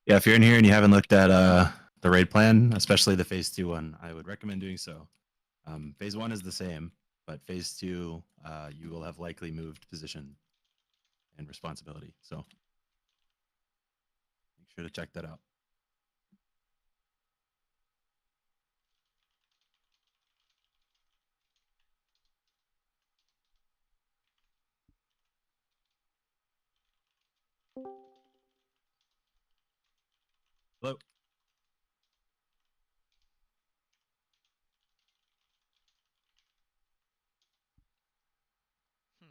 Yeah, if you're in here and you haven't looked at the raid plan, especially the phase 2 one, I would recommend doing so. Phase 1 is the same, but phase 2, you will have likely moved position and responsibility. So make sure to check that out. Hello. Hmm.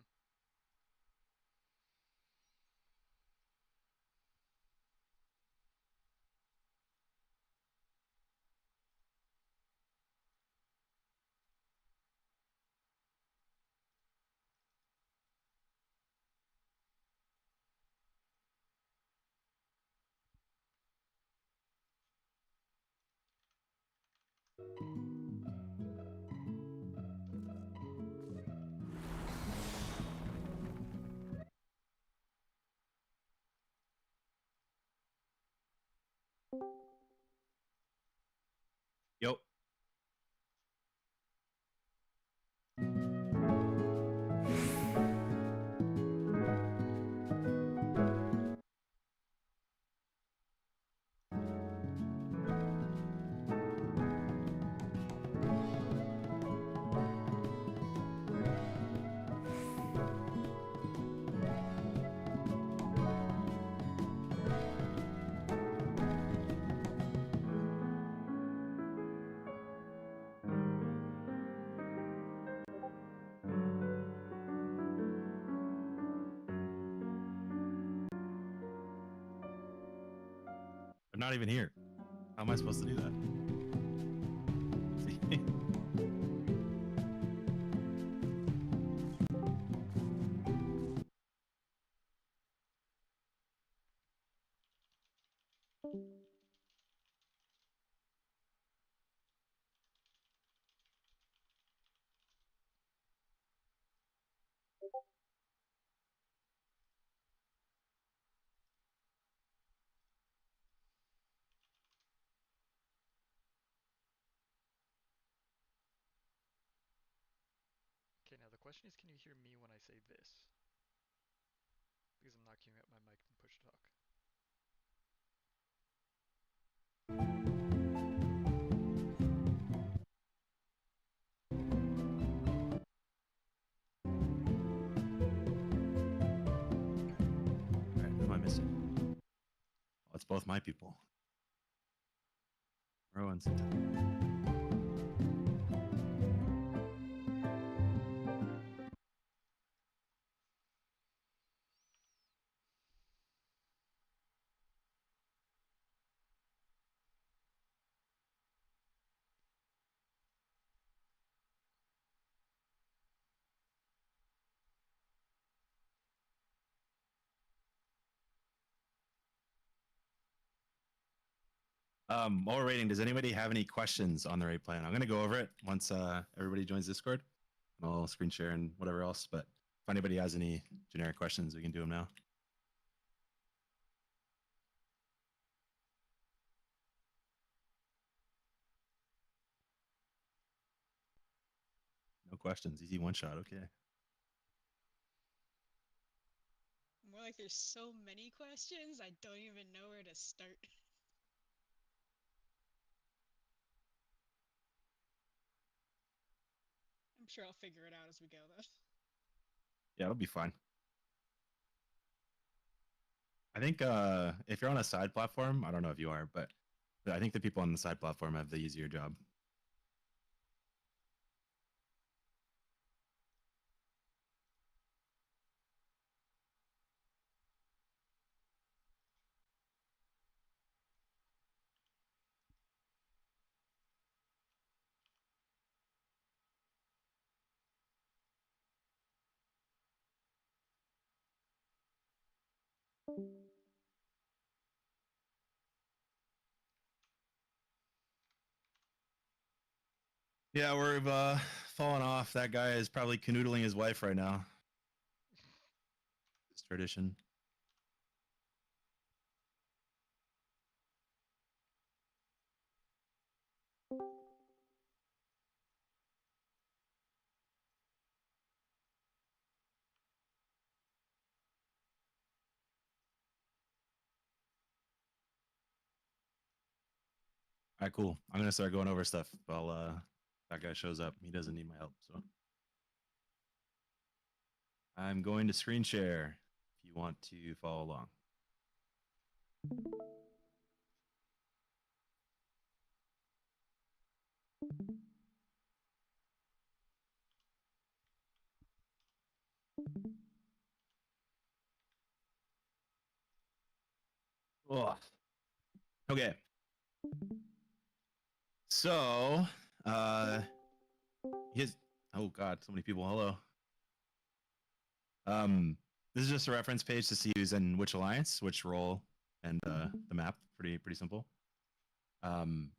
Yo. They're not even here. How am I supposed to do that? See? Okay, now the question is, can you hear me when I say this? Because I'm not queuing up my mic and push talk. All right, who am I missing? Oh, it's both my people. Rowan's. While we're waiting, does anybody have any questions on the raid plan? I'm going to go over it once everybody joins Discord. I'll screen share and whatever else. But if anybody has any generic questions, we can do them now. No questions. Easy one shot. Okay. More like there's so many questions, I don't even know where to start. I'm sure I'll figure it out as we go, though. Yeah, it'll be fine. I think if you're on a side platform, I don't know if you are, but I think the people on the side platform have the easier job. Yeah, we've fallen off. That guy is probably canoodling his wife right now. It's tradition. All right, cool. I'm gonna start going over stuff while that guy shows up. He doesn't need my help, so I'm going to screen share if you want to follow along. Ugh. Okay. So, his. Oh God, so many people. Hello. This is just a reference page to see who's in which alliance, which role, and the map. Pretty simple.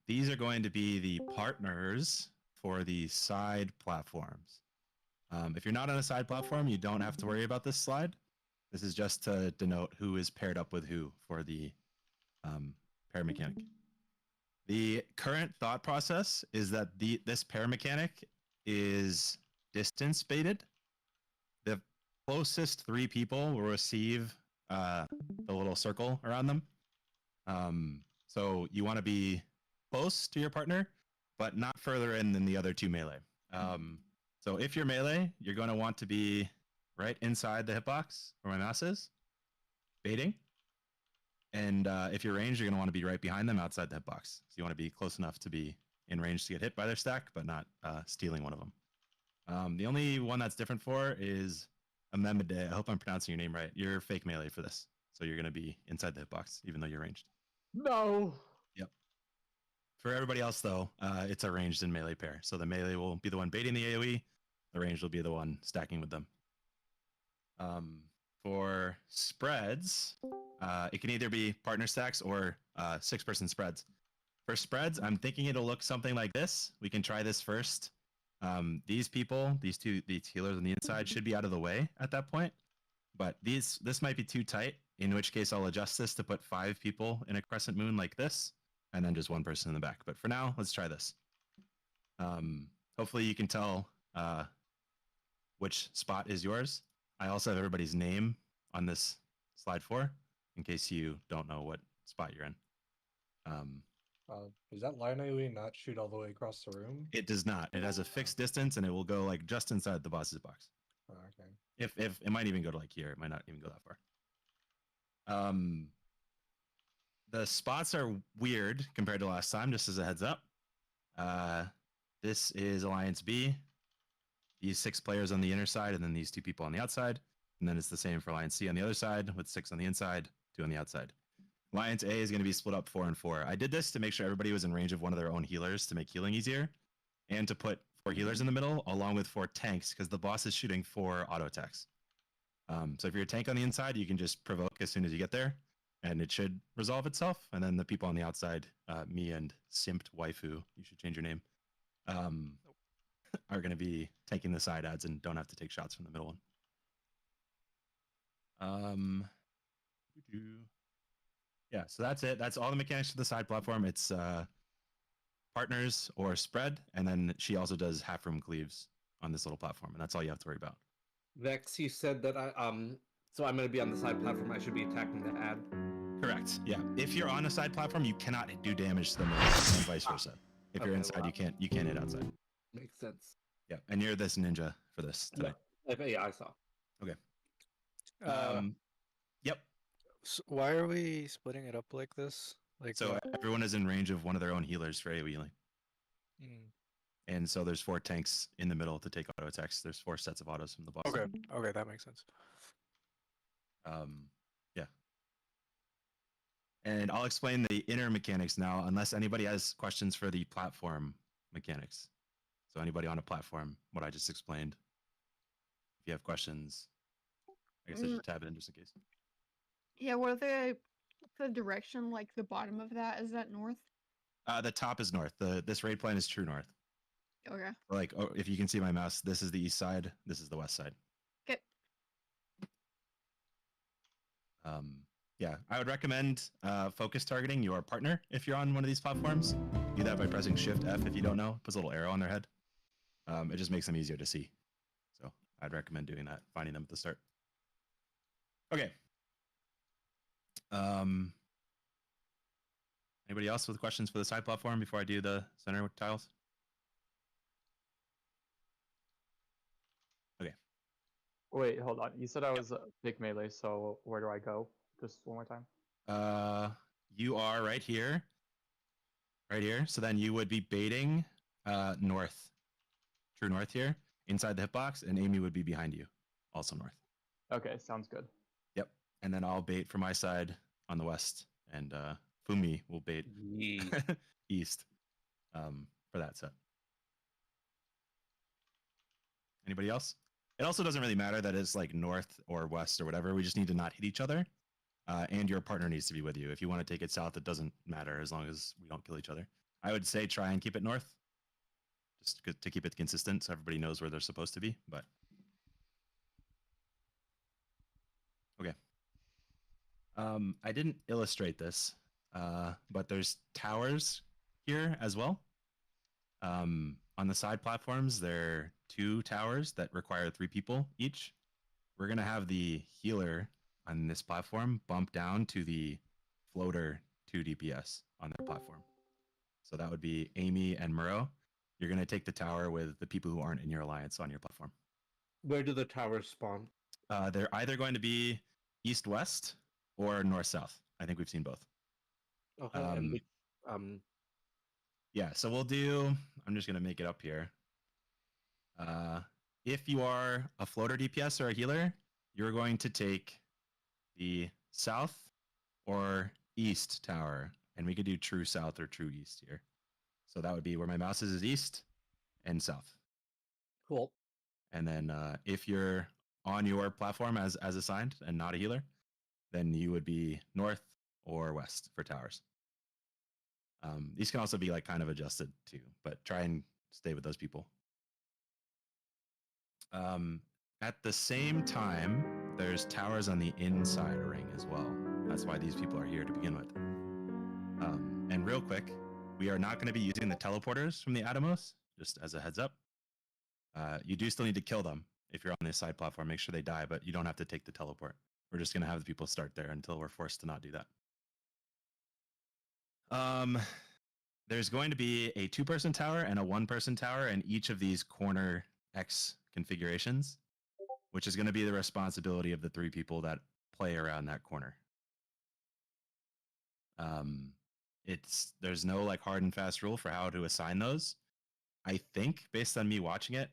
These are going to be the partners for the side platforms. If you're not on a side platform, you don't have to worry about this slide. This is just to denote who is paired up with who for the pair mechanic. The current thought process is that this pair mechanic is distance baited. The closest 3 people will receive the little circle around them. So you want to be close to your partner, but not further in than the other 2 melee. So if you're melee, you're going to want to be right inside the hitbox where my mouse is, baiting. And if you're ranged, you're going to want to be right behind them outside the hitbox. So you want to be close enough to be in range to get hit by their stack, but not stealing one of them. The only one that's different for is Amemade. I hope I'm pronouncing your name right. You're fake melee for this. So you're going to be inside the hitbox, even though you're ranged. No. Yep. For everybody else, though, it's a ranged and melee pair. So the melee will be the one baiting the AoE. The ranged will be the one stacking with them. For spreads, it can either be partner stacks or 6-person spreads. For spreads, I'm thinking it'll look something like this. We can try this first. These people, these healers on the inside should be out of the way at that point. But this might be too tight, in which case I'll adjust this to put 5 people in a crescent moon like this, and then just 1 person in the back. But for now, let's try this. Hopefully you can tell which spot is yours. I also have everybody's name on this slide 4, in case you don't know what spot you're in. Does that line AoE not shoot all the way across the room? It does not. It has a fixed distance, and it will go like just inside the boss's box. Oh, okay. If it might even go to like here, it might not even go that far. The spots are weird compared to last time, just as a heads up. This is Alliance B. These 6 players on the inner side, and then these 2 people on the outside. And then it's the same for Alliance C on the other side, with 6 on the inside, 2 on the outside. Alliance A is going to be split up 4 and 4. I did this to make sure everybody was in range of one of their own healers to make healing easier, and to put 4 healers in the middle, along with 4 tanks, because the boss is shooting 4 auto attacks. So if you're a tank on the inside, you can just provoke as soon as you get there, and it should resolve itself. And then the people on the outside, me and Simped Waifu, you should change your name, are going to be taking the side adds and don't have to take shots from the middle one. Yeah, so that's it. That's all the mechanics for the side platform. It's partners or spread, and then she also does half room cleaves on this little platform, and that's all you have to worry about. Vex, you said that so I'm going to be on the side platform. I should be attacking the ad. Correct. Yeah. If you're on a side platform, you cannot do damage to them, and vice versa. If you're inside, you can't hit outside. Makes sense. Yeah, and you're this ninja for this today. Yeah, I saw. Okay. Yep. So why are we splitting it up like this? Like So everyone is in range of one of their own healers for AoE healing. And so there's 4 tanks in the middle to take auto attacks. There's 4 sets of autos from the boss. Okay, that makes sense. Yeah. And I'll explain the inner mechanics now, unless anybody has questions for the platform mechanics. So anybody on a platform, what I just explained. If you have questions, I guess I should tab it in just in case. Yeah, what are the direction, like the bottom of that? Is that north? The top is north. This raid plan is true north. Okay. Like, if you can see my mouse, this is the east side. This is the west side. Okay. Yeah, I would recommend focus targeting your partner if you're on one of these platforms. Do that by pressing Shift F if you don't know. Puts a little arrow on their head. It just makes them easier to see. So I'd recommend doing that, finding them at the start. Okay. Anybody else with questions for the side platform before I do the center tiles? Okay. Wait, hold on. You said I was big melee, so where do I go? Just one more time. You are right here. Right here. So then you would be baiting north. True north here, inside the hitbox, and Amy would be behind you, also north. Okay, sounds good. Yep. And then I'll bait from my side on the west, and Fumi will bait east for that set. Anybody else? It also doesn't really matter that it's like north or west or whatever. We just need to not hit each other. And your partner needs to be with you. If you want to take it south, it doesn't matter as long as we don't kill each other. I would say try and keep it north, just to keep it consistent so everybody knows where they're supposed to be. But okay. I didn't illustrate this, but there's towers here as well. On the side platforms, there are 2 towers that require 3 people each. We're going to have the healer on this platform bump down to the floater 2 DPS on their platform. So that would be Amy and Muro. You're going to take the tower with the people who aren't in your alliance on your platform. Where do the towers spawn? They're either going to be east-west or north-south. I think we've seen both. Okay. Yeah, so we'll do, I'm just going to make it up here. If you are a floater DPS or a healer, you're going to take the south or east tower, and we could do true south or true east here. So that would be where my mouse is east and south. Cool. And then if you're on your platform as assigned and not a healer, then you would be north or west for towers. These can also be like kind of adjusted too, but try and stay with those people. At the same time, there's towers on the inside ring as well. That's why these people are here to begin with. And real quick, we are not going to be using the teleporters from the Atomos, just as a heads up. You do still need to kill them if you're on this side platform. Make sure they die, but you don't have to take the teleport. We're just going to have the people start there until we're forced to not do that. There's going to be a 2-person tower and a 1-person tower in each of these corner X configurations, which is going to be the responsibility of the 3 people that play around that corner. There's no like hard and fast rule for how to assign those. I think based on me watching it,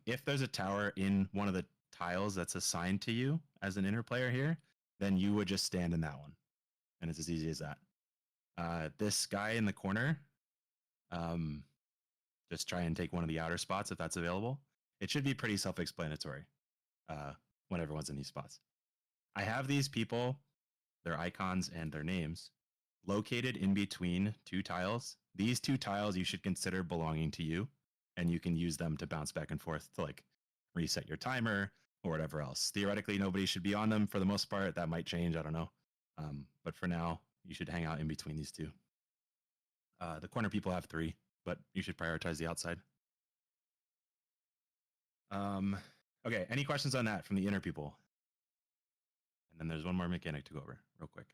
if there's a tower in one of the tiles that's assigned to you as an inner player here, then you would just stand in that one. And it's as easy as that. This guy in the corner, just try and take one of the outer spots if that's available. It should be pretty self-explanatory when everyone's in these spots. I have these people, their icons and their names, located in between 2 tiles. These 2 tiles you should consider belonging to you, and you can use them to bounce back and forth to like reset your timer or whatever else. Theoretically, nobody should be on them for the most part. That might change, I don't know. But for now, you should hang out in between these 2. The corner people have 3, but you should prioritize the outside. Okay, any questions on that from the inner people? And then there's one more mechanic to go over real quick.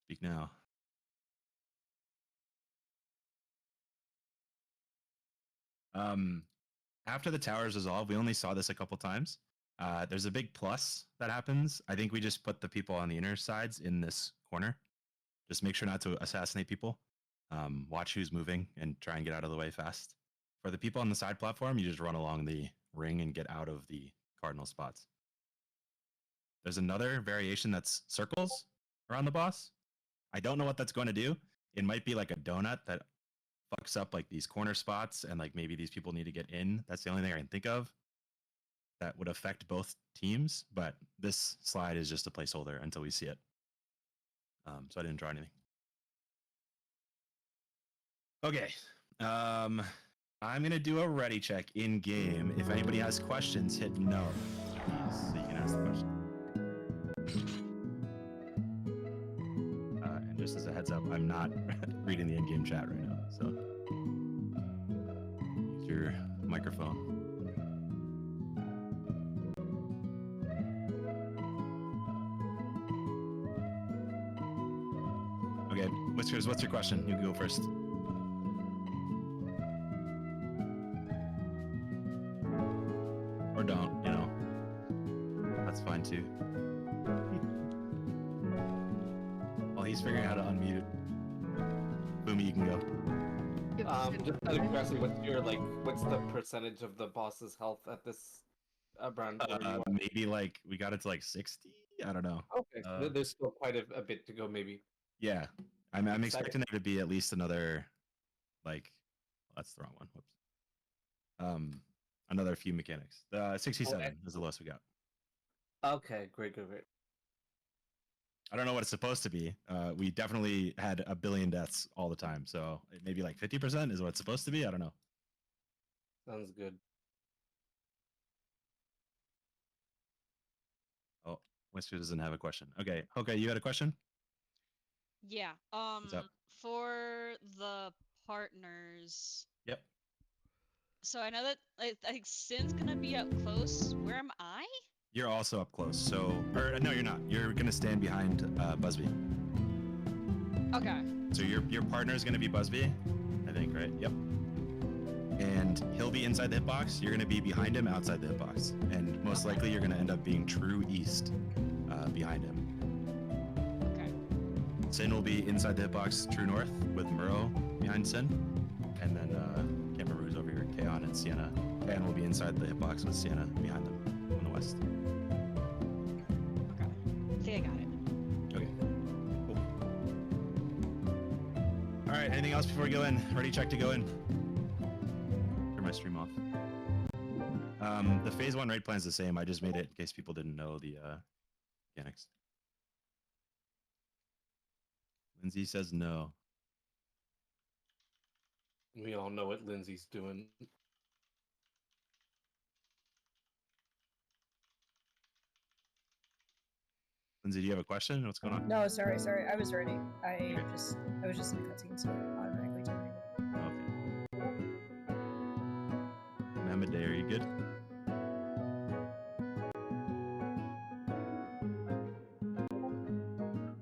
Speak now. After the towers dissolve, we only saw this a couple times. There's a big plus that happens. I think we just put the people on the inner sides in this corner. Just make sure not to assassinate people. Watch who's moving and try and get out of the way fast. For the people on the side platform, you just run along the ring and get out of the cardinal spots. There's another variation that's circles around the boss. I don't know what that's going to do. It might be like a donut that fucks up like these corner spots and like maybe these people need to get in. That's the only thing I can think of that would affect both teams, but this slide is just a placeholder until we see it. So I didn't draw anything. Okay. I'm gonna do a ready check in game. If anybody has questions, hit no, please, so you can ask the question. And just as a heads up, I'm not reading the in-game chat right now, so use your microphone. Okay, Whiskers, what's your question? You can go first. Or don't, you know. That's fine too. While he's figuring out how to unmute, Boomy, you can go. Just out of curiosity, what's the percentage of the boss's health at this brand? Maybe like we got it to like 60. I don't know. Okay, there's still quite a bit to go, maybe. Yeah, I'm expecting there to be at least another, like, that's the wrong one. Whoops. Another few mechanics. 67 is the lowest we got. Okay, great. I don't know what it's supposed to be. We definitely had a billion deaths all the time, so maybe like 50% is what it's supposed to be. I don't know. Sounds good. Oh, Wister doesn't have a question. Okay, you had a question? Yeah. What's up? For the partners. Yep. So I know that like Sin's gonna be up close. Where am I? You're also up close. So, or no, you're not. You're gonna stand behind Busby. Okay. So your partner is gonna be Busby, I think, right? Yep. And he'll be inside the hitbox. You're gonna be behind him, outside the hitbox, and most likely you're gonna end up being true east, behind him. Okay. Sin will be inside the hitbox, true north, with Muro behind Sin, and then can't remember who's over here. Kaon and Sienna. Kaon will be inside the hitbox with Sienna behind them on the west. Okay. I think I got it. Okay. Cool. All right. Anything else before we go in? Ready check to go in. Turn my stream off. The phase 1 raid plan is the same. I just made it in case people didn't know the mechanics. Lindsay says no. We all know what Lindsay's doing. Lindsay, do you have a question? What's going on? No, sorry. I was ready. I was just in the cutscene, so it automatically told me. Okay. Mamade, are you good?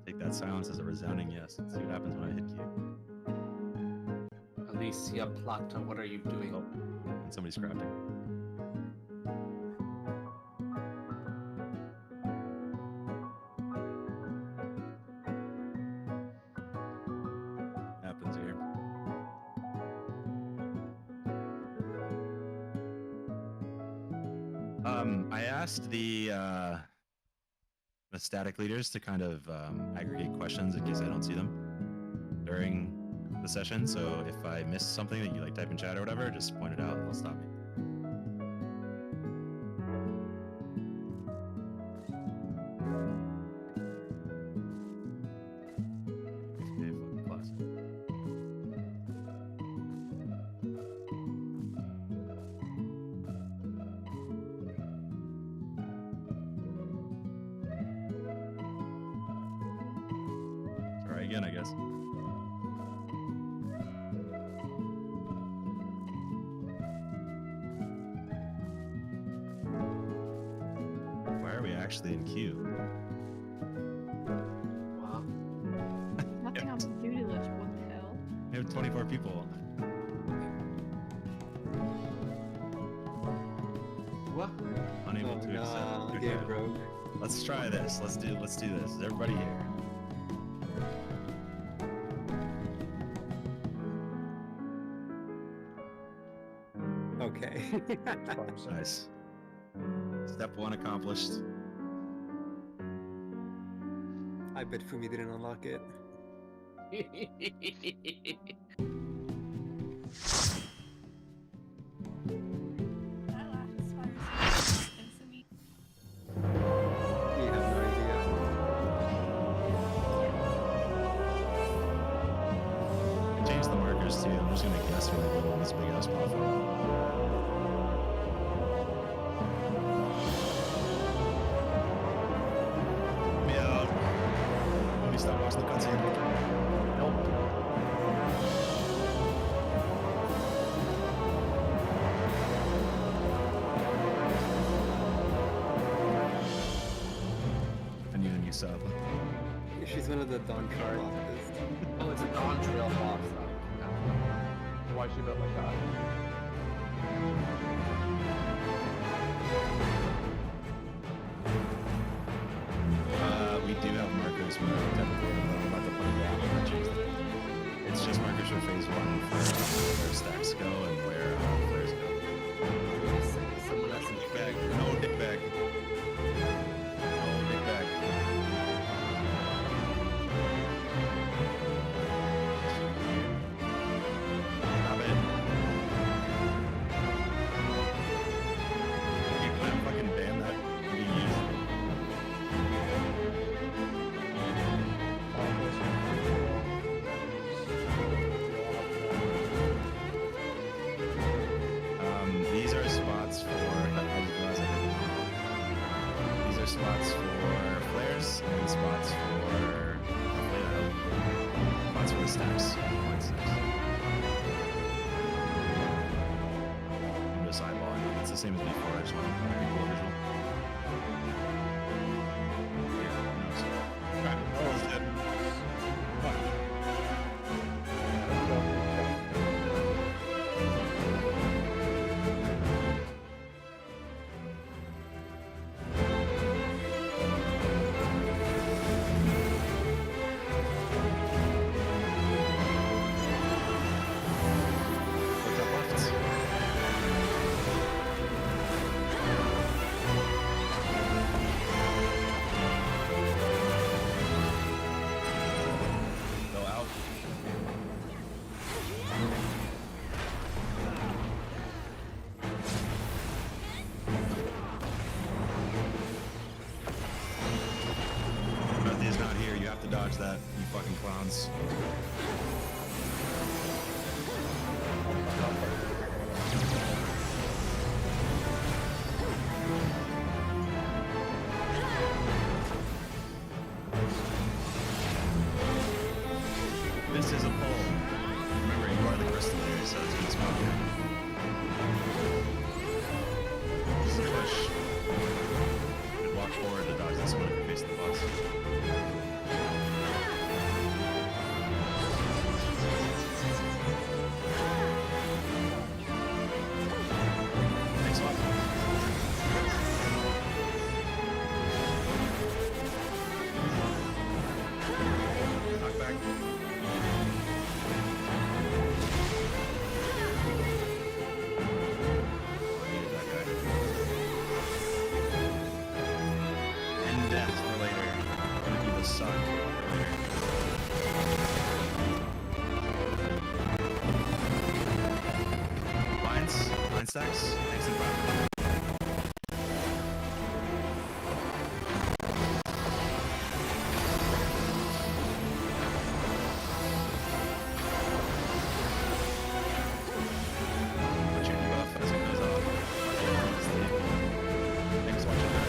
Take that silence as a resounding yes. Let's see what happens when I hit Q. Alicia Plata, what are you doing? Oh, and somebody's crafting. Happens here. I asked the static leaders to kind of aggregate questions in case I don't see them during the session. So if I miss something that you like type in chat or whatever, just point it out and they'll stop me. Okay, fucking classic. Try again, I guess. Why are we actually in queue? Wow. Nothing on the duty list. What the hell? We have 24 people. What? Unable to accept. Okay. Game broke. Let's try this. Let's do this. Is everybody here? Okay. Nice. Step 1 accomplished. I bet Fumi didn't unlock it. You have no idea. Change the marker first two. I'm just gonna guess when I go on this big ass platform. Me out. Let me stop watching the cutscene. I need a new sub. She's one of the Dawn Trail bosses. Oh, it's a Dawn Trail boss. Why is she built like that? We do have markers where technically I'm about to put it down. I'm gonna change that. It's just markers for phase one for where stacks go and where flares go. Someone has some Dick bag. No dick bag. No dick bag. Stop it. You can't fucking ban that being used. These are spots for these are spots for flares and spots for spots for the stacks. Point stacks. I'm just eyeballing them. It's the same as before. I just want to be cool visual. Right. Oh, it's dead. Look up left. Go out. Timothy is not here. You have to dodge that, you fucking clowns. This is a pull. Remember, you are the crystal here, so it's gonna spawn here. This is a push. And walk forward to dodge this one if you're facing the boss. Thanks a lot. Knock back. I needed that guy. And death for later. Gonna be the sun for later. Lines? Line stacks? Thanks and bye. Put your debuff as it goes off. Thanks for watching that.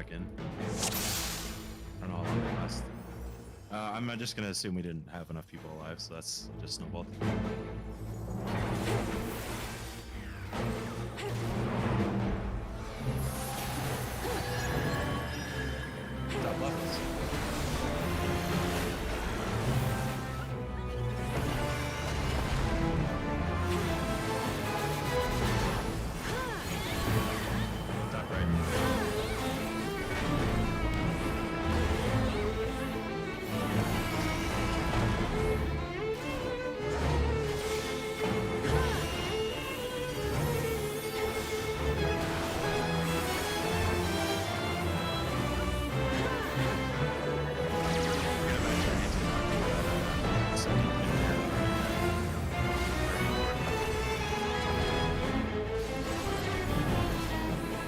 back in. I don't know how long they last. I'm just gonna assume we didn't have enough people alive, so that's just snowballed. Top levels. Top right.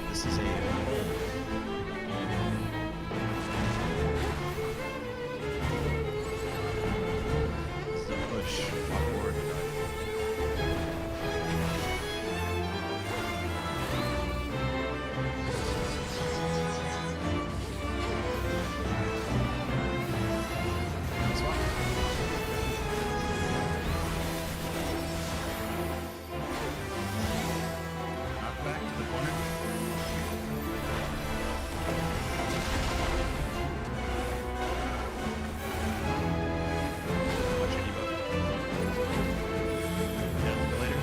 This is a push upward. Knock back to the corner. Watch your debuff. Yeah, later.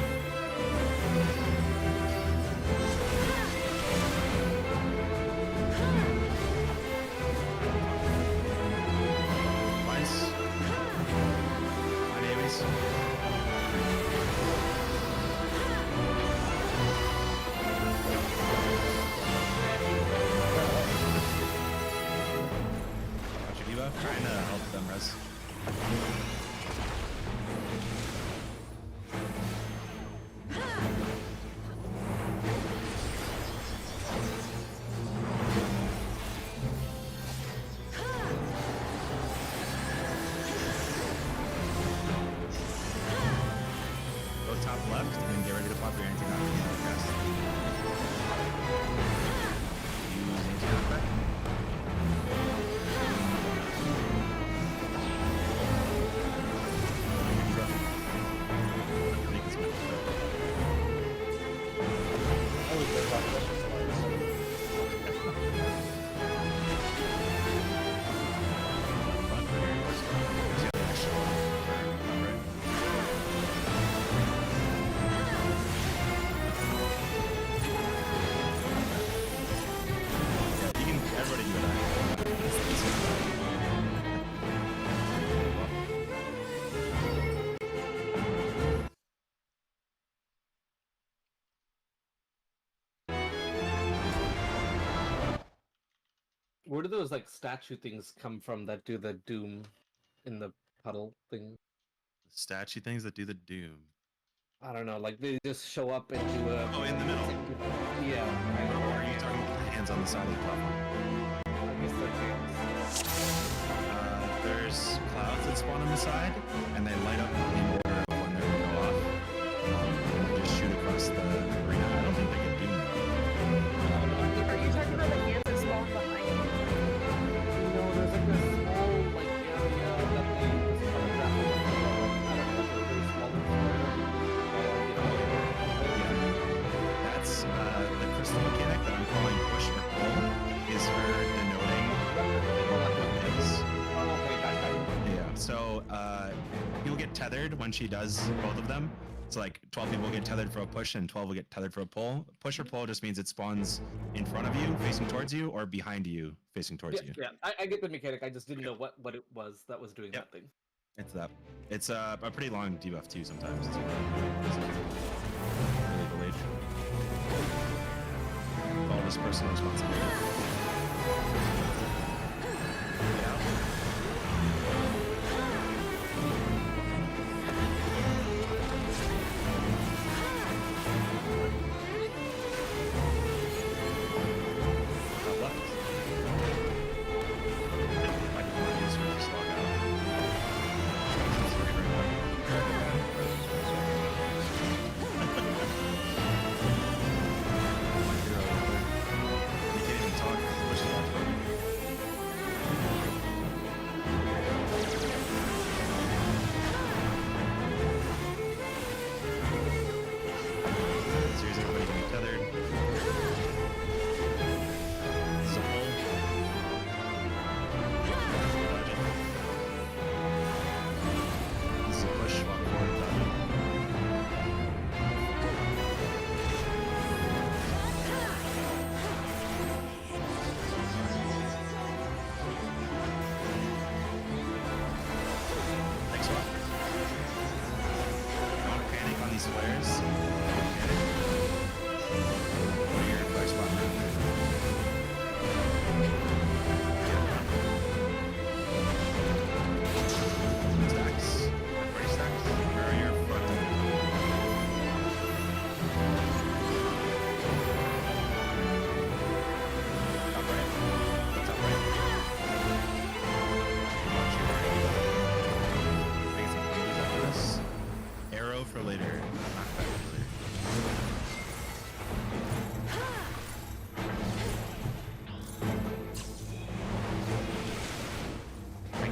Mine's. My babies. Watch your debuff. Trying to help them res. Go top left and get ready to pop your anti-knock cast. Use anti-knock back. Where do those like statue things come from that do the doom in the puddle thing? Statue things that do the doom. I don't know, like they just show up and do a. Oh, in the middle. Yeah. Or are you talking about the hands on the side of the platform? I guess they're hands. There's clouds that spawn on the side, and they light up in order of when they're going to go off. And just shoot across the arena. I don't think they get doomed. Are you talking about the hands that spawn behind you? No, there's like this small like area that they just kind of wrap around. I don't know, they're very small and square. That's the crystal mechanic that I'm calling push or pull is for denoting what is. Okay, that. Yeah, so you'll get tethered when she does both of them. So like 12 people get tethered for a push and 12 will get tethered for a pull. Push or pull just means it spawns in front of you, facing towards you, or behind you, facing towards you. Yeah, I get the mechanic. I just didn't know what it was that was doing that thing. It's that. It's a pretty long debuff too sometimes. It's really delayed. All this personal responsibility. Yeah.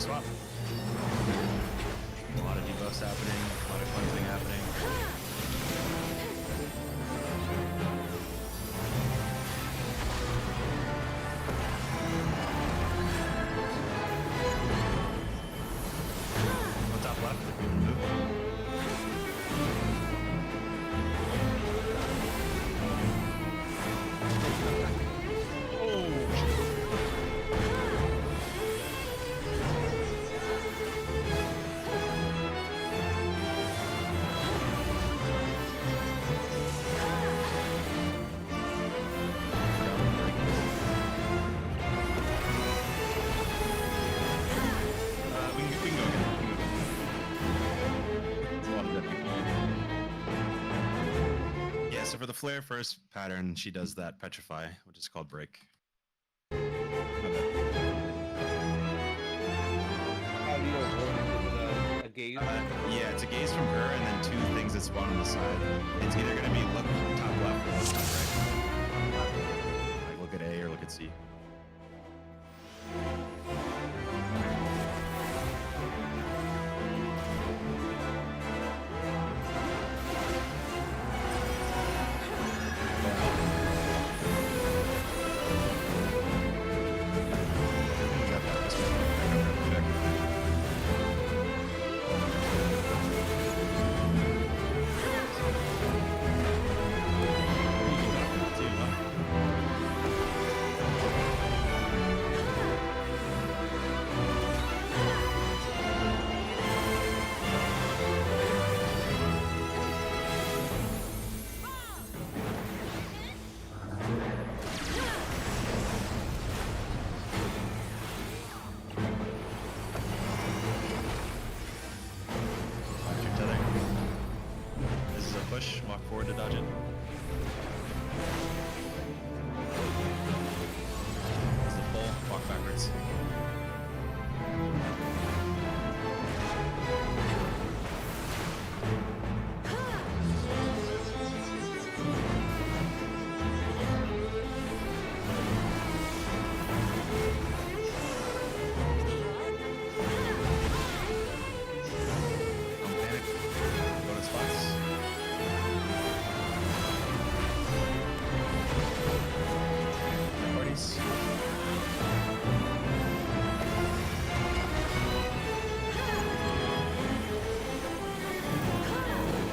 swap. A lot of debuffs happening, a lot of cleansing happening. On top left, if you move. We can go again. It's a lot of dead people. Yeah, so for the flare first pattern, she does that petrify, which is called break. How do you avoid it? Is it a gaze? Yeah, it's a gaze from her and then two things that spawn on the side. It's either going to be look top left or look top right. Like look at A or look at C. This is a push, walk forward to dodge it. This is a pull, walk backwards. Don't panic. Go to spots. Parties.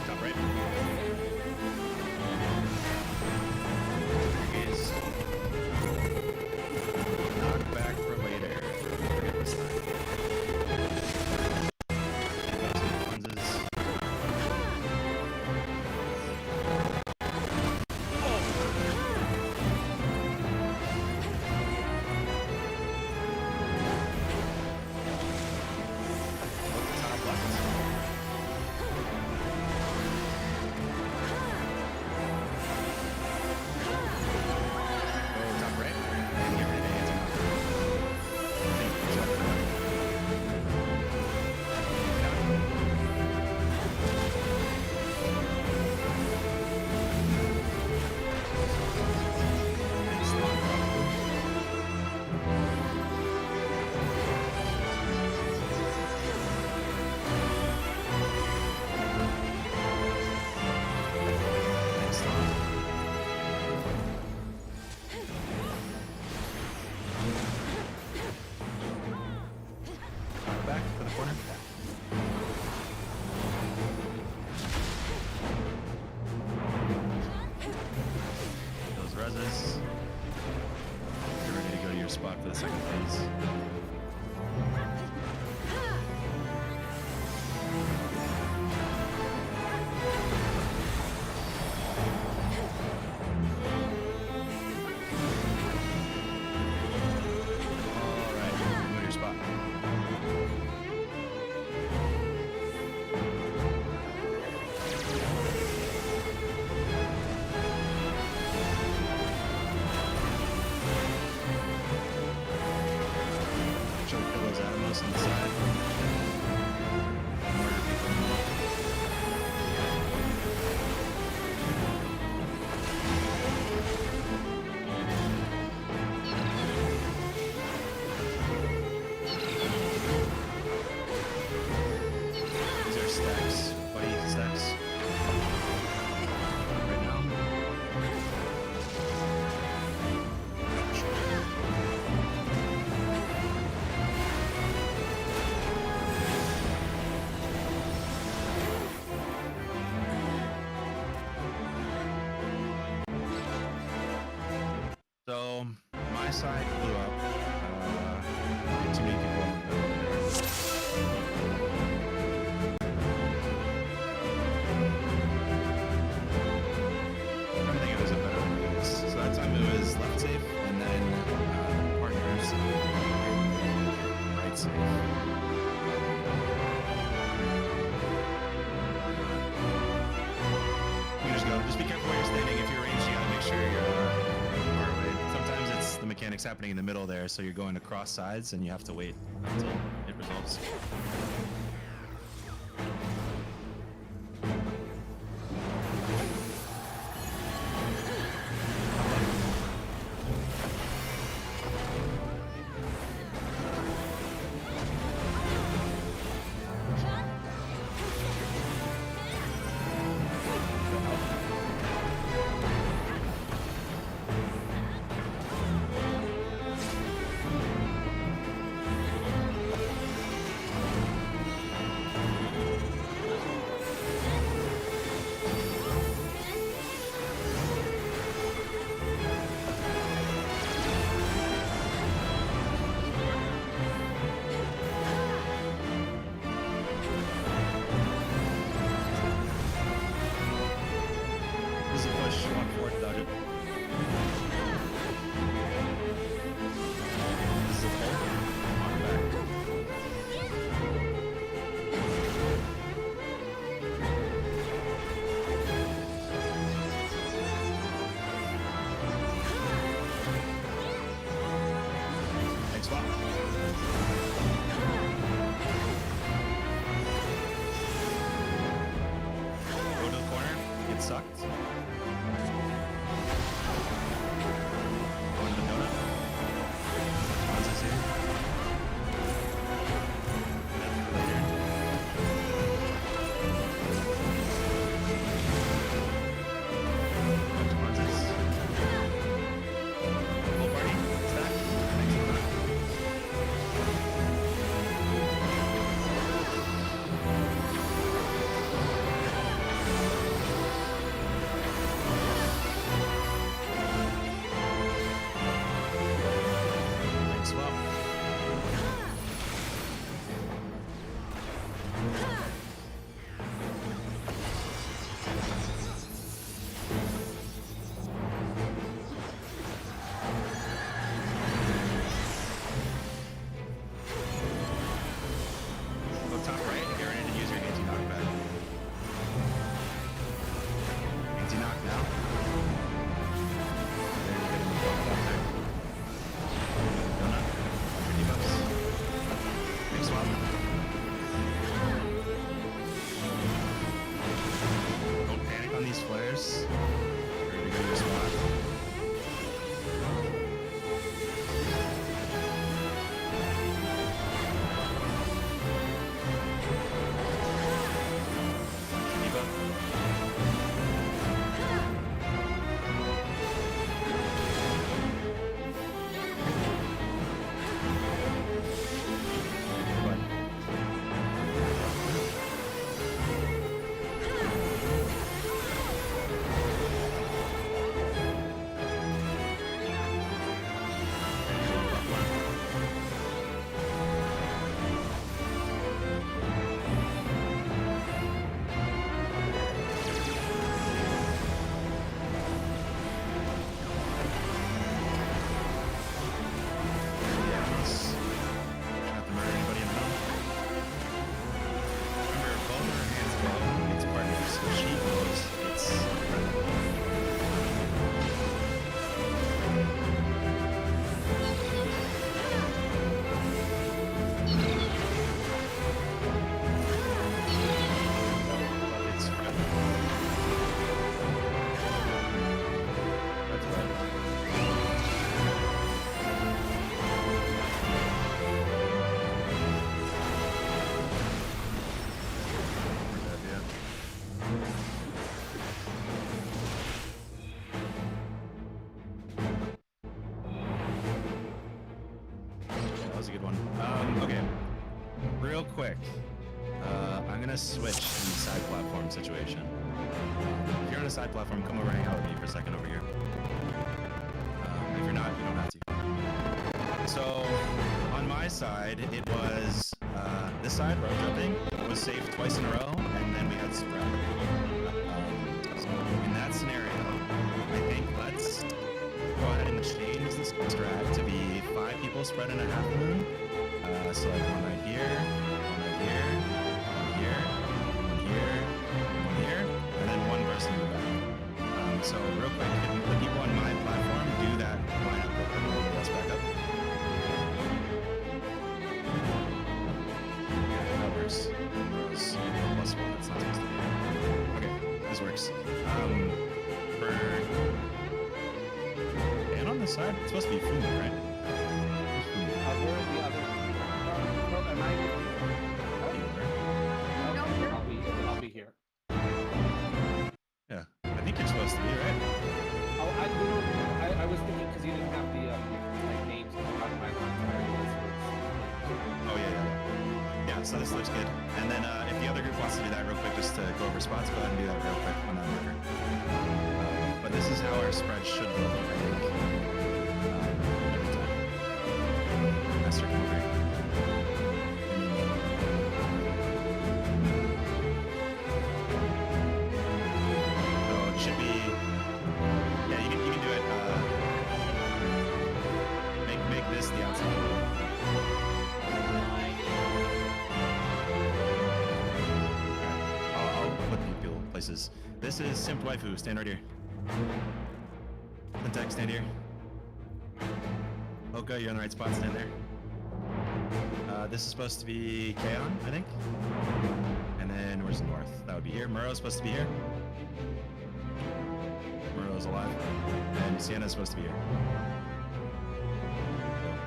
Top right. Gaze. Knock back for later. Forget this time. Cleanses. Look at top left. Go top right. And get ready to answer. Thank you, Jeff. Next one. Next one. Back to the corner. Those reses. You're ready to go to your spot for the second phase. All right, go to your spot. Choke kill those animals on the side. Murder people. conflict's happening in the middle there, so you're going to cross sides, and you have to wait until it resolves. This is a push, 1/4, dodge it. This is a pull, on back. Next swap. Go to the corner, get sucked. Going to the donut. Once it's here. And then for later. Back to Montes. Full party. Stack. Next donut. Next swap. Go top right, get ready to use your anti-knockback. Anti-knock now. There you get him up there. Donut. Watch your debuffs. Big swap. Don't panic on these flares. Ready to go to your swap. Debuff. But Not to murder anybody in the middle. Remember, both of her hands go, it's partners. If she goes, it's friendly. It's friendly. That's right. That was a good one. Okay. Real quick. I'm gonna switch the side platform situation. If you're on a side platform, come over and hang out with me for a second over here. If you're not, you don't have to. So, on my side, it was this side, rope jumping, was safe twice in a row, and then we had spread. So in that scenario, I think let's go ahead and change the strat to be 5 people spread in a half moon. So like one right here, one right here, one here, one here, one here, and then one person in the back. So real quick, can the people on my platform do that lineup real quick? Let's back up. works. For and on the side, it's supposed to be Fumi, right? Where are the others? Am I? No, you're- I'll be here. Yeah, I think you're supposed to be, right? Oh, I was thinking because you didn't have the like names on my Oh yeah. Yeah, so this looks good. And then if the other group wants to do that real quick, just to go over spots, go ahead and do that real quick on that marker. But this is how our spread should look, I think. Every time. Master Commander. So it should be. Yeah, you can do it. Make this the outside. I'll put people places. This is Simp Waifu. Stand right here. Contact, stand here. Oka, you're in the right spot. Stand there. This is supposed to be Kaon, I think. And then where's the north? That would be here. Muro's supposed to be here. Muro's alive. And Sienna's supposed to be here.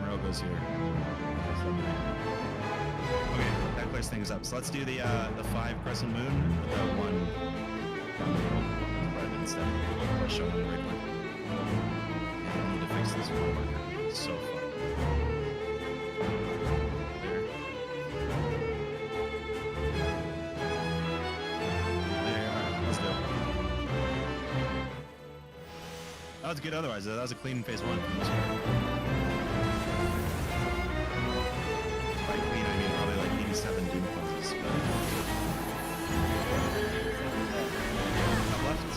Muro goes here. Okay, that clears things up. So let's do the 5 crescent moon with the 1 right instead. Let's show them the right one. Yeah, I need to fix this one marker. It's so fun. There. There, alright, let's do it. That was good otherwise. That was a clean phase 1 for this one. By clean, I mean probably like 87 doom cleanses. Top left.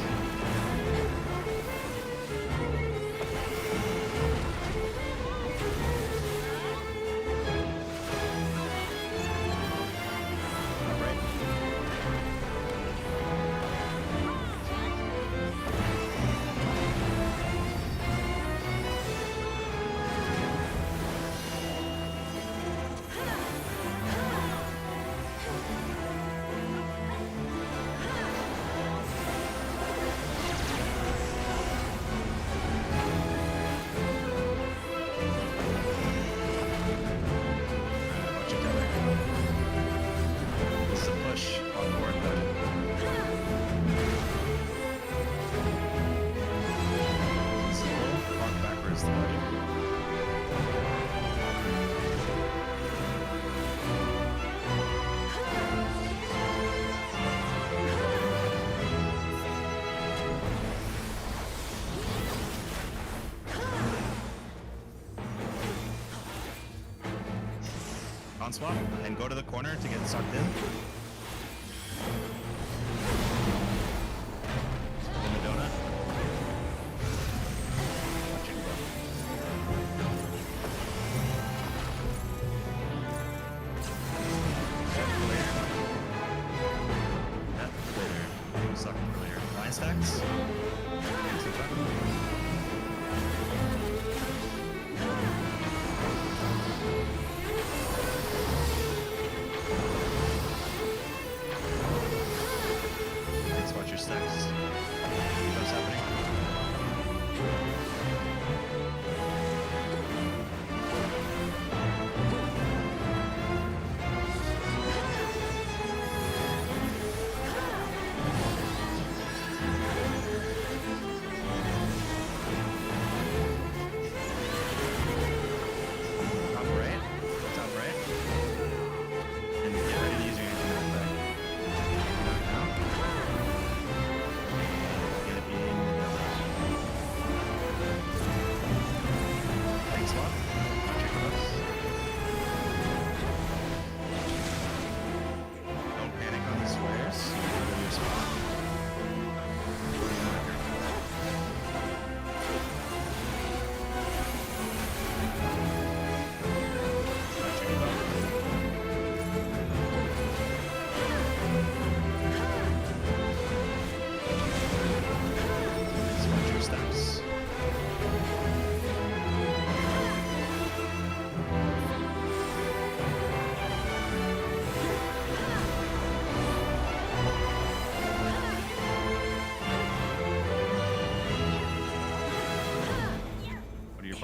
Top right. Watch each other. This is a push on board though. This is a pull. Walk backwards to buddy. On swap and go to the corner to get sucked in. In the donut. Watch it go. Yeah, clear. Sucked earlier. Line stacks. Thanks, watch your stacks. What's happening?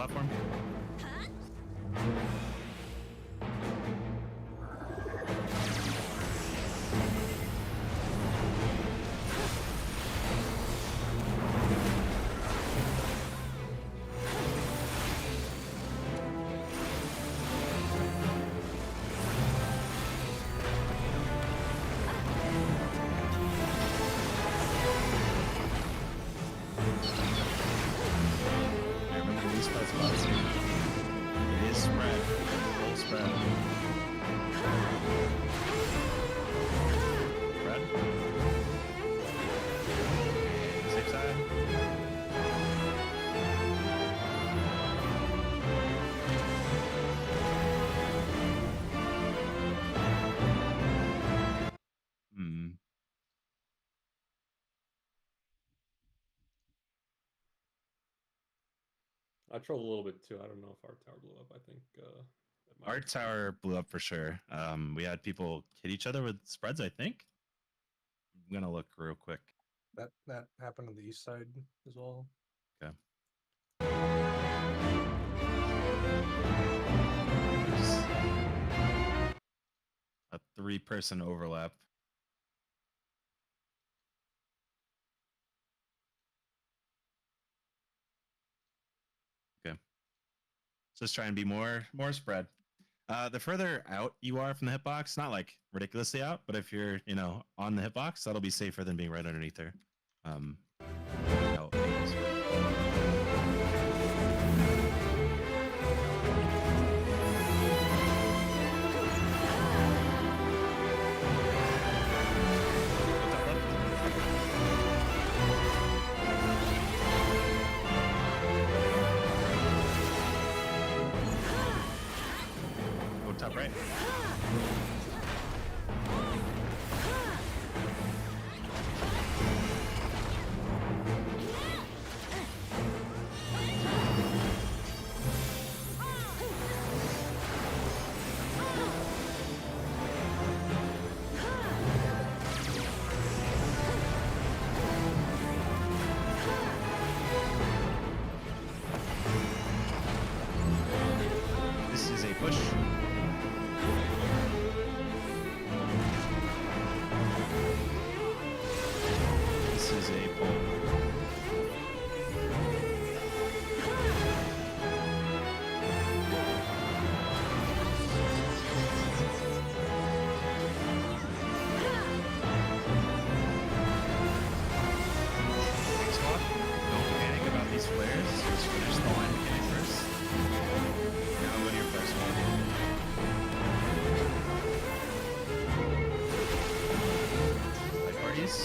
platform. Remember these spread spots. It is spread. Full spread. Spread. Safe side. Hmm. I trolled a little bit too. I don't know if our tower blew up. I think it might Our have. tower blew up for sure. We had people hit each other with spreads, I think. I'm gonna look real quick. That happened on the east side as well. Okay. There's a 3-person overlap. Okay. Just try and be more spread. The further out you are from the hitbox, not like ridiculously out, but if you're, on the hitbox, that'll be safer than being right underneath her. No, go top right. This is a push. This is a pull. Swap. Don't panic about these flares. Just finish the line mechanic first. Now go to your first one. Light parties.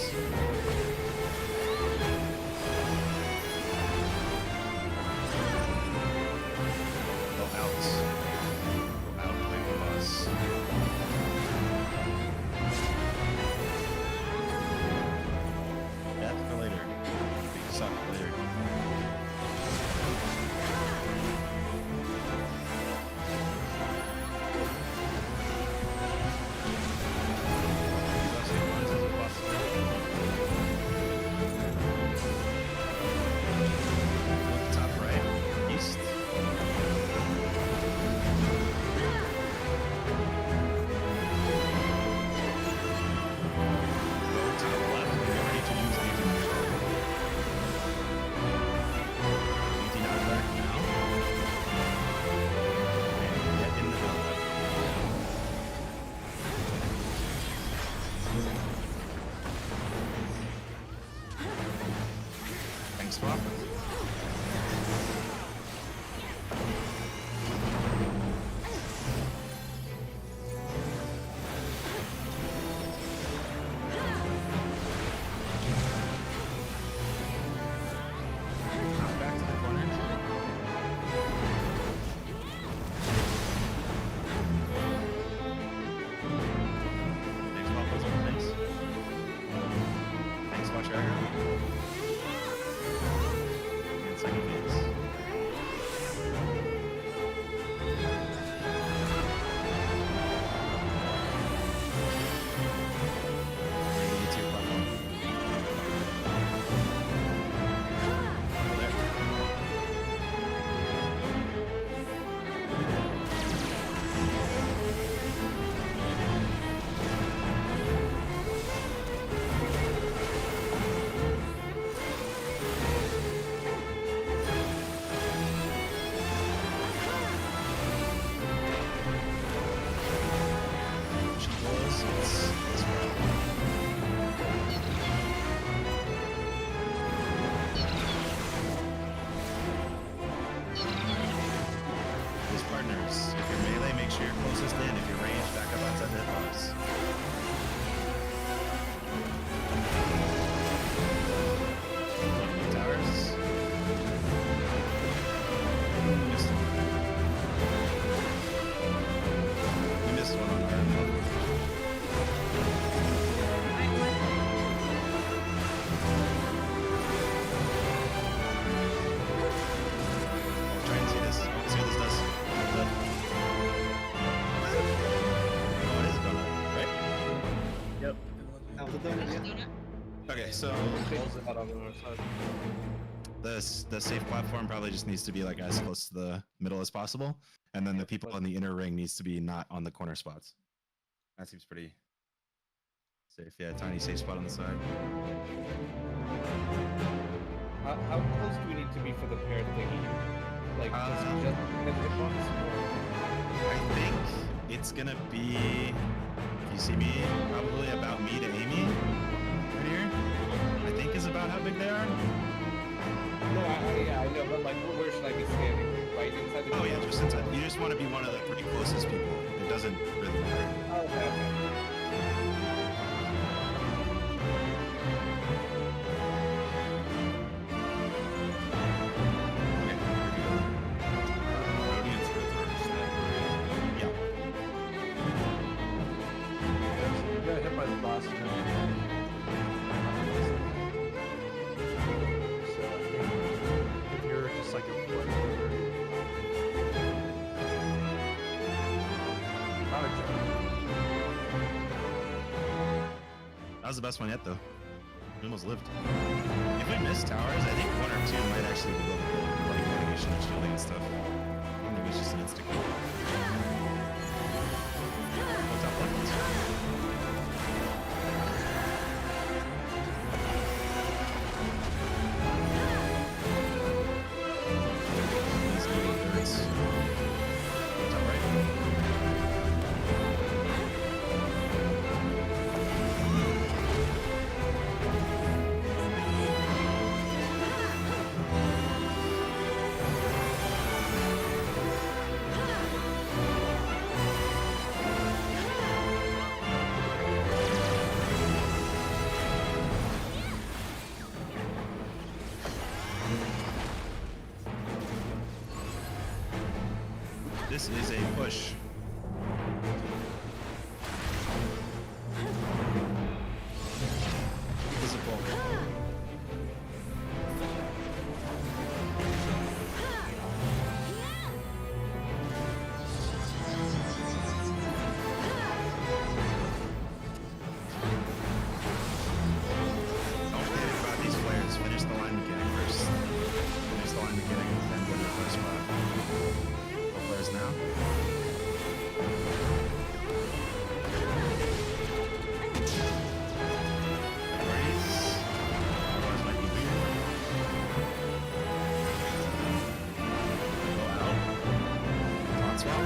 Go out. Go out away from us. Death for later. Big suck for later. Use as many ones as possible. controls, it's These partners, if you're melee, make sure you're closest in. If you're ranged, back up outside the hitbox. Towers. Missed one. We missed one on our level. Try and see this. See what this does. Look. What is going on? Right? Yep. How's it doing again? Okay, so the safe platform probably just needs to be like as close to the middle as possible, and then the people in the inner ring needs to be not on the corner spots. That seems pretty safe. Yeah, tiny safe spot on the side. How close do we need to be for the pair thingy? Like just the hitbox? I think it's gonna be, if you see me, probably about me to Amy. Right here. I think is about how big they are. No, I know, but like, where should I be standing? Right inside the. Oh yeah, just inside. You just want to be one of the pretty closest people. It doesn't really matter. Oh, okay. You got hit by the boss now. So I think if you're just like a foot over. Not a joke. That was the best one yet, though. We almost lived. If we miss towers, I think one or two might actually be livable, like mitigation and shielding and stuff. I don't think it's just an instant kill. What's up, left? These little birds. What's up, right? This is a push. This is a pull. Don't forget about these flares. Finish the line mechanic first. Finish the line mechanic and then go to the first spot. Go flares now. Freeze. Otherwise might be weird. Go out. Taunt swap.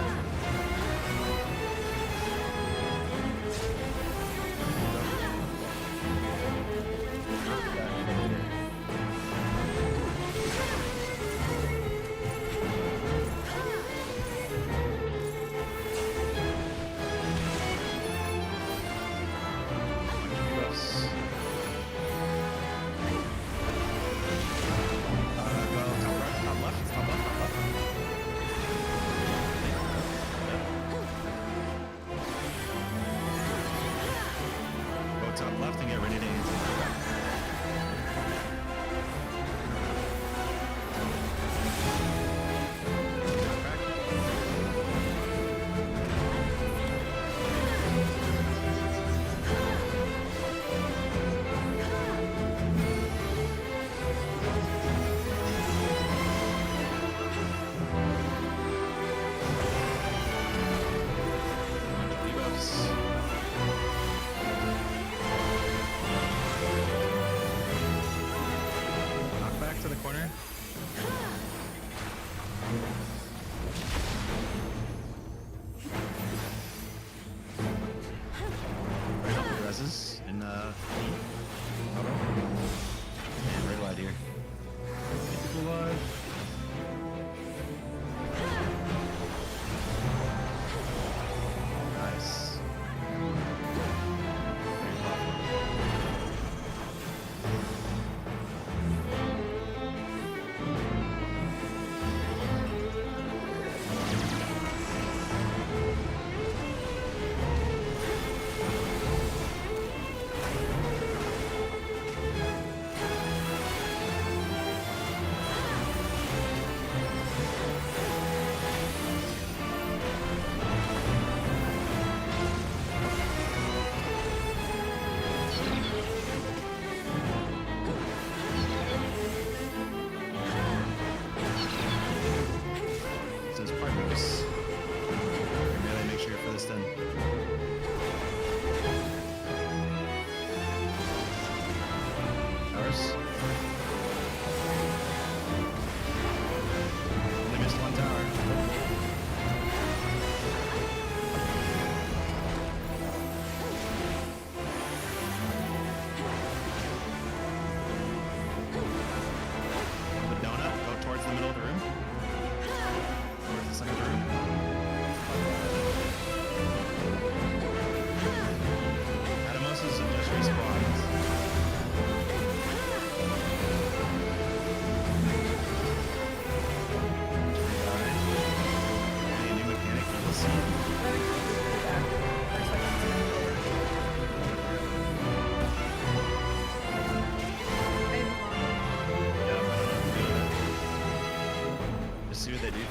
Top left and get ready to answer. Debuffs.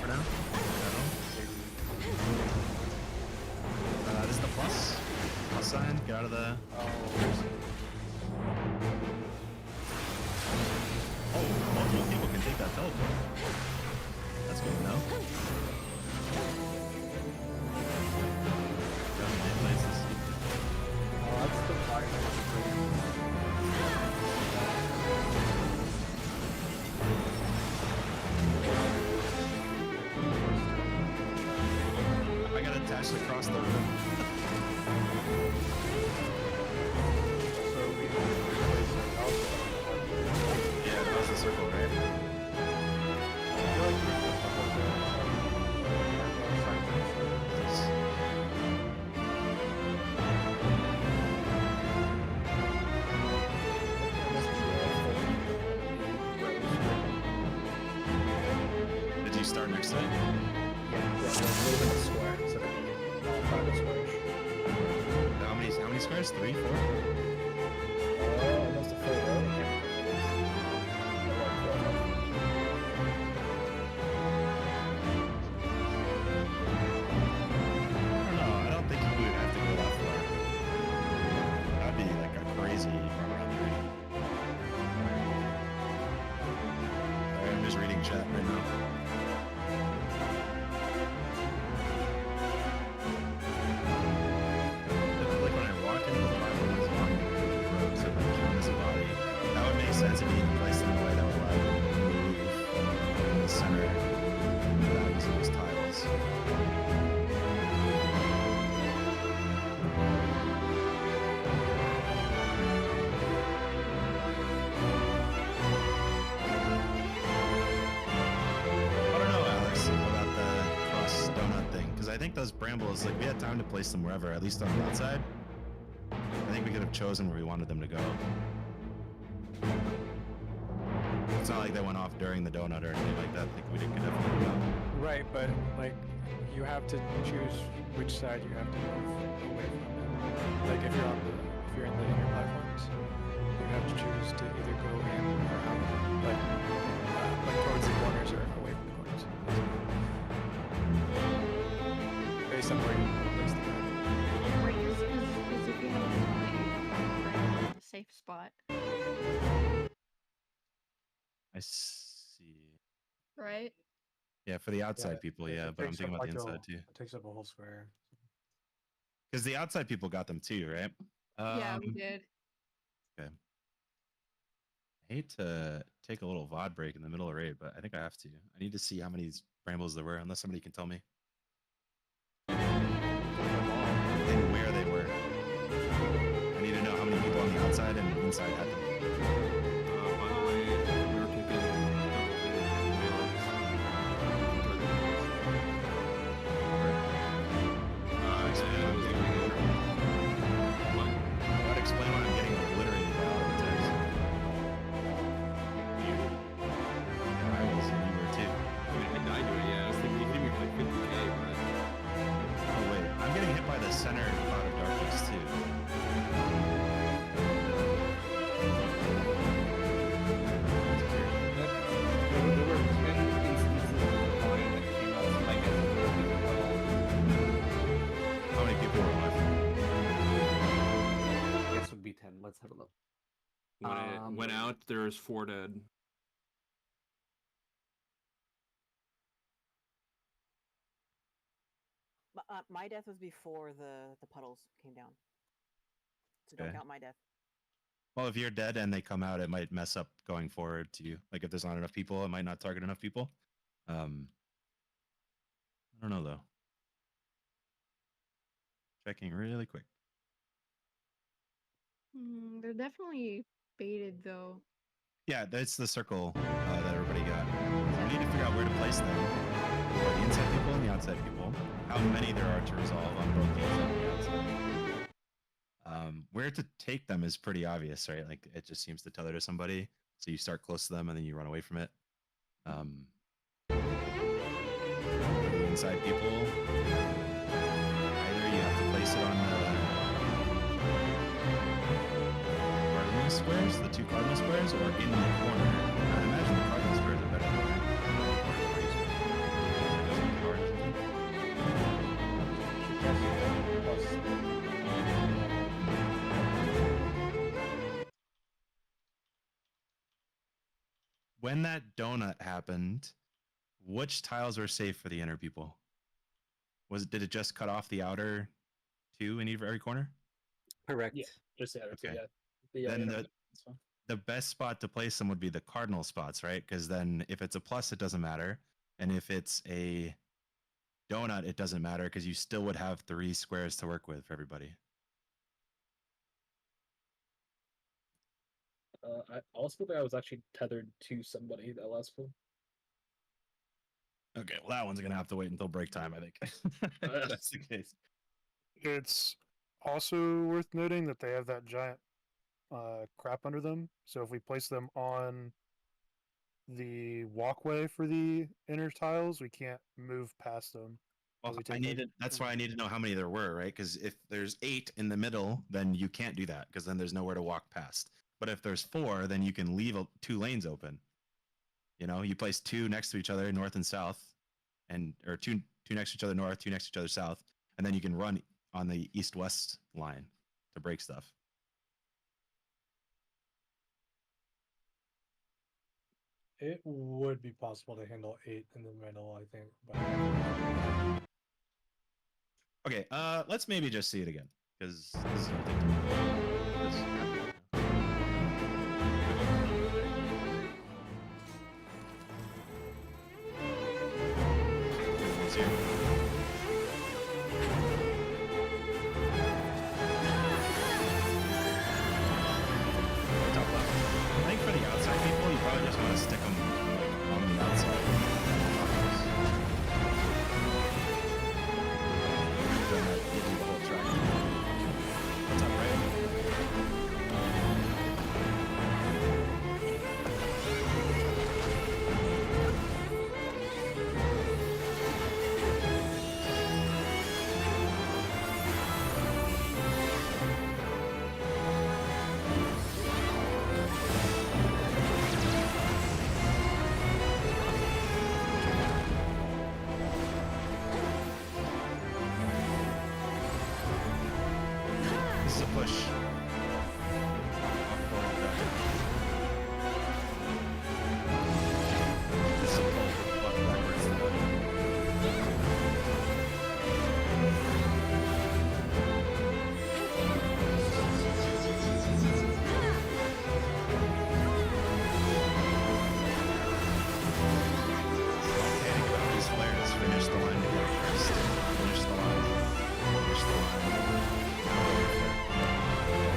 for now. This is the plus sign. Get out of the. Oh, multiple people can take that teleport. That's good to know. That's the fire. I got attached across the room. Yeah, across the circle, right? Did you start next to it? Moving a square instead of being 5 squares. How many squares? 3, 4? Almost a full row. I don't know. I don't think you would have to go that far. That'd be like a crazy run around the ring. I'm just reading chat right now. Like when I walk into the Bible and it's long rows of like count as a body, that would make sense if you placed them in a way that would allow you to move in the center without using those tiles. I don't know, Alex, about the cross donut thing, because I think those brambles, like, we had time to place them wherever, at least on the outside. I think we could have chosen where we wanted them to go. It's not like they went off during the donut or anything like that. I think we could definitely go. Right, but like you have to choose which side you have to move away from. Like if you're in the inner platforms, you have to choose to either go in or out, like towards the corners or away from the corners. Based on where you place the map. Right, because if you have a safe spot, I see. right? Yeah, for the outside people, it yeah, but I'm takes thinking up about the like inside too. It takes up a whole square. Because the outside people got them too, right? Yeah, we did. Okay. I hate to take a little VOD break in the middle of raid, but I think I have to. I need to see how many brambles there were, unless somebody can tell me. And where they were. I need to know how many people on the outside and inside had them. By the way, we were taking That explain why I'm getting obliterated by auto attacks. You? Yeah, I was, and you were too. I mean, I died to it, yeah. I was thinking you hit me with like 50k, but... Oh wait, I'm getting hit by the center cloud of darkness too. There were 10 instances of mine that came out like as How many people were alive? I guess would be 10. Let's have a look. When it went out, there's 4 dead. My death was before the puddles came down. So don't Okay. count my death. Well, if you're dead and they come out, it might mess up going forward to you. Like if there's not enough people, it might not target enough people. I don't know though. Checking really quick. They're definitely baited though. Yeah, that's the circle that everybody got. So we need to figure out where to place them. For the inside people and the outside people. How many there are to resolve on both the inside and the outside. Where to take them is pretty obvious, right? Like it just seems to tether to somebody. So you start close to them and then you run away from it. For the inside people, either you have to place it on the cardinal squares, the 2 cardinal squares, or in the corner. I imagine the cardinal squares are better than the corner squares. when that donut happened, which tiles were safe for the inner people? Did it just cut off the outer two in every corner? Correct. Yeah, just the other two. Okay. Yeah. Then the best spot to place them would be the cardinal spots, right? Because then if it's a plus, it doesn't matter, and if it's a donut, it doesn't matter because you still would have 3 squares to work with for everybody. I was actually tethered to somebody that last pool. Okay, well that one's gonna have to wait until break time, I think. If that's the case. It's also worth noting that they have that giant crap under them. So if we place them on the walkway for the inner tiles, we can't move past them. Well, that's why I need to know how many there were, right? Because if there's 8 in the middle, then you can't do that because then there's nowhere to walk past. But if there's 4, then you can leave 2 lanes open. You know, you place 2 next to each other, north and south, or two next to each other north, 2 next to each other south, and then you can run on the east-west line to break stuff. It would be possible to handle 8 in the middle, I think. But... Okay, let's maybe just see it again because this is gonna take too long. I think for the outside people, you probably just want to stick them like, on the outside. Then that gives you the whole track. What's up, Ray? This is a push. This is a pull. Walk backwards. Okay, think about these flares. Finish the line together first. Finish the line. Finish the line. Now go over there.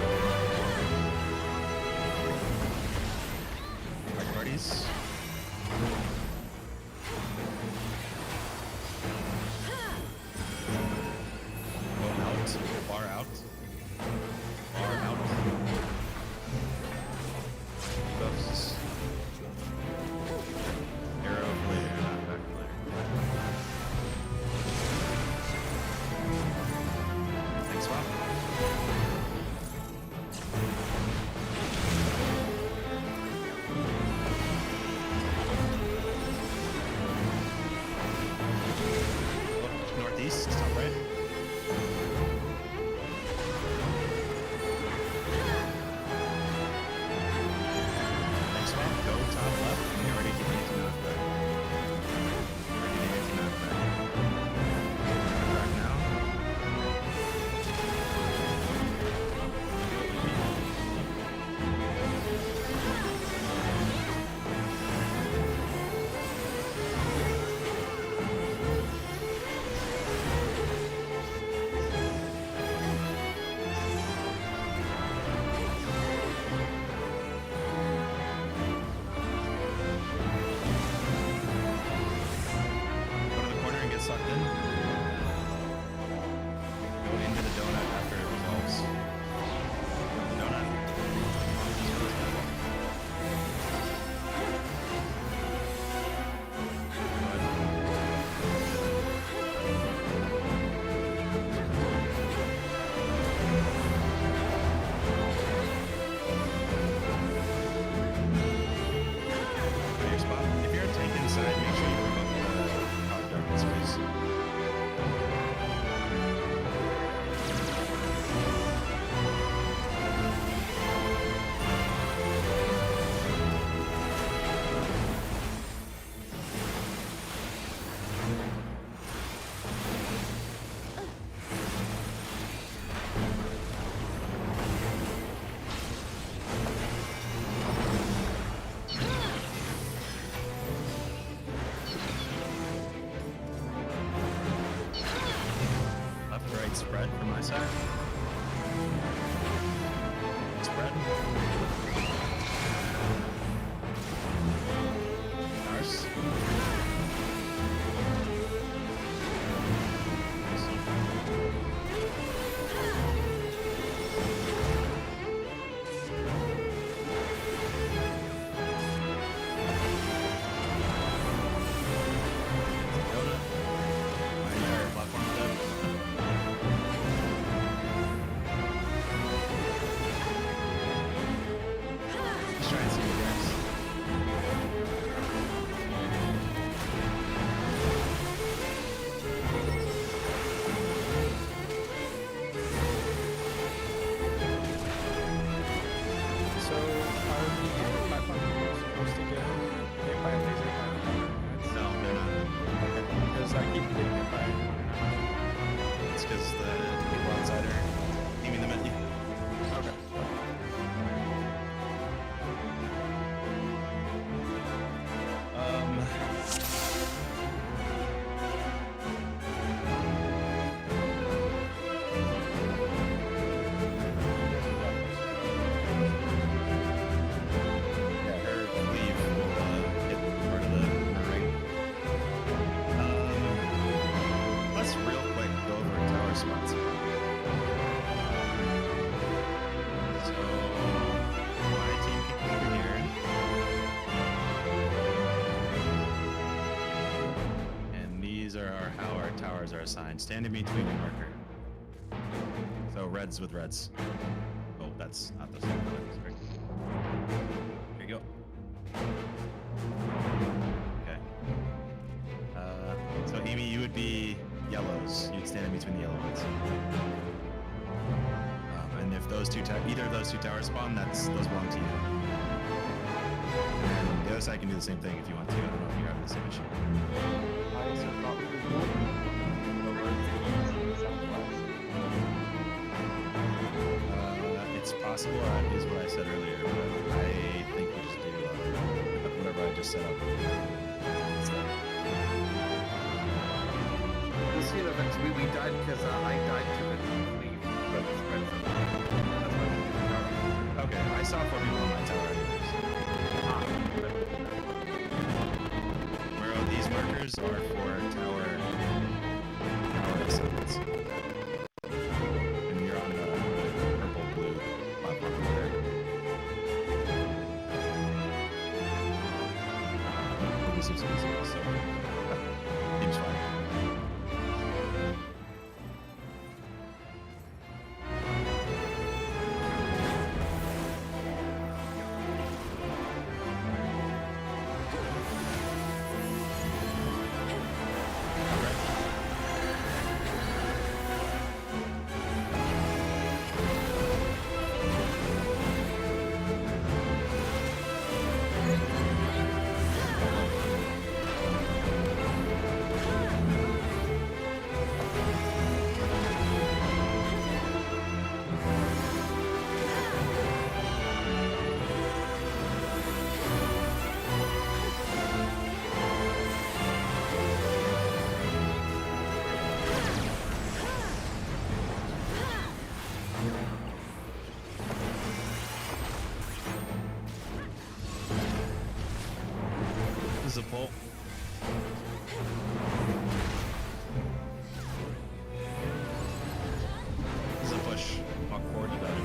Spread. Ours. So, are the platforms supposed to get hit by a laser by the No, they're not. Because I keep getting hit by it. It's because the people outside are aiming them at you. Okay. Yeah, her cleave will hit part of the ring. Let's real quick go over tower spots. So my team can come over here. And these are how our towers are assigned. Stand in between your marker. So reds with reds. Oh, that's not the same color. Sorry. There you go. Okay. So Amy, you would be yellows. You'd stand in between the yellow ones. And if those two either of those two towers spawn, those belong to you. And the other side can do the same thing if you want to. I don't know if you're having the same issue. I also thought we would move over to the southwest. It's possible. That is what I said earlier, but I think we just do whatever I just set up. Instead. This event, we died because I died to the cleave, but it's spread from that's why we did it. Okay, I saw 4 people on my tower anyways. Where these markers are for tower assignments. And you're on the purple-blue platform over there. This is easy, so seems fine. This is a pull. This is a push. Walk forward to that.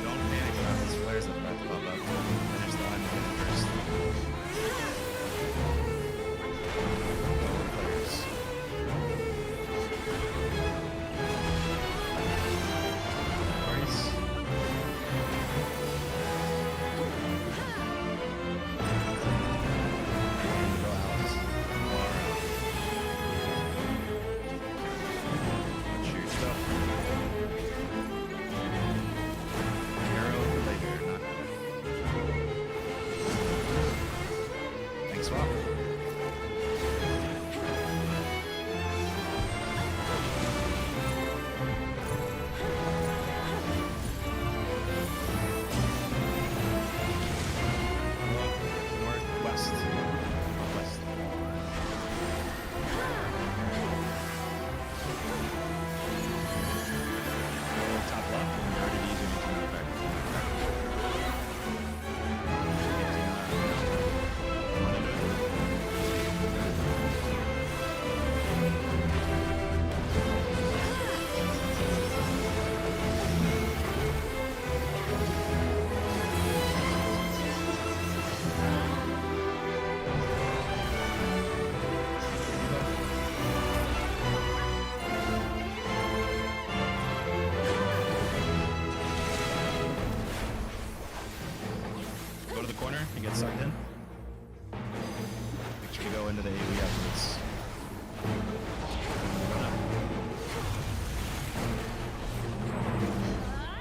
Don't panic about these flares that are about to pop up. Finish the line first. Flares. corner and get sucked in. Make sure to go into the AoE afterwards.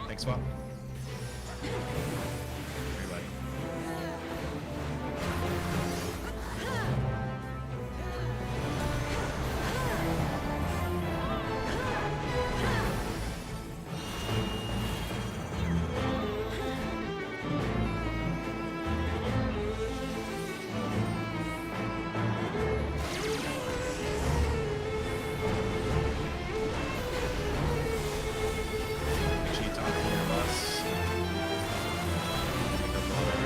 Thanks, swap. Everybody. Make sure you talk to your boss. Take up water.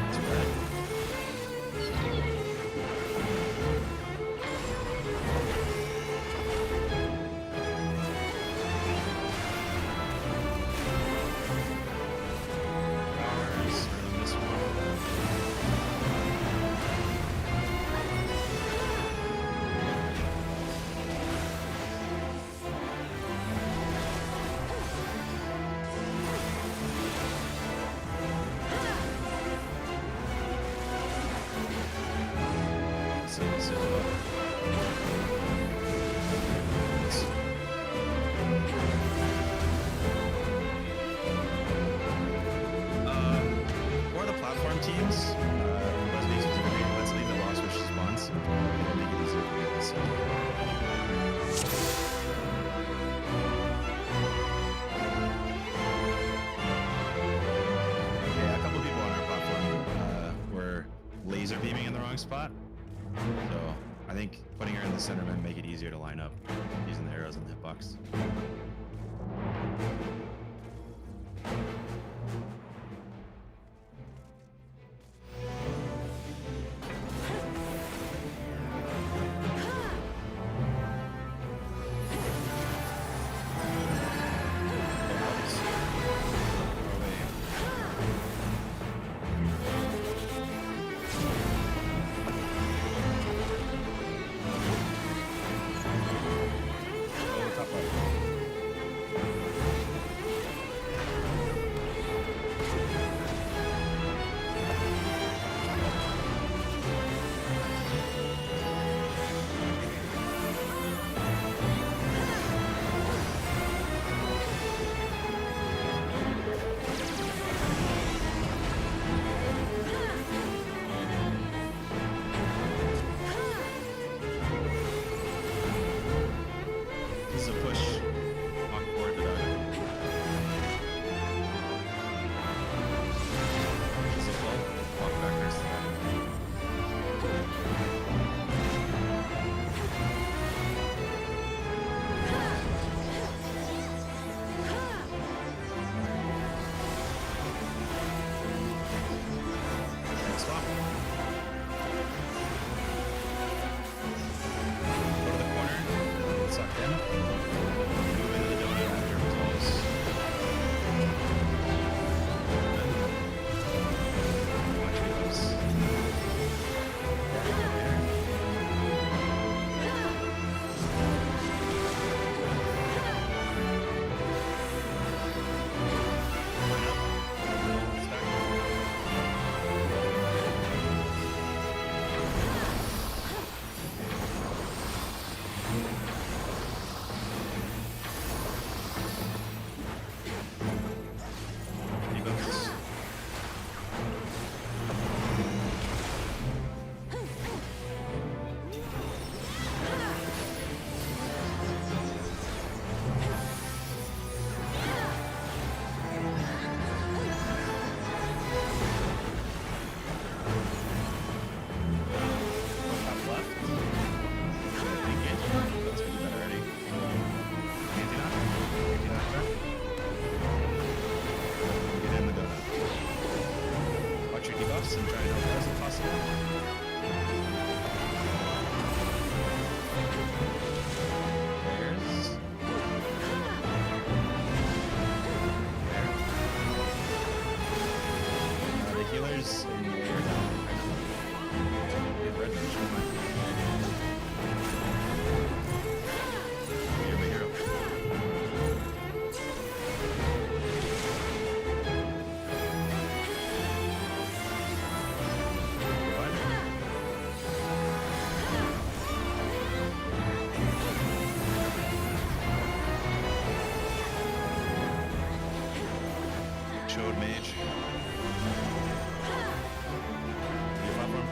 It's red. Powers, early this one. For the platform teams, let's leave the loss wish response. It'll make it easier for you to see. Yeah, a couple people on our platform were laser beaming in the wrong spot. So I think putting her in the center might make it easier to line up using the arrows in the hitbox. Oh, top right. This is a push. Walk forward to that. This is a pull. Walk backwards to that. Next swap. Go to the corner. Get sucked in. Move into the donut after it falls. Watch your moves. You go first. Top left. Engage. That's pretty bad already. Anti-knock. Anti-knock back. Get in the donut. Watch your debuffs and try to help as possible. There's. There. The heal healers in the air down. Yeah, red fish, come on. You're my hero. Showed mage. Your platform.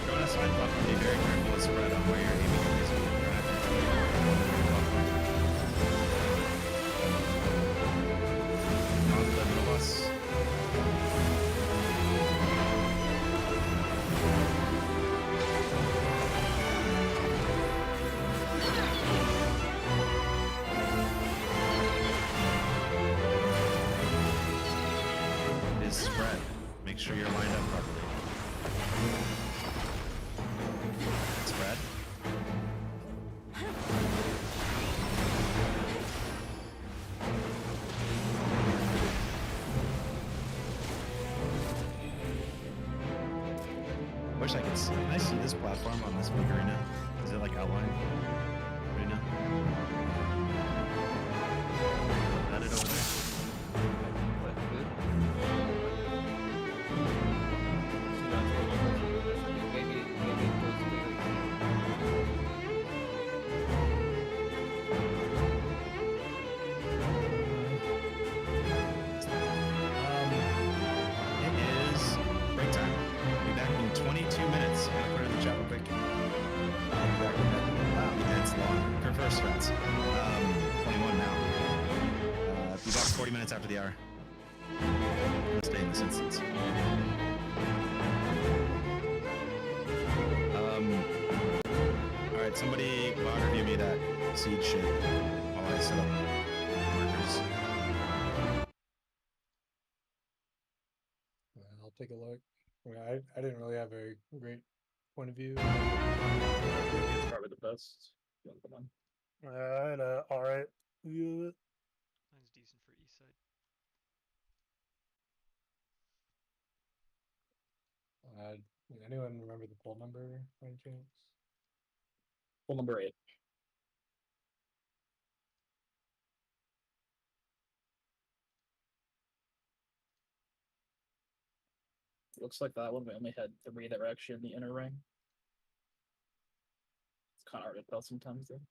Go on a side platform. Be very careful with spread on where you're aiming your laser. You're gonna have to control your platform. On the middle bus. Is spread. Make sure you're lined up properly. Spread. Wish I could see. Can I see this platform on this big arena? Is it like outlined? Arena? Is that it over there? It is break time. Be back in 22 minutes. I'm gonna put it in the chat real quick. Wow, yeah, it's long. Prefer strats. 21 now. Be back 40 minutes after the hour. I'm gonna stay in this instance. Alright, somebody bot review me that seed shit while I set up markers. I'll take a look. I mean, I didn't really have a great point of view. It's probably the best. Come on. I had a alright view of it. Mine's decent for east side. Anyone remember the poll number by any chance? Poll number 8. Looks like that one we only had 3 that were actually in the inner ring. It's kind of hard to tell sometimes though.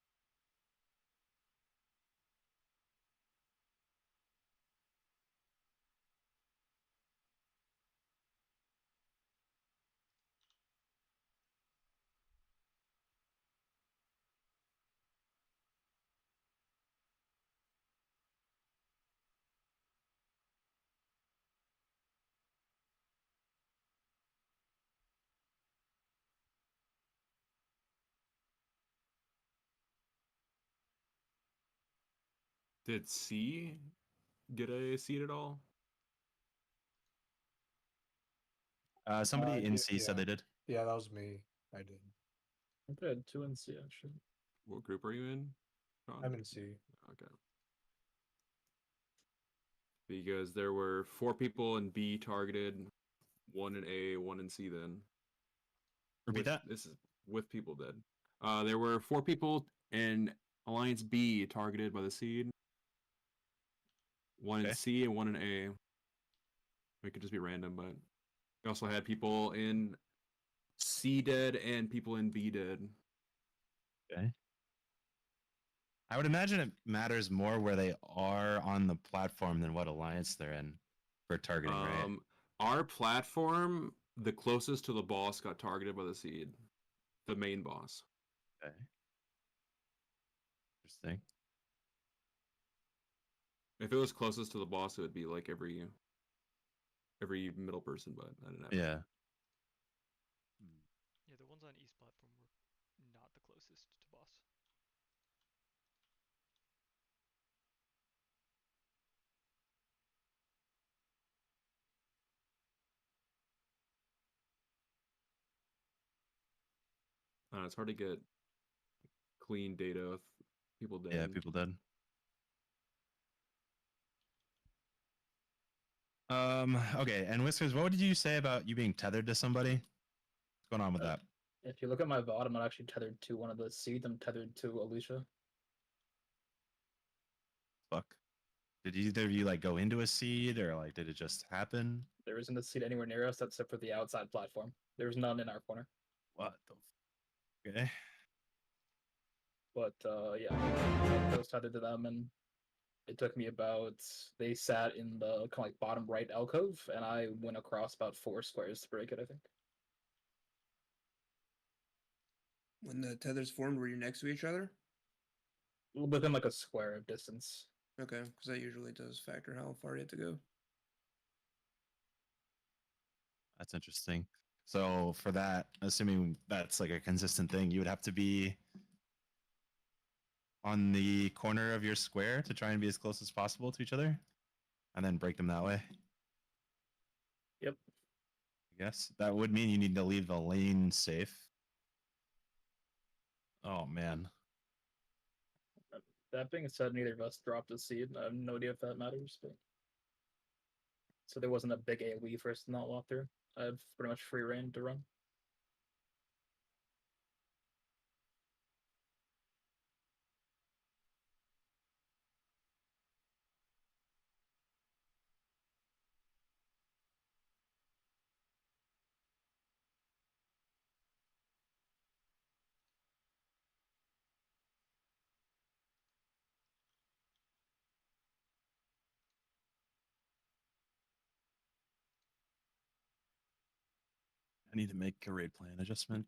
Did C get a seat at all? Somebody in C said they did. Yeah, that was me. I did. I think I had 2 in C actually. What group are you in, Sean? I'm in C. Okay. Because there were 4 people in B targeted, 1 in A, 1 in C then. Repeat that? This is with people dead. There were 4 people in Alliance B targeted by the seed. 1 in C and 1 in A. It could just be random, but we also had people in C dead and people in B dead. Okay. I would imagine it matters more where they are on the platform than what alliance they're in for targeting, right? Our platform, the closest to the boss, got targeted by the seed. The main boss. Okay. Interesting. If it was closest to the boss, it would be like every middle person, but I didn't have Yeah. Yeah, the ones on east platform were not the closest to boss. It's hard to get clean data with People dead. Yeah, people dead. Okay, and Whiskers, what did you say about you being tethered to somebody? What's going on with that? If you look at my VOD, I'm not actually tethered to one of the seeds. I'm tethered to Alicia. Fuck. Did either of you like go into a seed or like did it just happen? There isn't a seed anywhere near us except for the outside platform. There's none in our corner. What the okay. But yeah, I was tethered to them, and it took me about. They sat in the kind of like bottom right alcove, and I went across about 4 squares to break it. I think. When the tethers formed, were you next to each other? Within like a square of distance. Okay, because that usually does factor how far you have to go. That's interesting. So for that, assuming that's like a consistent thing, you would have to be on the corner of your square to try and be as close as possible to each other and then break them that way. Yep. I guess that would mean you need to leave the lane safe. Oh man. That being said, neither of us dropped a seed. I have no idea if that matters, but so there wasn't a big AoE for us to not walk through. I have pretty much free reign to run. I need to make a raid plan adjustment.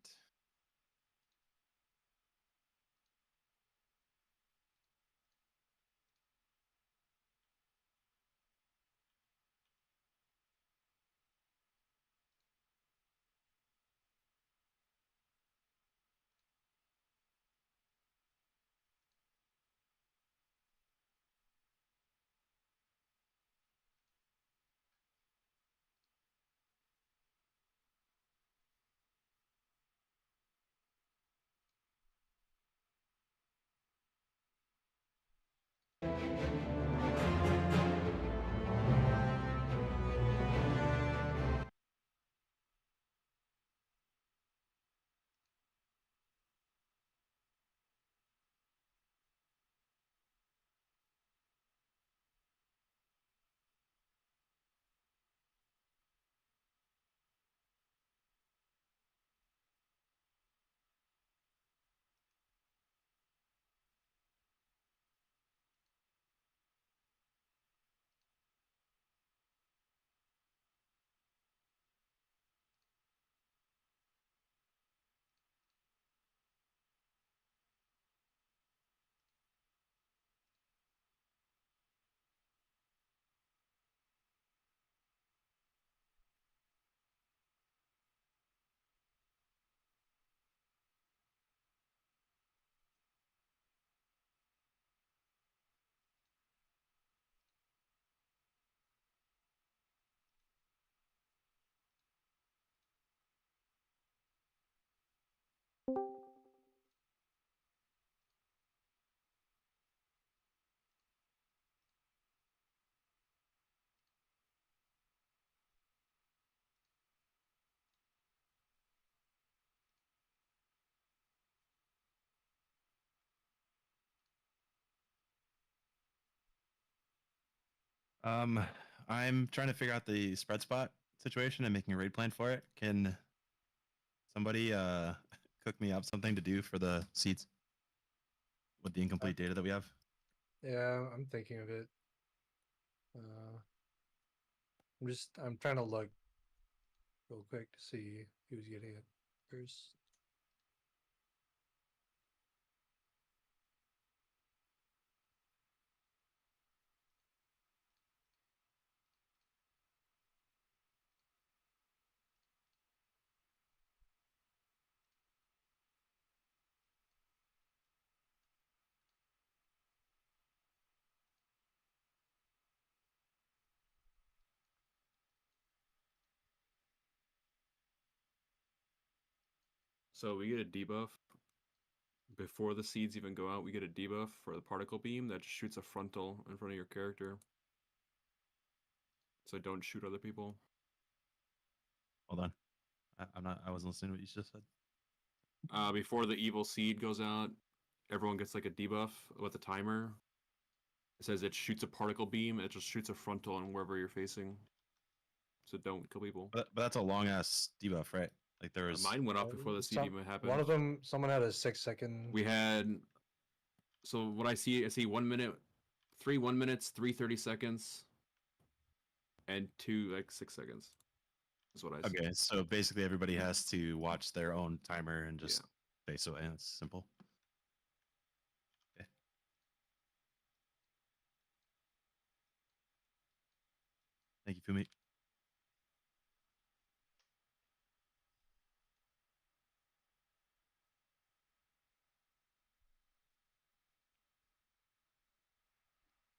I'm trying to figure out the spread spot situation and making a raid plan for it. Can somebody cook me up something to do for the seeds with the incomplete data that we have? Yeah, I'm thinking of it. I'm trying to look real quick to see who's getting it first. So we get a debuff before the seeds even go out, we get a debuff for the particle beam that just shoots a frontal in front of your character. So don't shoot other people. Hold on. I wasn't listening to what you just said. Before the evil seed goes out, everyone gets like a debuff with a timer. It says it shoots a particle beam. It just shoots a frontal on wherever you're facing. So don't kill people. But that's a long ass debuff, right? Like there was mine went up before the seed even happened. One of them, someone had a 6-second. We had. So what I see 1 minute, 3 1 minutes, 3 30 seconds, and 2 like 6 seconds. Is what I see. Okay, so basically everybody has to watch their own timer and just face away. It's simple. Okay. Thank you, Fumi.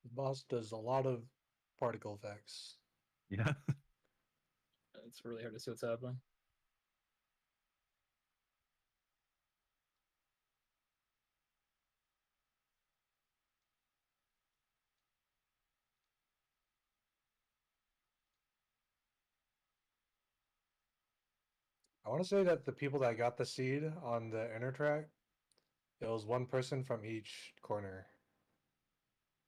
The boss does a lot of particle effects. Yeah. It's really hard to see what's happening. I want to say that the people that got the seed on the inner track, it was one person from each corner.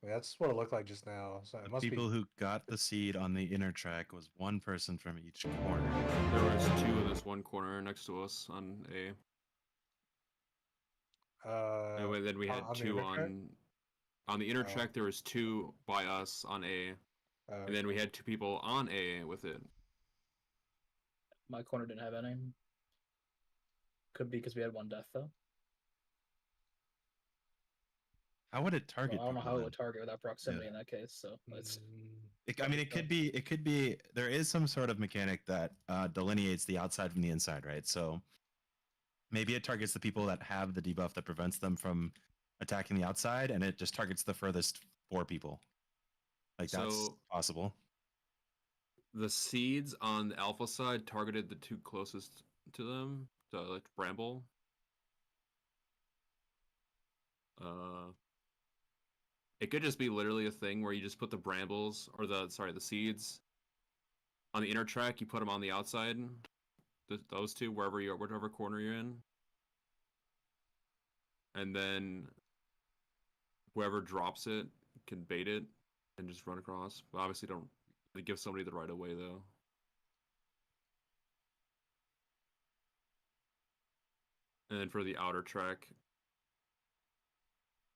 I mean, that's what it looked like just now. So it The must people be. who got the seed on the inner track was one person from each corner. There was 2 in this one corner next to us on A. And then we had on the 2 inner track? on the inner Oh. track. There was 2 by us on A, and then we had 2 people on A with it. My corner didn't have any. Could be because we had 1 death though. How would it target? Well, I don't know people how it then? would target without proximity in that case. So it's. I mean, it could be. There is some sort of mechanic that delineates the outside from the inside, right? So maybe it targets the people that have the debuff that prevents them from attacking the outside, and it just targets the furthest 4 people. Like that's So- possible. The seeds on the alpha side targeted the 2 closest to them, so like Bramble. It could just be literally a thing where you just put the brambles or the seeds on the inner track. You put them on the outside. Those 2, whatever corner you're in, and then whoever drops it can bait it and just run across. But obviously, don't give somebody the right of way though. And then for the outer track,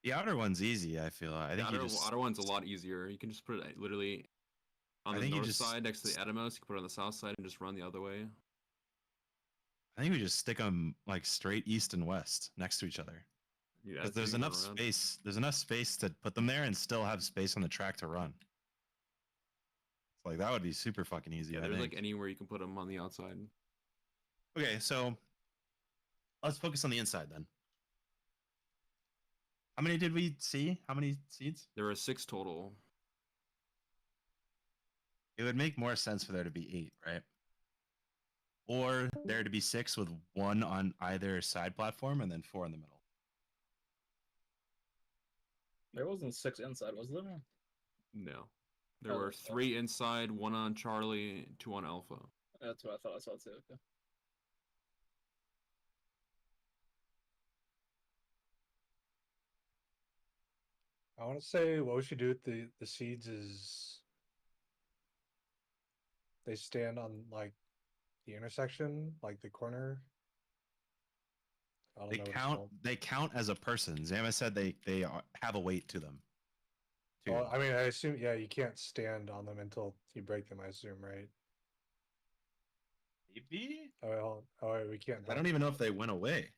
The outer one's easy. I feel. I think the outer one's a lot easier. You can just put it literally on I the think you north just- side next to the Atomos. You can put it on the south side and just run the other way. I think we just stick them like straight east and west next to each other. Yeah, Because there's so you can enough run around. space. There's enough space to put them there and still have space on the track to run. It's like that would be super fucking easy. Yeah, I there's think. like anywhere you can put them on the outside. Okay, so let's focus on the inside then. How many did we see? How many seeds? There were 6 total. It would make more sense for there to be 8, right? Or there to be 6 with 1 on either side platform and then 4 in the middle. There wasn't 6 inside, was there? No. There Oh, were okay. 3 inside, 1 on Charlie, 2 on Alpha. That's what I thought I saw too. Okay. I want to say what we should do with the seeds is they stand on like the intersection, like the corner. I don't They know what it's count. called. They count as a person. Zama said they have a weight to them. too. Well, I mean, I assume you can't stand on them until you break them. I assume, right? Maybe. Wait, we can't. I don't even know if they went away.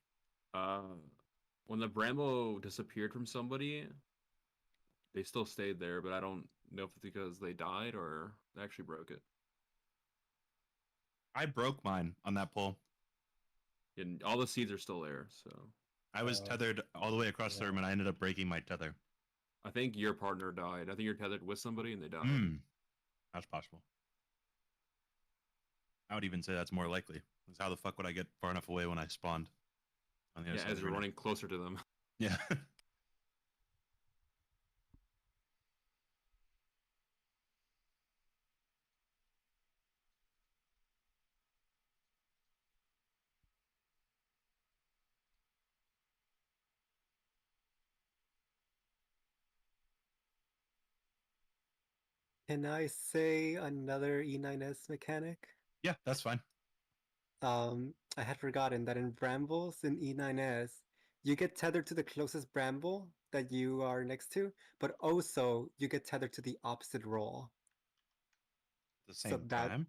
When the Brambo disappeared from somebody, they still stayed there, but I don't know if it's because they died or they actually broke it. I broke mine on that pole. And all the seeds are still there, so I was tethered all the way across the room, and I ended up breaking my tether. I think your partner died. I think you're tethered with somebody and they died. That's possible. I would even say that's more likely. Because how the fuck would I get far enough away when I spawned? on the other Yeah, side as of you're the running closer to them. Yeah. Can I say another E9S mechanic? Yeah, that's fine. I had forgotten that in Brambles in E9S, you get tethered to the closest bramble that you are next to, but also you get tethered to the opposite roll. The same time?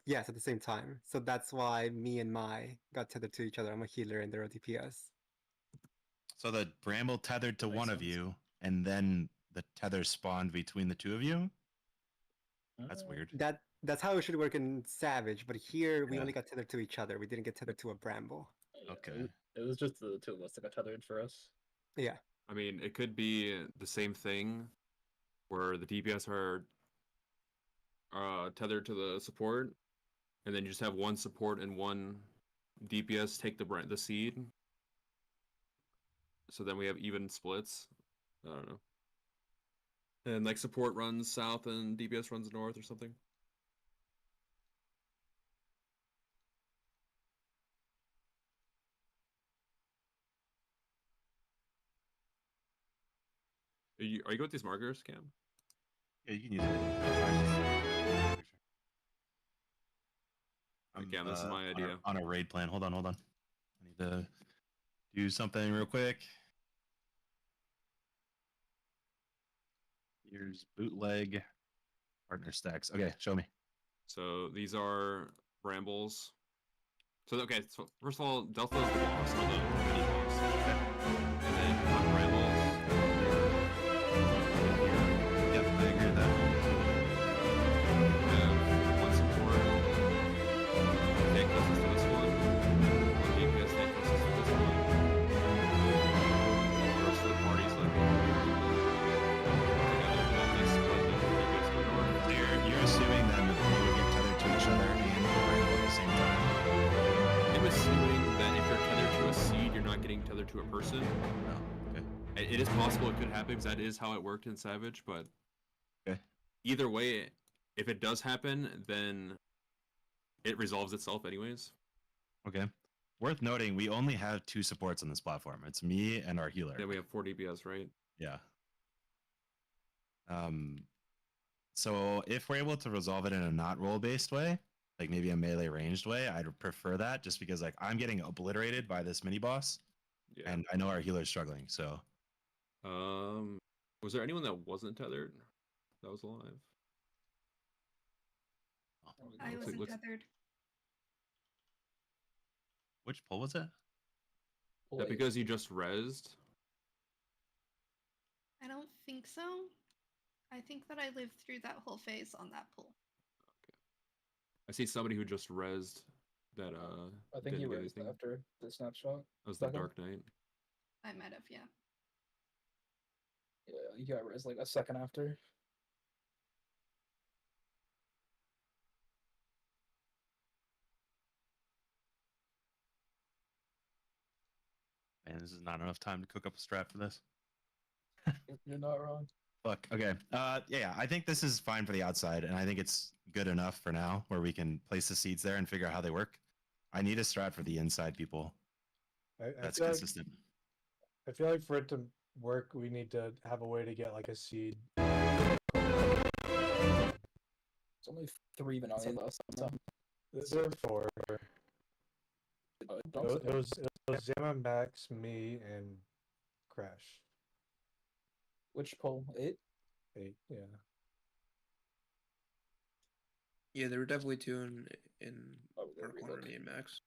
Yes, at the same time. So that's why me and Mai got tethered to each other. I'm a healer and they're a DPS. So the bramble tethered to Makes one of sense. you, and then the tether spawned between the two of you? That's weird. That's how it should work in Savage, but here we Yeah. only got tethered to each other. We didn't get tethered to a bramble. Yeah, Okay. It was just the two of us that got tethered for us. Yeah. I mean, it could be the same thing where the DPS are tethered to the support, and then you just have one support and one DPS take the seed. So then we have even splits. I don't know. And like support runs south and DPS runs north or something. Are you good with these markers, Cam? Yeah, you can use it. Again, this is my idea. On a raid plan. Hold on. I need to do something real quick. Here's bootleg partner stacks. Okay, show me. So these are brambles. So okay, so first of all, Delta is the boss, or the mini boss. Okay. And then on brambles, Yep, I agree with that. we have one support. Stay closest to this one. One DPS stay closest to this one. The rest of the party's like So you're assuming then that you would get tethered to each other and the bramble at the same time. I'm assuming that if you're tethered to a seed, you're not getting tethered to a person. Oh, okay. It is possible it could happen because that is how it worked in Savage, but okay. Either way, if it does happen, then it resolves itself anyways. Okay. Worth noting, we only have 2 supports on this platform. It's me and our healer. Yeah, we have 4 DPS, right? Yeah. So if we're able to resolve it in a not role-based way, like maybe a melee ranged way, I'd prefer that just because like I'm getting obliterated by this mini boss. Yeah. And I know our healer's struggling, so Was there anyone that wasn't tethered that was alive? I wasn't tethered. Which pull was it? Is that because you just rezzed? I don't think so. I think that I lived through that whole phase on that pull. I see somebody who just rezzed that I think he didn't get raised anything. after the snapshot. That was the Second. Dark Knight. I might have, yeah. Yeah, you got raised like a second after. Man, this is not enough time to cook up a strat for this. You're not wrong. Look, okay. Yeah, I think this is fine for the outside, and I think it's good enough for now where we can place the seeds there and figure out how they work. I need a strat for the inside people. That's feel consistent. I feel like for it to work, we need to have a way to get like a seed. It's only 3 Vanilla last time. There are 4. Don't say- It was Zama, Max, me, and Crash. Which poll? 8? 8, yeah. Yeah, there were definitely 2 in Oh, our corner, me and Max.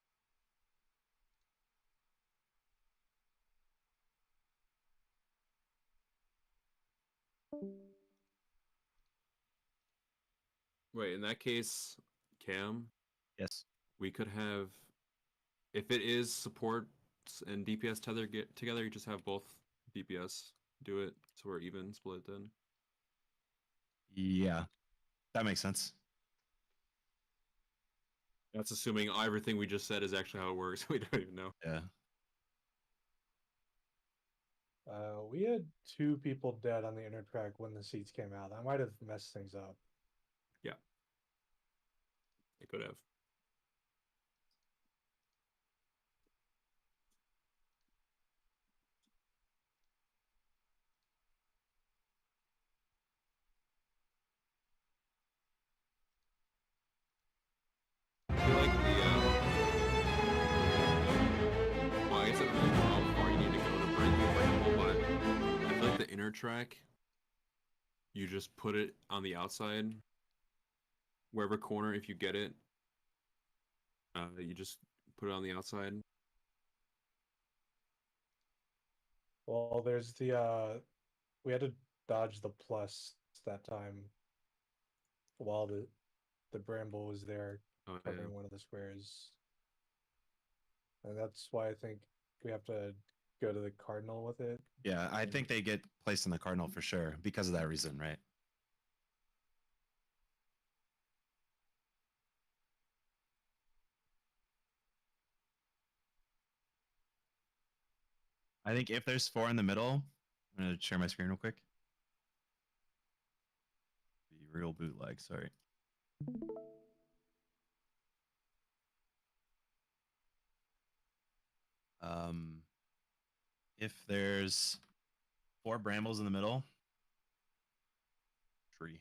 Wait, in that case, Cam? Yes. We could have, if it is support and DPS tether get together, you just have both DPS do it, so we're even split then. Yeah, that makes sense. That's assuming everything we just said is actually how it works. We don't even know. Yeah. We had 2 people dead on the inner track when the seats came out. That might have messed things up. Yeah. It could have. I feel like well, I guess I don't really know how far you need to go to break the ramble, but I feel like the inner track, you just put it on the outside, wherever corner, if you get it, you just put it on the outside. Well, there's the we had to dodge the plus that time while the bramble was there covering one of the squares. And that's why I think we have to go to the cardinal with it. Yeah, I think they get placed in the cardinal for sure because of that reason, right? I think if there's 4 in the middle, I'm gonna share my screen real quick. Be real bootleg, sorry. If there's 4 brambles in the middle, tree.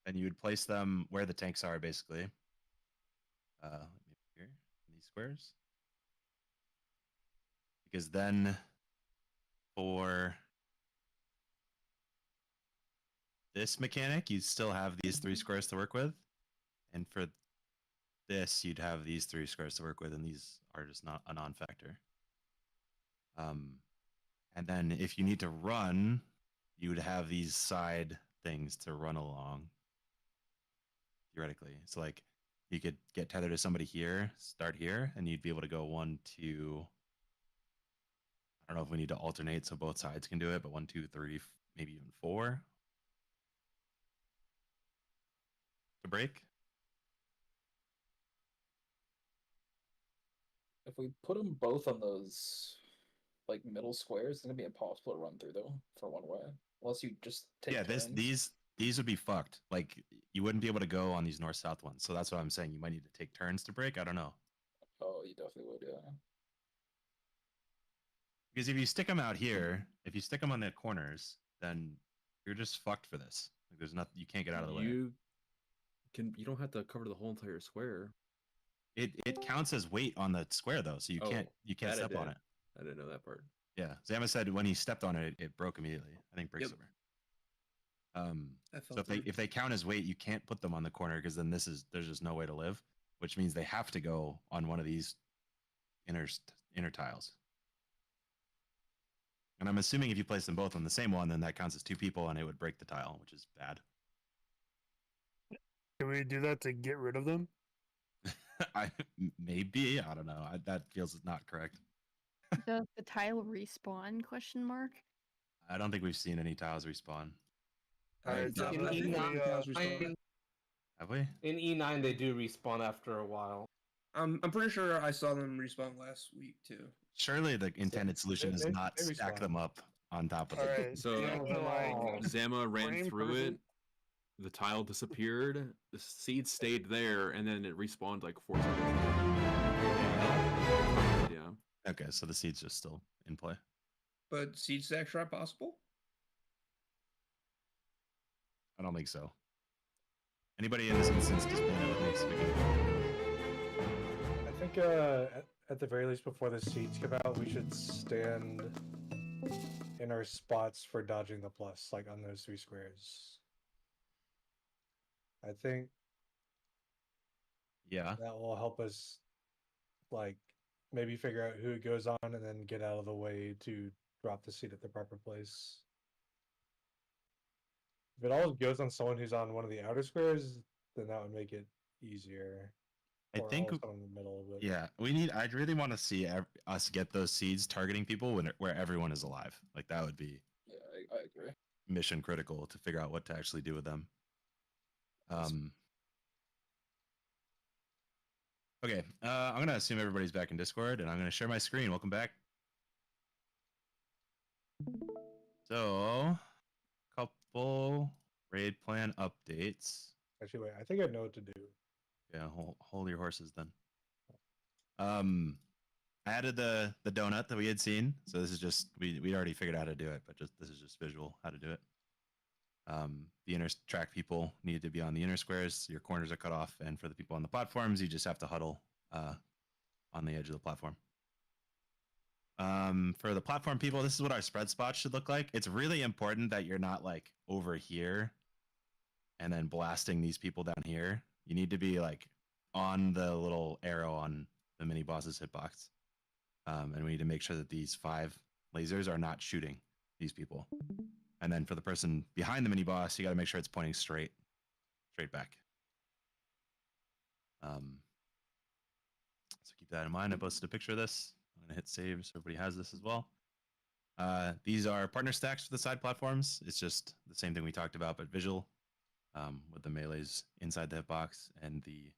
And you would place them where the tanks are, basically. Here, in these squares. Because then for this mechanic, you'd still have these 3 squares to work with. And for this, you'd have these 3 squares to work with, and these are just not a non-factor. And then if you need to run, you would have these side things to run along. Theoretically. So like you could get tethered to somebody here, start here, and you'd be able to go 1, 2. I don't know if we need to alternate so both sides can do it, but 1, 2, 3, maybe even 4 to break. If we put them both on those like middle squares, it's gonna be impossible to run through though for one way, unless you just take turns. These would be fucked. Like you wouldn't be able to go on these north-south ones. So that's what I'm saying. You might need to take turns to break. I don't know. Oh, you definitely would, yeah. Because if you stick them out here, if you stick them on the corners, then you're just fucked for this. Like there's nothing, you can't get out of the way. You don't have to cover the whole entire square. It counts as weight on the square though, so you can't step on it. I didn't know that part. Yeah, Zama said when he stepped on it, it broke immediately. I think breaks over. So if they count as weight, you can't put them on the corner because then there's just no way to live, which means they have to go on one of these inner tiles. And I'm assuming if you place them both on the same one, then that counts as 2 people, and it would break the tile, which is bad. Can we do that to get rid of them? Maybe, I don't know. That feels not correct. Does the tile respawn? Question mark. I don't think we've seen any tiles respawn. In E9, have we? In E9, they do respawn after a while. I'm pretty sure I saw them respawn last week too. Surely the intended solution is not stack them up on top of it. Alright, So like Zama ran frame through person- it. The tile disappeared. The seed stayed there, and then it respawned like 4 seconds later. Yeah. Okay, so the seed's just still in play. But seed stacks are possible? I don't think so. Anybody in this instance just point out what makes it. I think at the very least before the seeds come out, we should stand in our spots for dodging the plus, like on those 3 squares. I think that will help us like maybe figure out who it goes on and then get out of the way to drop the seed at the proper place. If it all goes on someone who's on one of the outer squares, then that would make it easier. I think in the middle of it. Yeah, I'd really want to see us get those seeds targeting people where everyone is alive. Like that would be I agree. Mission critical to figure out what to actually do with them. Okay, I'm gonna assume everybody's back in Discord, and I'm gonna share my screen. Welcome back. So, couple raid plan updates. Actually, wait. I think I know what to do. Yeah, hold your horses then. I added the donut that we had seen. So this is just we'd already figured out how to do it, but this is just visual how to do it. The inner track people need to be on the inner squares. Your corners are cut off, and for the people on the platforms, you just have to huddle on the edge of the platform. For the platform people, this is what our spread spots should look like. It's really important that you're not like over here and then blasting these people down here. You need to be like on the little arrow on the mini boss's hitbox. And we need to make sure that these 5 lasers are not shooting these people. And then for the person behind the mini boss, you got to make sure it's pointing straight back. So keep that in mind. I posted a picture of this. I'm gonna hit save so everybody has this as well. These are partner stacks for the side platforms. It's just the same thing we talked about, but visual, with the melees inside the hitbox and the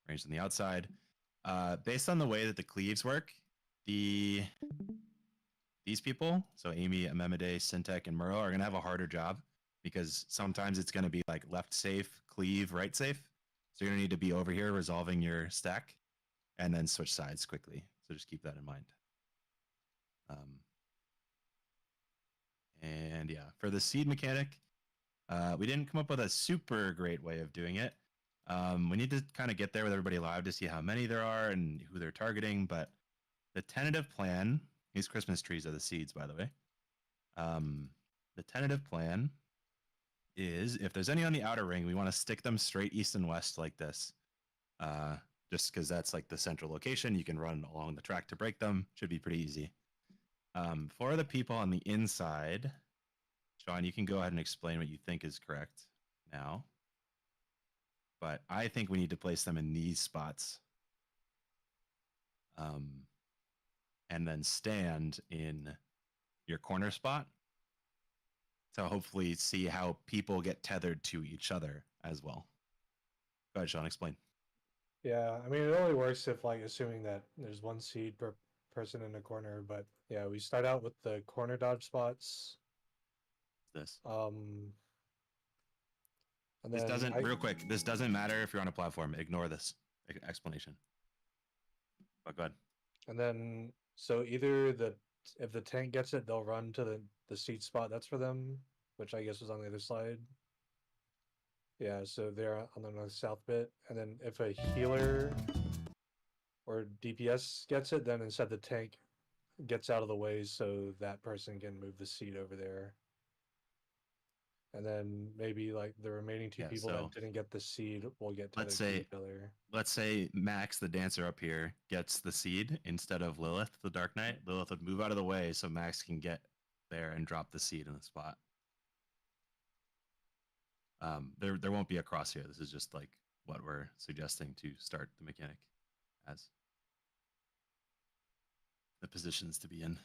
range on the outside. Based on the way that the cleaves work, these people, so Amy, Amemide, Syntech, and Muro, are gonna have a harder job because sometimes it's gonna be like left safe, cleave, right safe. So you're gonna need to be over here resolving your stack and then switch sides quickly. So just keep that in mind. And yeah, for the seed mechanic, we didn't come up with a super great way of doing it. We need to kind of get there with everybody live to see how many there are and who they're targeting, but the tentative plan, these Christmas trees are the seeds, by the way. The tentative plan is if there's any on the outer ring, we want to stick them straight east and west like this. Just because that's like the central location. You can run along the track to break them. Should be pretty easy. For the people on the inside, Sean, you can go ahead and explain what you think is correct now. But I think we need to place them in these spots. And then stand in your corner spot to hopefully see how people get tethered to each other as well. Go ahead, Sean, explain. Yeah, I mean, it only works if, like, assuming that there's 1 seed per person in a corner, but yeah, we start out with the corner dodge spots. This. And This then doesn't, real quick, this doesn't matter if you're on a platform. Ignore this explanation. But go ahead. And then, so either if the tank gets it, they'll run to the seed spot that's for them, which I guess was on the other side. Yeah, so they're on the north-south bit, and then if a healer or DPS gets it, then instead the tank gets out of the way so that person can move the seed over there. And then maybe like the remaining 2 people that didn't get the seed will get tethered to each other. Let's say Max, the dancer up here, gets the seed instead of Lilith, the Dark Knight. Lilith would move out of the way so Max can get there and drop the seed in the spot. There won't be a crosshair. This is just like what we're suggesting to start the mechanic as the positions to be in.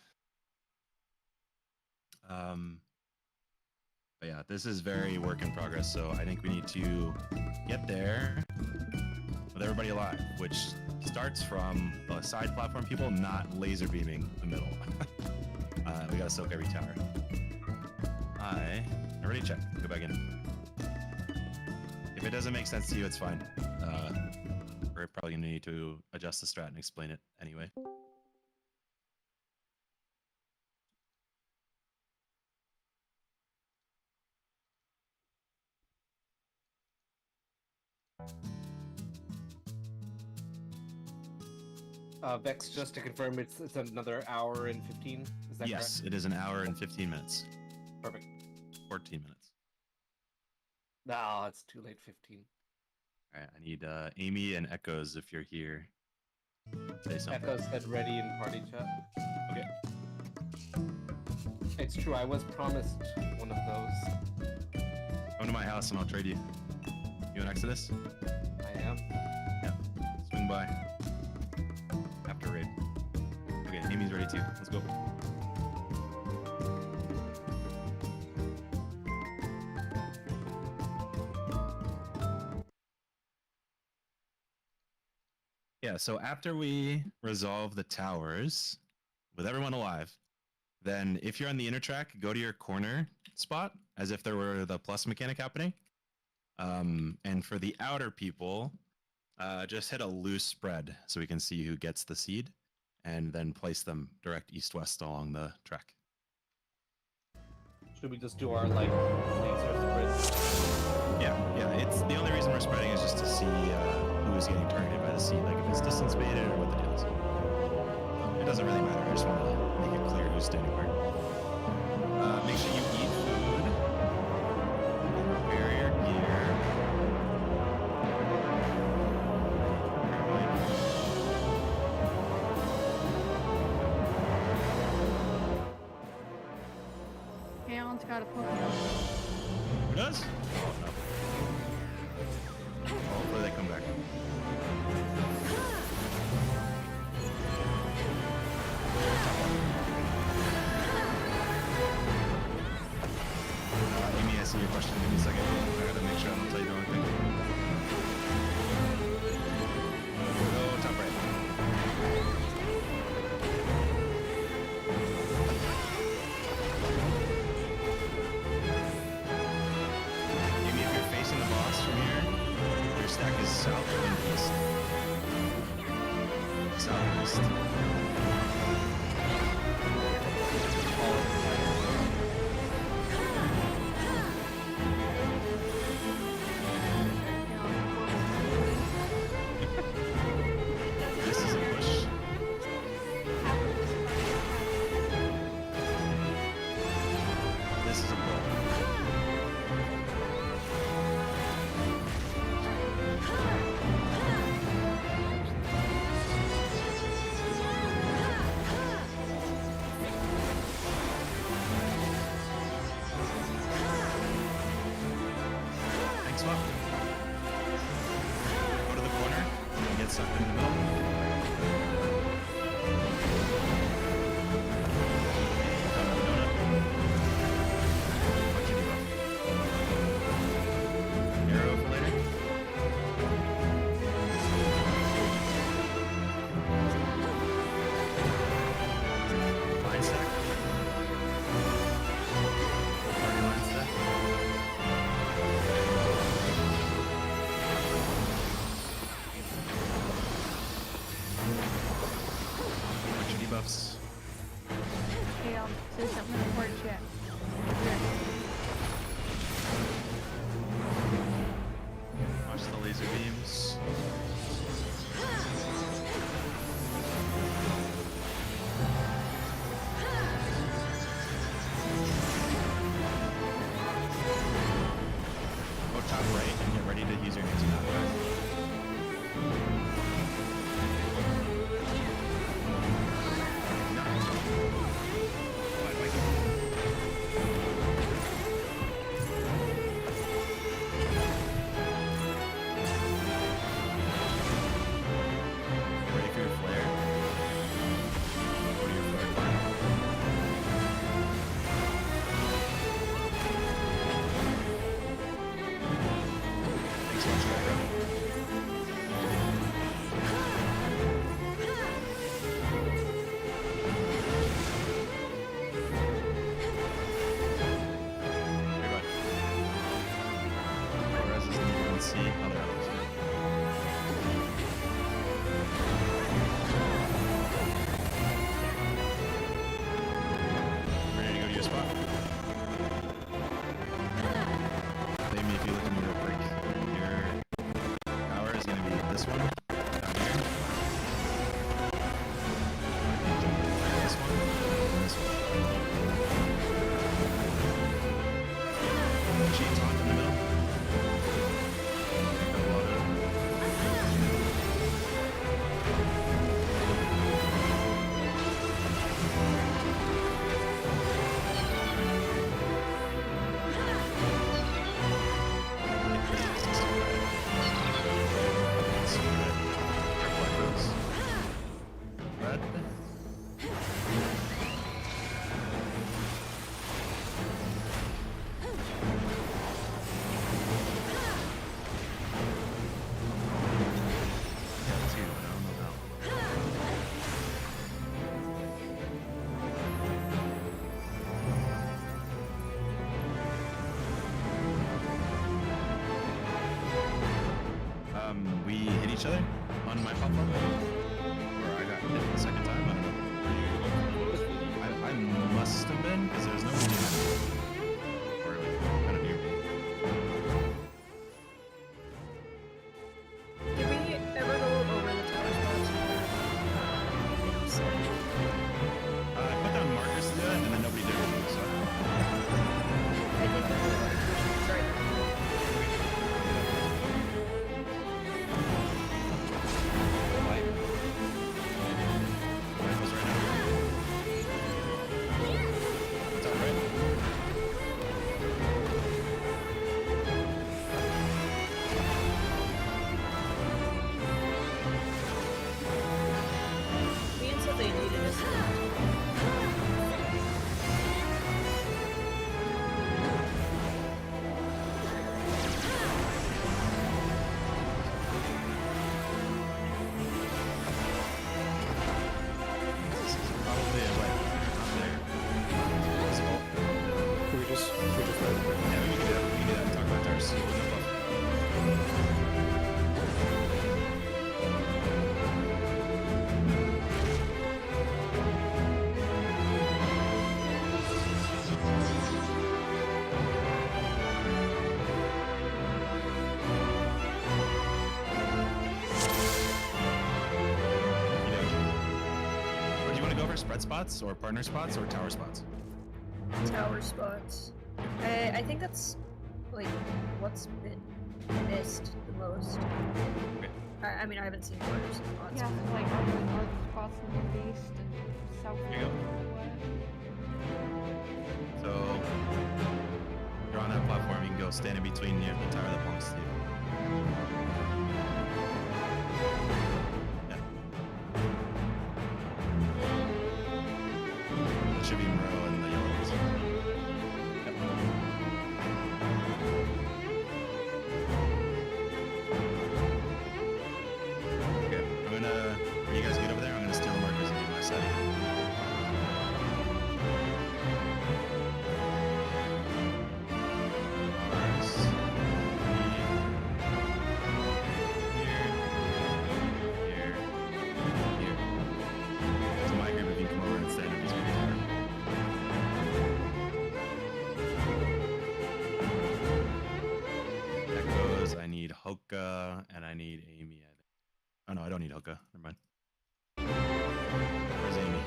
But yeah, this is very work in progress, so I think we need to get there with everybody alive, which starts from the side platform people not laser beaming the middle. We gotta soak every tower. I already checked. Go back in. If it doesn't make sense to you, it's fine. We're probably gonna need to adjust the strat and explain it anyway. Vex, just to confirm, it's another hour and 15. Is that correct? Yes, it is an hour and 15 minutes. Perfect. 14 minutes. No, it's too late. 15. All right, I need Amy and Echoes if you're here. Say something. Echoes said ready in party chat. Okay. It's true. I was promised one of those. Come to my house and I'll trade you. You in Exodus? I am. Yeah. Swing by. After raid. Okay, Amy's ready too. Let's go. Yeah, so after we resolve the towers with everyone alive, then if you're on the inner track, go to your corner spot as if there were the plus mechanic happening. And for the outer people, just hit a loose spread so we can see who gets the seed, and then place them direct east-west along the track. Should we just do our like laser spread? Yeah. It's the only reason we're spreading is just to see who is getting targeted by the seed, like if it's distance baited or what the deal is. It doesn't really matter. I just want to make it clear who's standing where. Make sure you eat food. Prepare your gear. Aeon's got a Pokemon. Who does? Oh, no. Hopefully they come back. Amy, I see your question. Give me a second. I gotta make sure I don't tell you the wrong thing. Go top right. Amy, if you're facing the boss from here, your stack is south and east. Southeast. This is a push. This is a pull. Thanks, Swap. Go to the corner and get sucked in the middle. Arrow for later. Line stack. Party line stack. Bunch of debuffs. Aeon, say something in the word chat. Watch the laser beams. Go top right and get ready to use your hands in that way. each other on my platform? Or I got hit the second time? I don't know. I must have been, because there was nobody behind me. Or like, kind of near me. Did we ever go over the tower spots? I put down markers to do it, and then nobody did it, so. I think we should try that. Me and Sylvia needed a Probably a way. We just let it break. Yeah, we can do that. We can do that and talk about ours. No problem. Where do you want to go for? Spread spots or partner spots or tower spots? tower spots. I think that's like what's been missed the most. I mean, I haven't seen partner spots. Yeah, so like all the spots in the east and south. Here you go. So you're on that platform. You can go stand in between near the tower that belongs to you. Yeah. That should be Moreau and the yellow ones. Yep. Okay, I'm gonna. Are you guys good over there? I'm gonna steal the markers and do my side. Hoka, and I need Amy. Oh no, I don't need Hoka. Never mind. Where's Amy?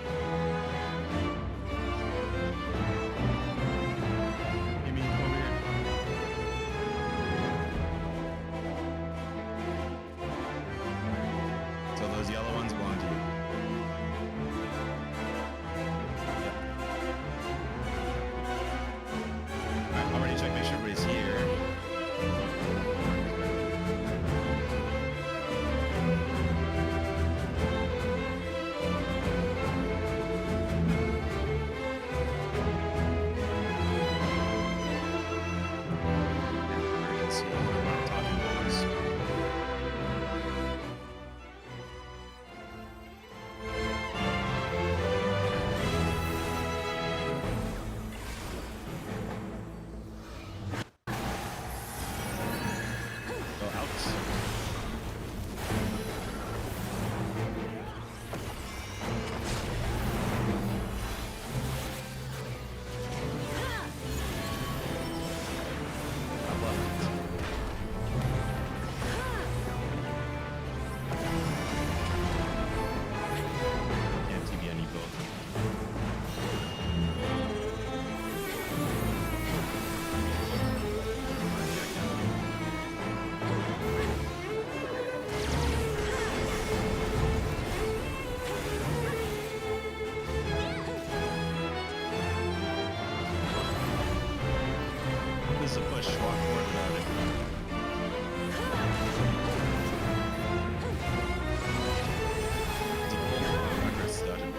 Amy, come over here. So those yellow ones belong to you. Alright, already check, make sure everybody's here. This is a push. Walk forward without it. It's a pull. Progress dodging.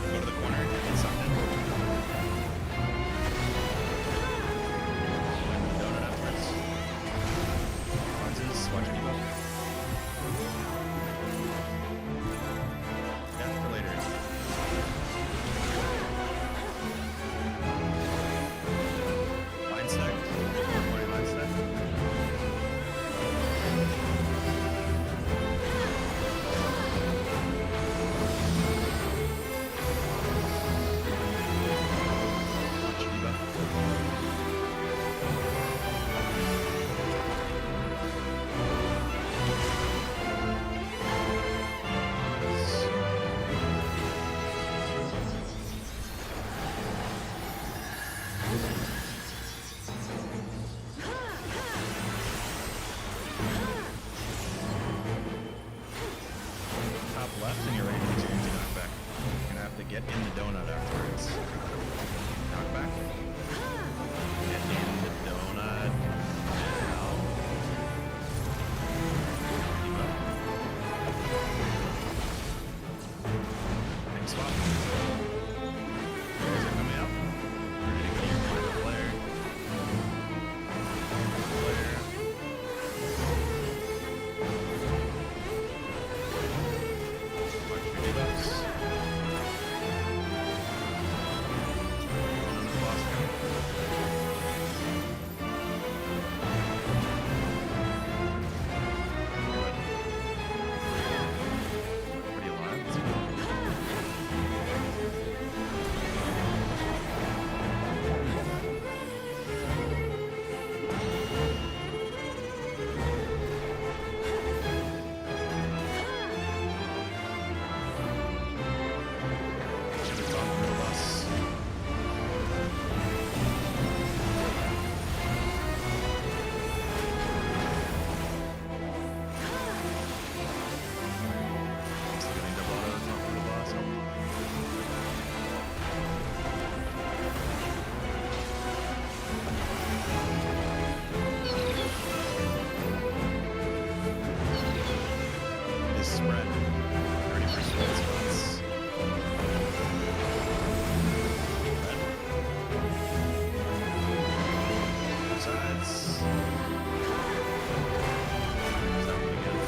Go to the corner, hit something. get in the donut afterwards. Knock back. Get in the donut. Now. Keep up. Next swap. Flares are coming up. Ready to go to your point of flare. Flare. Watch your debuffs. One on the boss count. Pretty alive. Let's go. Should have gone for the bus. Still getting double auto, not for the boss. This spread. 30% spots. Red. Sides. Stop it again.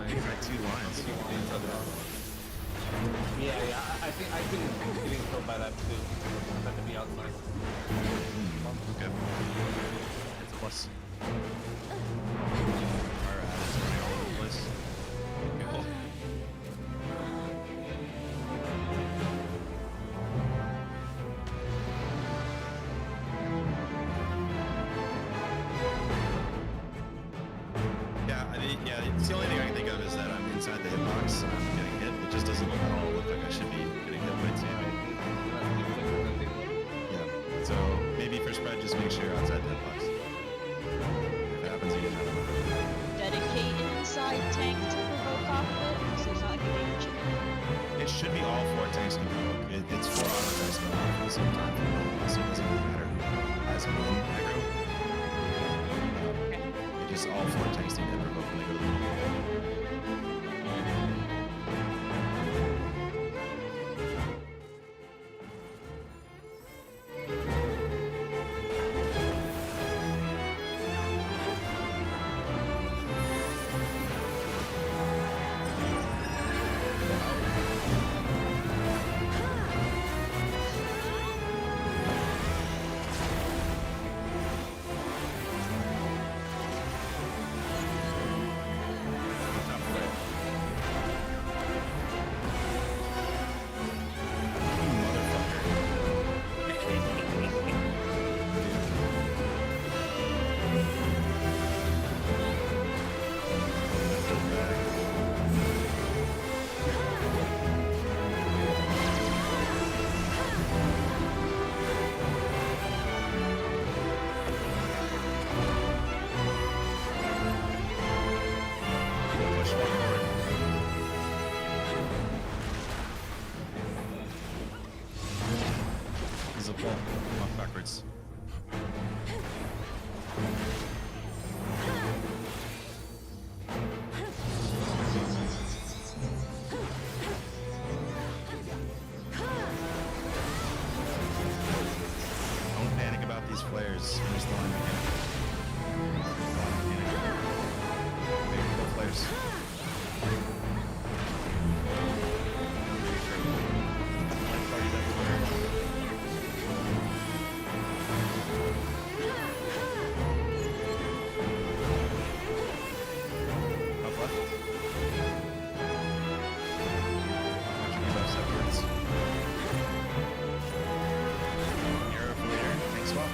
You've got 2 lines. Yeah. I think I've been getting killed by that too. I'm about to be outside. Okay. It's a plus. Our ad is running all over the place. Cool. Yeah, it's the only thing I can think of is that I'm inside the hitbox and I'm getting hit. It just doesn't at all look like I should be getting hit by 2. Yeah, so maybe for spread, just make sure you're outside the hitbox. If it happens again, I don't know. Dedicate an inside tank to provoke off of it, so it's not like a game chicken. It should be all 4 tanks can provoke. It's 4 auto attacks going off at the same time, so it doesn't really matter who has one aggro. It just all 4 tanks need to provoke when they go to the middle. Walk backwards. Don't panic about these flares. Finish the line mechanic. Wait for the flares. Parties everywhere. Up left. Watch your debuffs upwards. Arrow for later. Tank swap.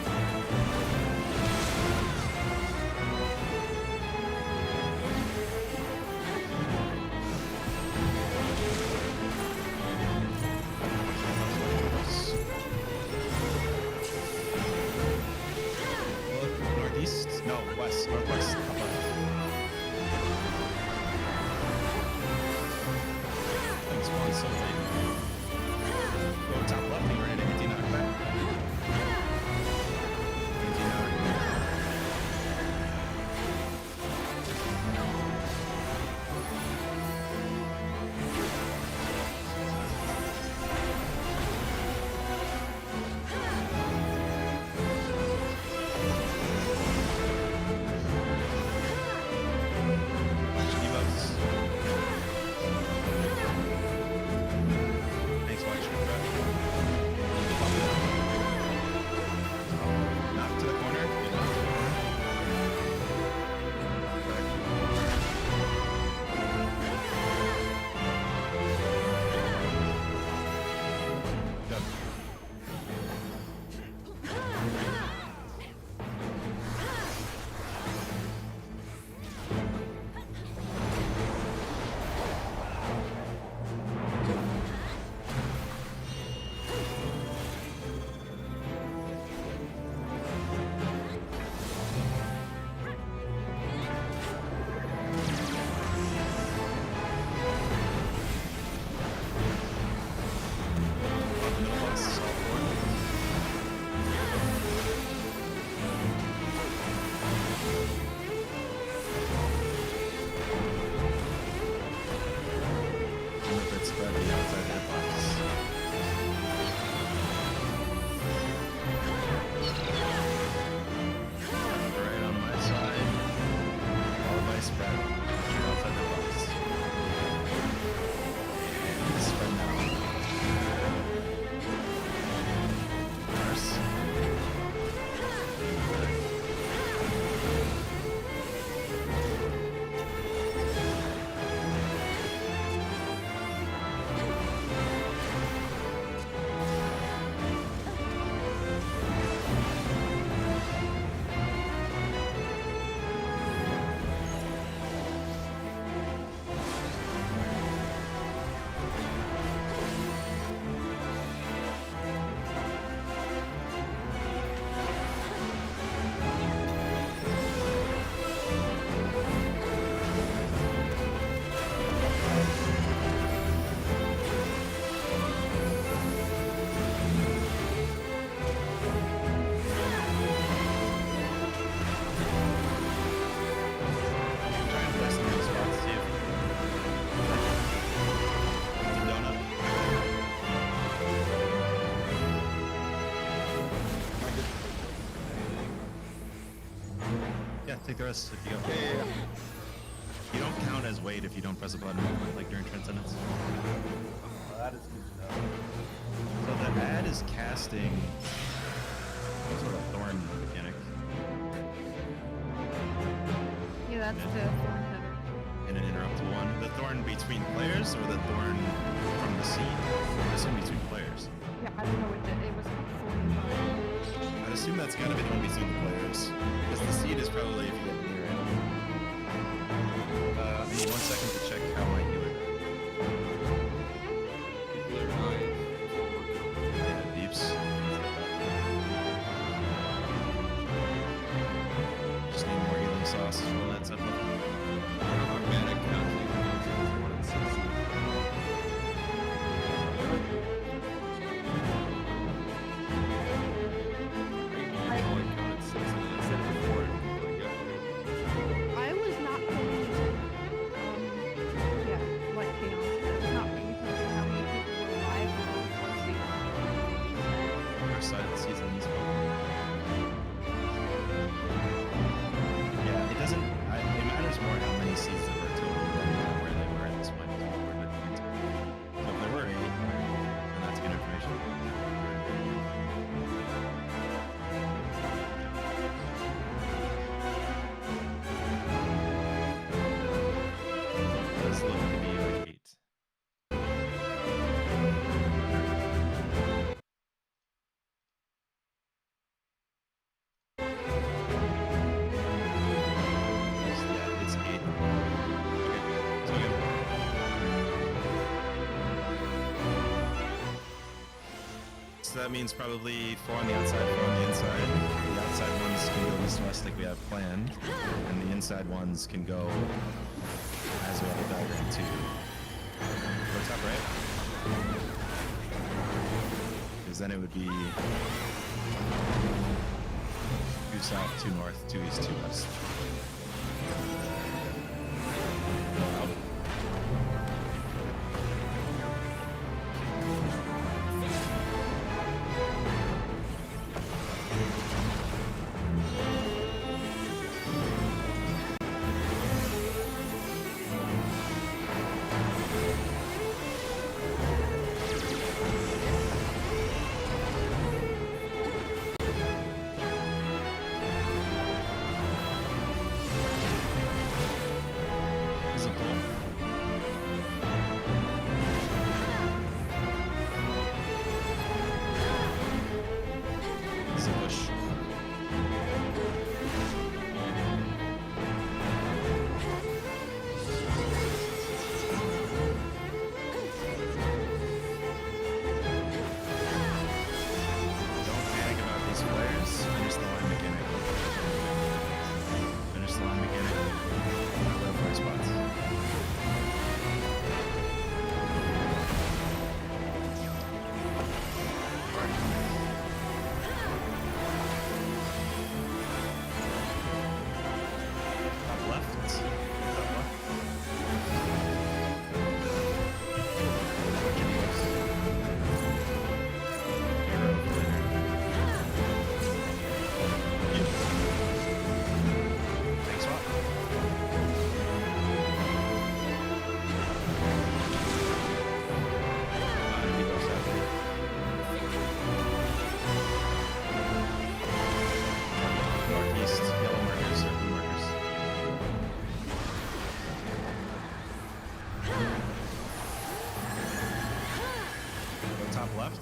Look northeast. No, west. Northwest. it's so late. Go top left, and you're ready to anti-knockback. Anti-knockback. Thanks, watch your breath. Knock to the corner. You knock to the corner. Go. Middle box, solid one. And a bit spread the outside hit box. Right on my side, followed by spread. You're outside the box. Spread now. Reverse. Try and place them in the spots, see if it's a donut. Yeah, take the rest if you go. Yeah. You don't count as weight if you don't press a button, like during transcendence. Well, that is good to know. So the ad is casting some sort of thorn mechanic Yeah, that's the thorn tether. in an interrupt to one. The thorn between players or the thorn from the seed? I assume between players. Yeah, I don't know what it was thorn. I'd assume that's gotta be the one between the players. Because the seed is probably if you get near it. I need 1 second to check how my healer. Yeah, deeps. Just need more healing sauce roll that stuff up. Automatic counting is 1 in 60. I was not paying yeah, like chaos. I was not paying attention to how many people were alive on one season. First side of the seasons. Yeah, it doesn't. It matters more how many seasons were total than where they were at this point. So if there were 8, then that's good information. It does look to be like 8. Yeah, it's 8. Okay, so good. So that means probably 4 on the outside, 4 on the inside. The outside ones can go east-west like we have planned, and the inside ones can go as we have a diagram too. Go top right. Because then it would be 2 south, 2 north, 2 east, 2 west.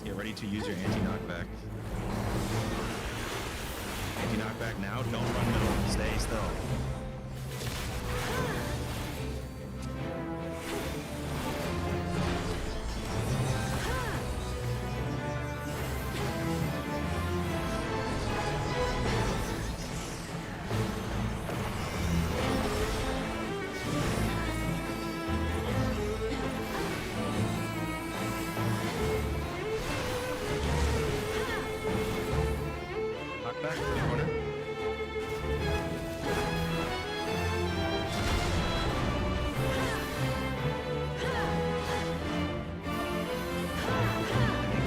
Get ready to use your anti-knockback. Anti-knockback now. Don't run middle. Stay still. Back to the corner.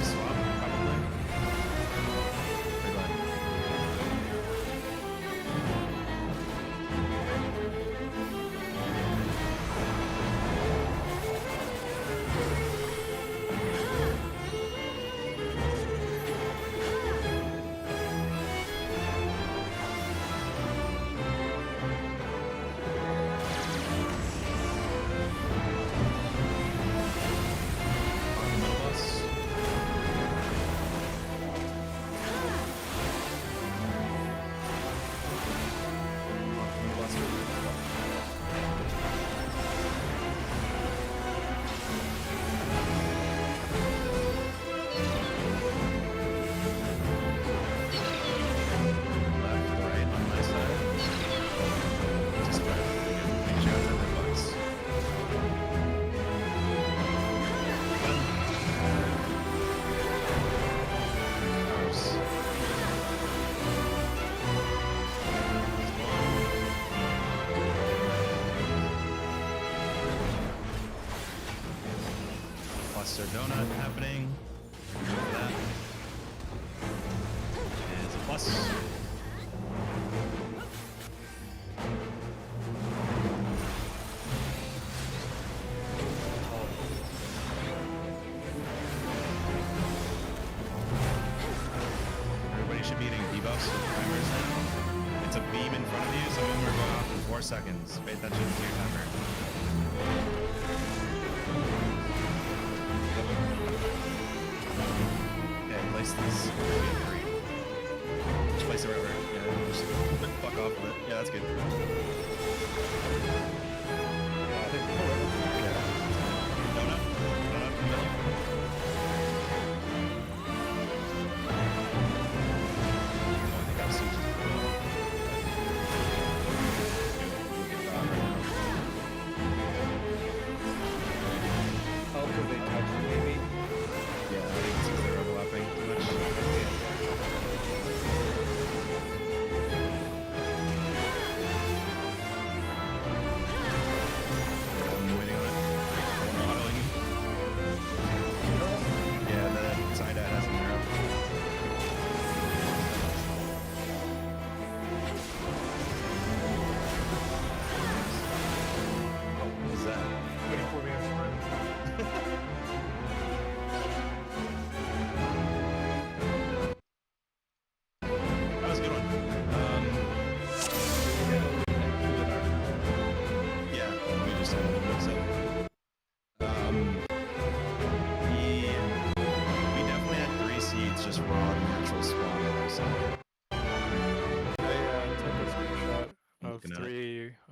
Swap, probably. Cluster donut happening. That is a plus. Everybody should be hitting debuffs with primers now. It's a beam in front of you, some of them are going off in 4 seconds. Pay attention to your timer. Okay, place this. Just place it right where. Yeah, just fuck off with it. Yeah, that's good. Yeah. Donut. Donut in the middle. I think I've seen just Oh, because they touched maybe?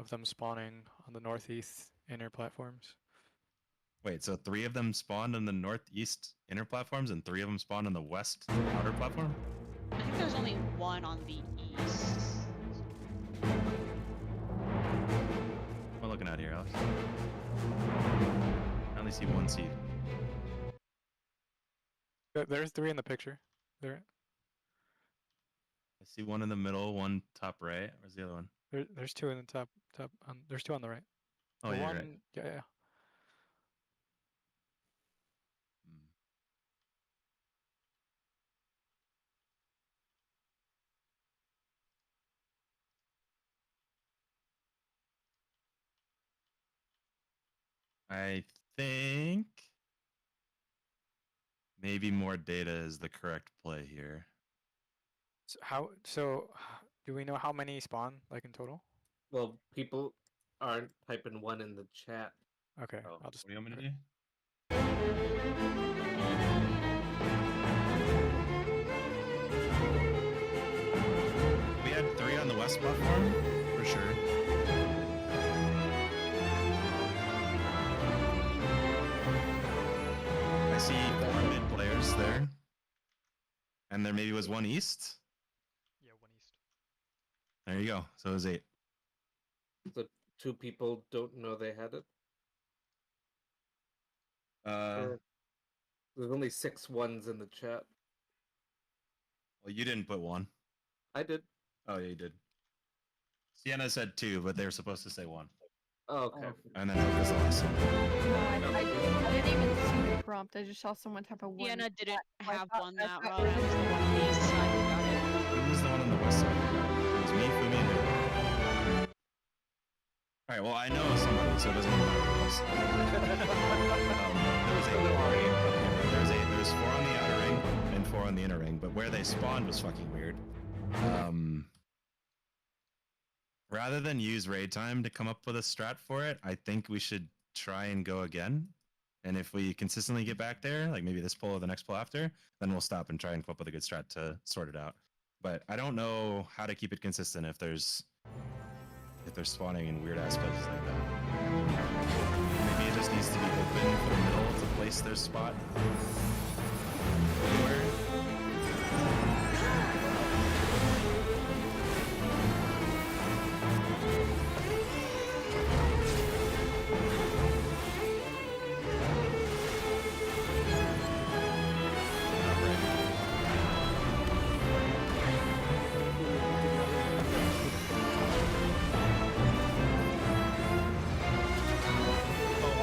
of them spawning on the northeast inner platforms. Wait, so 3 of them spawned on the northeast inner platforms and 3 of them spawned on the west outer platform? I think there's only one on the east. What am I looking at here, Alex? I only see 1 seed. There's 3 in the picture. There. I see 1 in the middle, 1 top right. Where's the other one? There's 2 in the top. There's 2 on the right. Oh, the you're one, right. Yeah. I think maybe more data is the correct play here. So do we know how many spawn like in total? Well, people aren't typing 1 in the chat. Okay, so. I'll just. What do you want me to do? We had 3 on the west platform, for sure. I see 4 mid players there. And there maybe was 1 east? Yeah, 1 east. There you go. So it was 8. So 2 people don't know they had it? There's only 6 ones in the chat. Well, you didn't put 1. I did. Oh, yeah, you did. Sienna said 2, but they were supposed to say 1. Oh, okay. And then it was the last one. I didn't even see the prompt. I just saw someone type a 1. Diana didn't have one that I route. thought I was the one on the east side who got it. Who was the one on the west side? It was me, Fumi, and who? Alright, well, I know somebody, so it doesn't matter who it was. There was 4 on the outer ring and 4 on the inner ring, but where they spawned was fucking weird. Rather than use raid time to come up with a strat for it, I think we should try and go again. And if we consistently get back there, like maybe this poll or the next poll after, then we'll stop and try and come up with a good strat to sort it out. But I don't know how to keep it consistent if they're spawning in weird ass places like that. Maybe it just needs to be open for the middle to place their spot. Anywhere.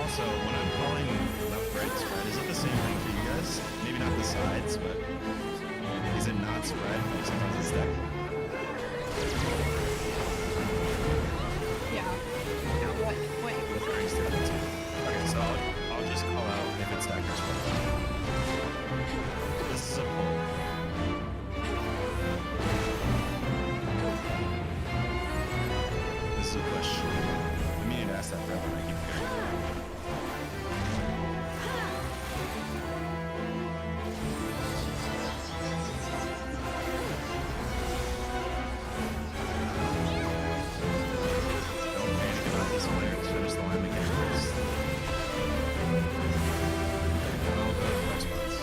Also, when I'm calling left right spread, is it the same thing for you guys? Maybe not the sides, but is it not spread? Like sometimes it's stacked? Yeah. What Referring to that too. Okay, so I'll just call out if it's stacked or spread. This is a poll. This is a question. I mean to ask that forever, I keep forgetting. Don't panic about these players. Finish the line again first. I'll go to flex spots.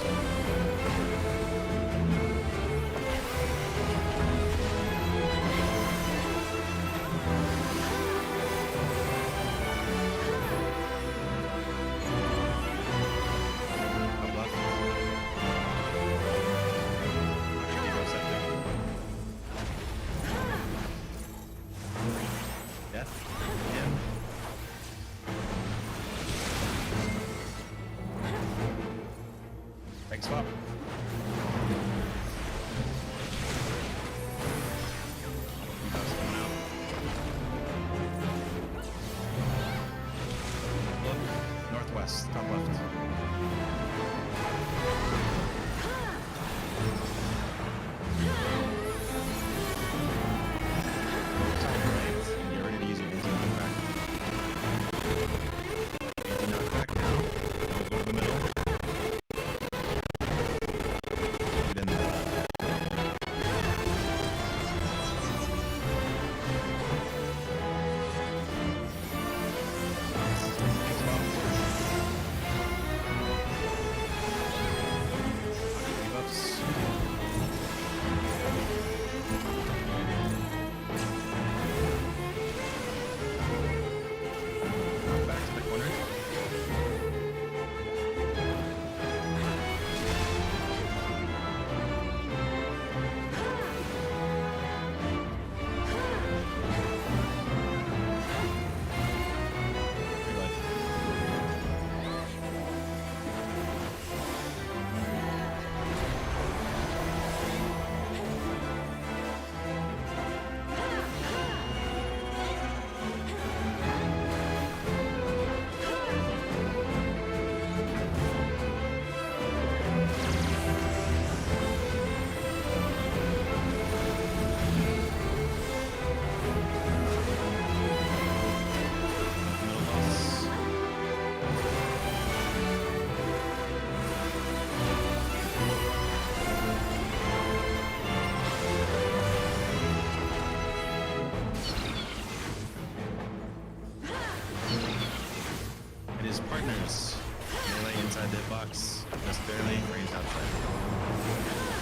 box just barely, raised outside.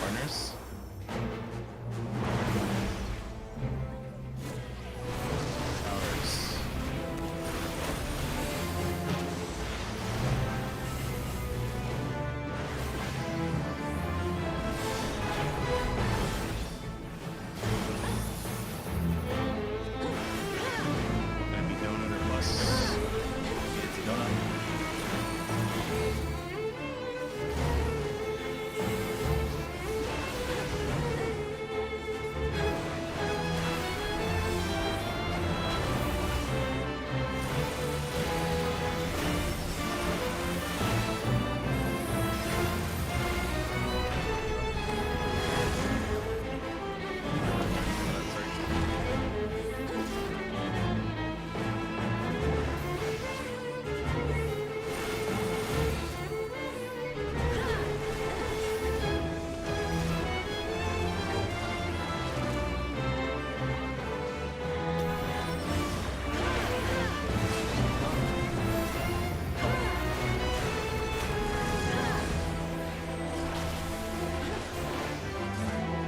Partners. Towers. Gonna be donut or plus. It's a donut.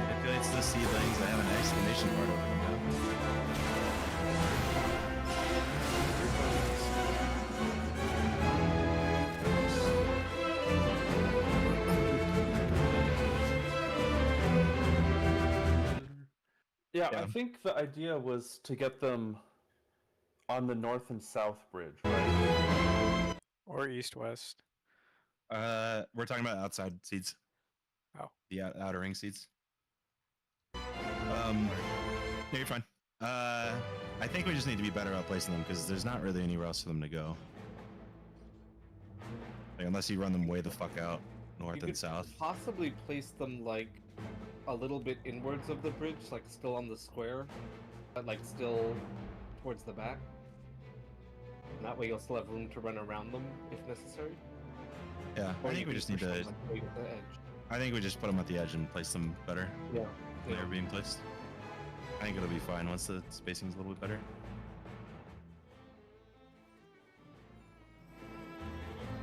Manipulates the seedlings. I have an exclamation mark over them now. Yeah, I think the idea was to get them on the north and south bridge, right? Or east-west. We're talking about outside seeds. Oh. The outer ring seeds. No, you're fine. I think we just need to be better about placing them because there's not really anywhere else for them to go. Like, unless you run them way the fuck out, north You and could south. possibly place them like a little bit inwards of the bridge, like still on the square, but like still towards the back. And that way you'll still have room to run around them if necessary. Yeah, Or I think you we can just need push them, to. like, way to the edge. I think we just put them at the edge and place them better. Yeah. When they're being placed. I think it'll be fine once the spacing's a little bit better.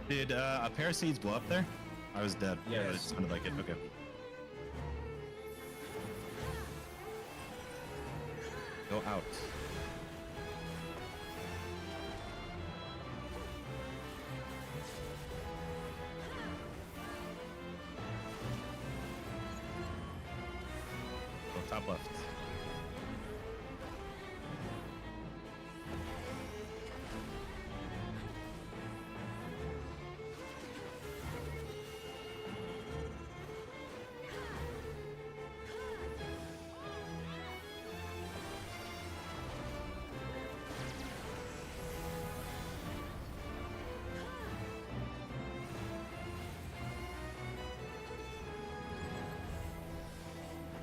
Did a pair of seeds blow up there? I was dead. Yeah, it sounded like it. Okay. Go out. Go top left.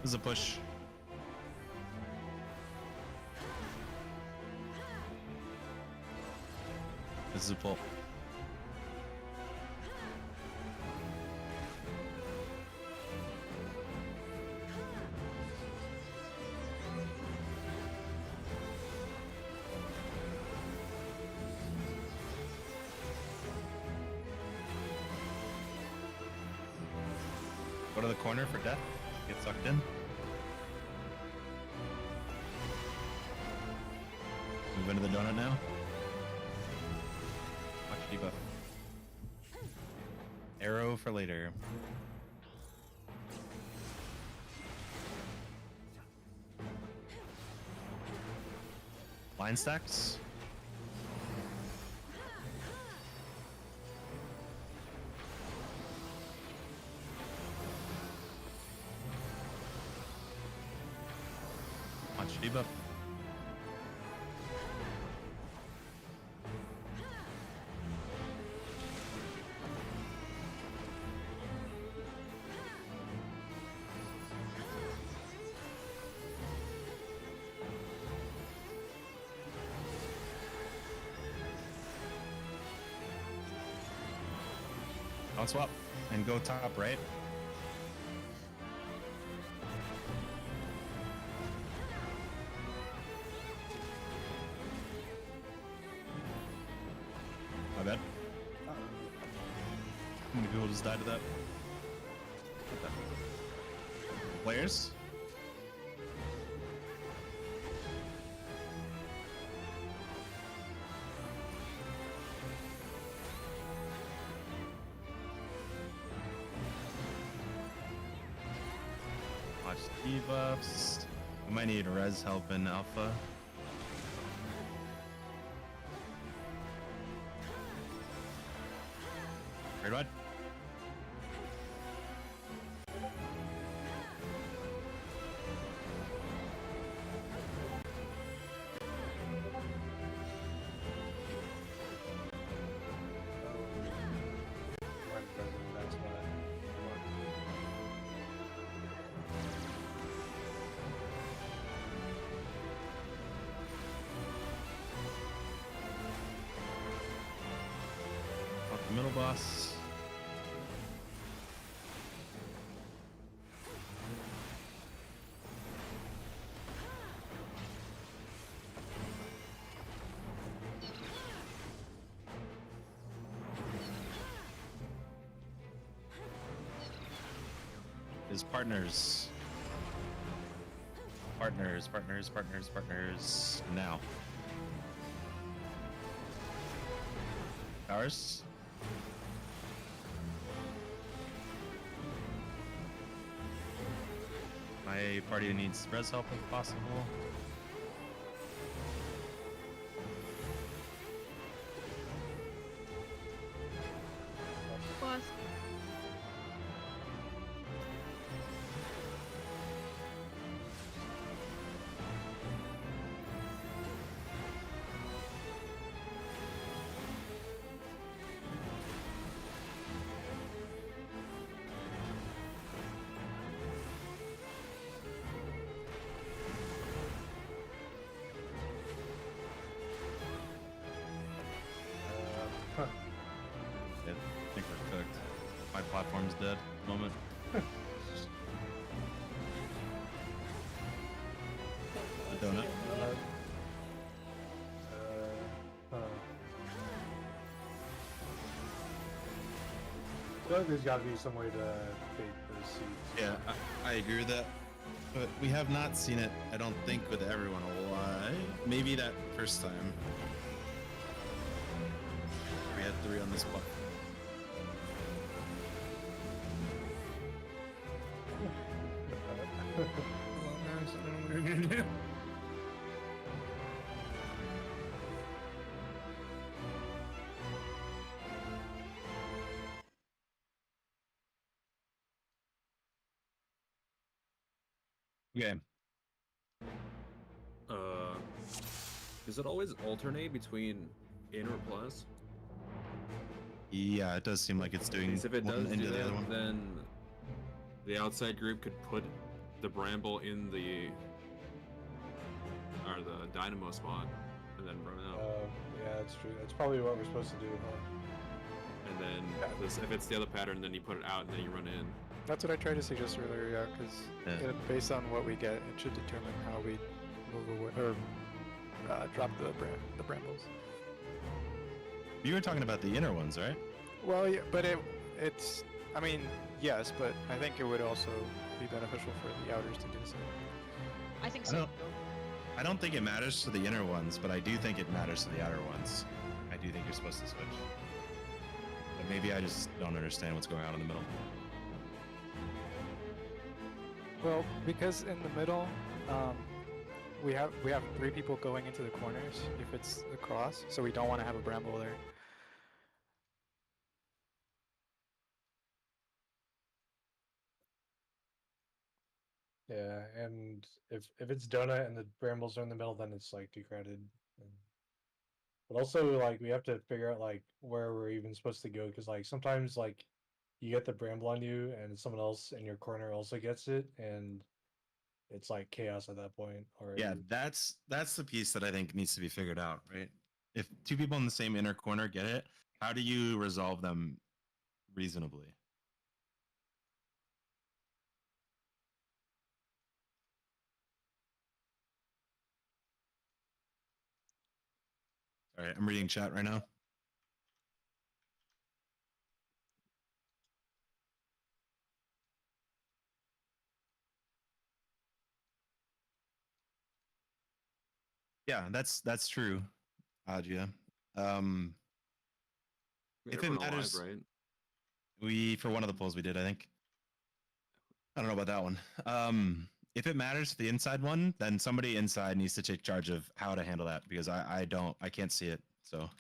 This is a push. This is a pull. Go to the corner for death. Get sucked in. Move into the donut now. Watch debuff. Arrow for later. Line stacks. Watch debuff. Don't swap and go top right. My bad. Many people just died to that. Players? Watch debuffs. We might need res help in alpha. Red what? That's why. Fuck the middle boss. His partners. Partners. Now. Ours. My party needs res help if possible. Plus. I think we're cooked. My platform's dead at the moment. Donut. I feel like there's got to be some way to fake those seeds. Yeah, I agree with that. But we have not seen it, I don't think, with everyone. Why? Maybe that first time. We had 3 on this platform. Well, now I don't know what we're gonna do. Okay. Does it always alternate between in or plus? Yeah, it does seem like it's doing Because if it one does into do the that, other one. then the outside group could put the bramble in the dynamo spot and then run out. Yeah, that's true. That's probably what we're supposed to do, huh? And then if it's the other pattern, then you put it out and then you run in. That's what I tried to suggest earlier, yeah, because based on what we get, it should determine how we move away or drop the brambles. You were talking about the inner ones, right? Well, yeah, but it's I mean, yes, but I think it would also be beneficial for the outers to do so. I think so. I don't think it matters to the inner ones, but I do think it matters to the outer ones. I do think you're supposed to switch. But maybe I just don't understand what's going on in the middle. Well, because in the middle, we have 3 people going into the corners if it's a cross, so we don't want to have a bramble there. Yeah, and if it's donut and the brambles are in the middle, then it's like too crowded. But also, like, we have to figure out like where we're even supposed to go, because like sometimes like you get the bramble on you and someone else in your corner also gets it, and it's like chaos at that point. Or Yeah, that's the piece that I think needs to be figured out, right? If 2 people in the same inner corner get it, how do you resolve them reasonably? All right, I'm reading chat right now. Yeah, that's true, Adria. If it Everyone alive, matters, right? we for one of the polls we did, I think. I don't know about that one. If it matters for the inside one, then somebody inside needs to take charge of how to handle that because I can't see it. So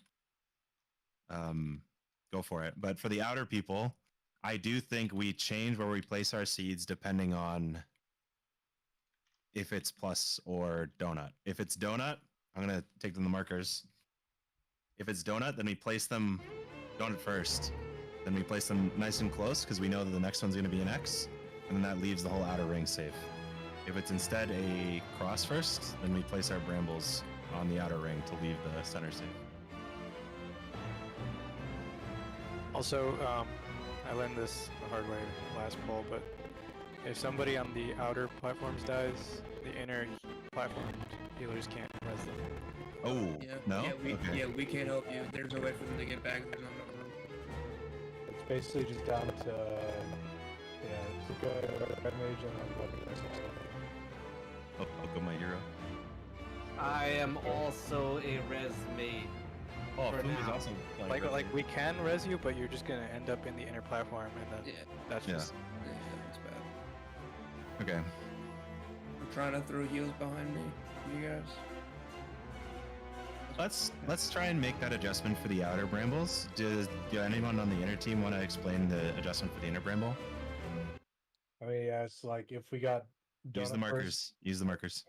go for it. But for the outer people, I do think we change where we place our seeds depending on if it's plus or donut. If it's donut, I'm gonna take them the markers. If it's donut, then we place them donut first. Then we place them nice and close because we know that the next one's gonna be an X, and then that leaves the whole outer ring safe. If it's instead a cross first, then we place our brambles on the outer ring to leave the center safe. Also, I learned this the hard way last poll, but if somebody on the outer platforms dies, the inner platform healers can't res them. Oh, Yeah, no? yeah, we can't help you. There's no way for them to get back. There's no room. It's basically just down to to go red mage and then weapon stuff. I'll go my hero. I am also a res mage. Oh, for Food is now. also Like we can res you, but you're just gonna end up in the inner platform, and then that's just. Yeah, that's bad. Okay. I'm trying to throw heals behind me, you guys. Let's try and make that adjustment for the outer brambles. Do anyone on the inner team want to explain the adjustment for the inner bramble? I mean, yeah, it's like if we got Use the donut markers. first- Use the markers.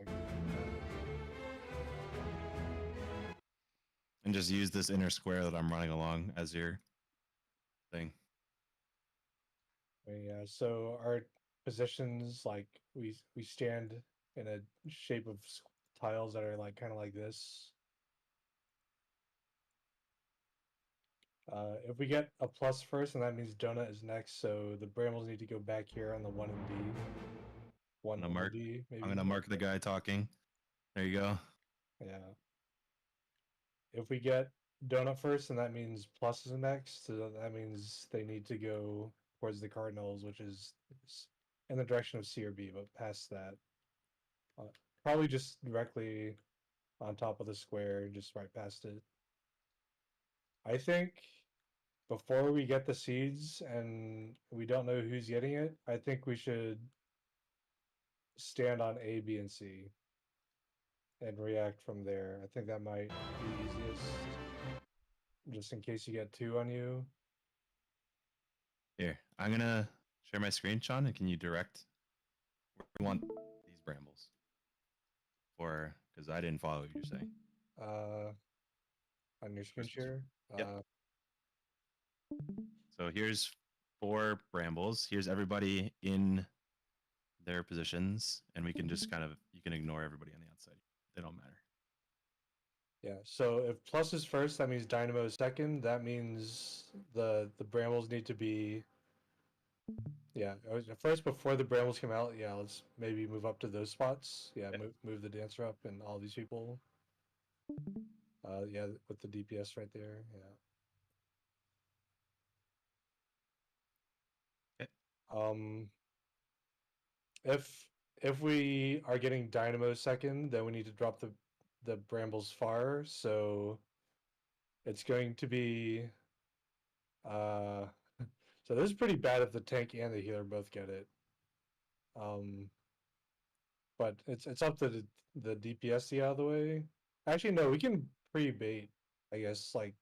And just use this inner square that I'm running along as your thing. I mean, yeah, so our positions, like we stand in a shape of tiles that are like kind of like this. If we get a plus first, and that means donut is next, so the brambles need to go back here on the 1 and D. I'm gonna mark the guy talking. There you go. Yeah. If we get donut first, and that means plus is next, so that means they need to go towards the cardinals, which is in the direction of C or B, but past that. Probably just directly on top of the square, just right past it. I think before we get the seeds and we don't know who's getting it, I think we should stand on A, B, and C and react from there. I think that might be easiest. Just in case you get 2 on you. Here, I'm gonna share my screen, Sean, and can you direct where you want these brambles? Or because I didn't follow what you're saying. On your screen share. Yep. So here's 4 brambles. Here's everybody in their positions, and we can just you can ignore everybody on the outside. They don't matter. Yeah, so if plus is first, that means Dynamo is second. That means the brambles need to be first before the brambles come out. Yeah, let's maybe move up to those spots. Yeah, move the dancer up and all these people. Yeah, with the DPS right there. Yeah. If we are getting Dynamo second, then we need to drop the brambles far. So it's going to be so this is pretty bad if the tank and the healer both get it. But it's up to the DPS to get out of the way. Actually, no, we can pre-bait, I guess, like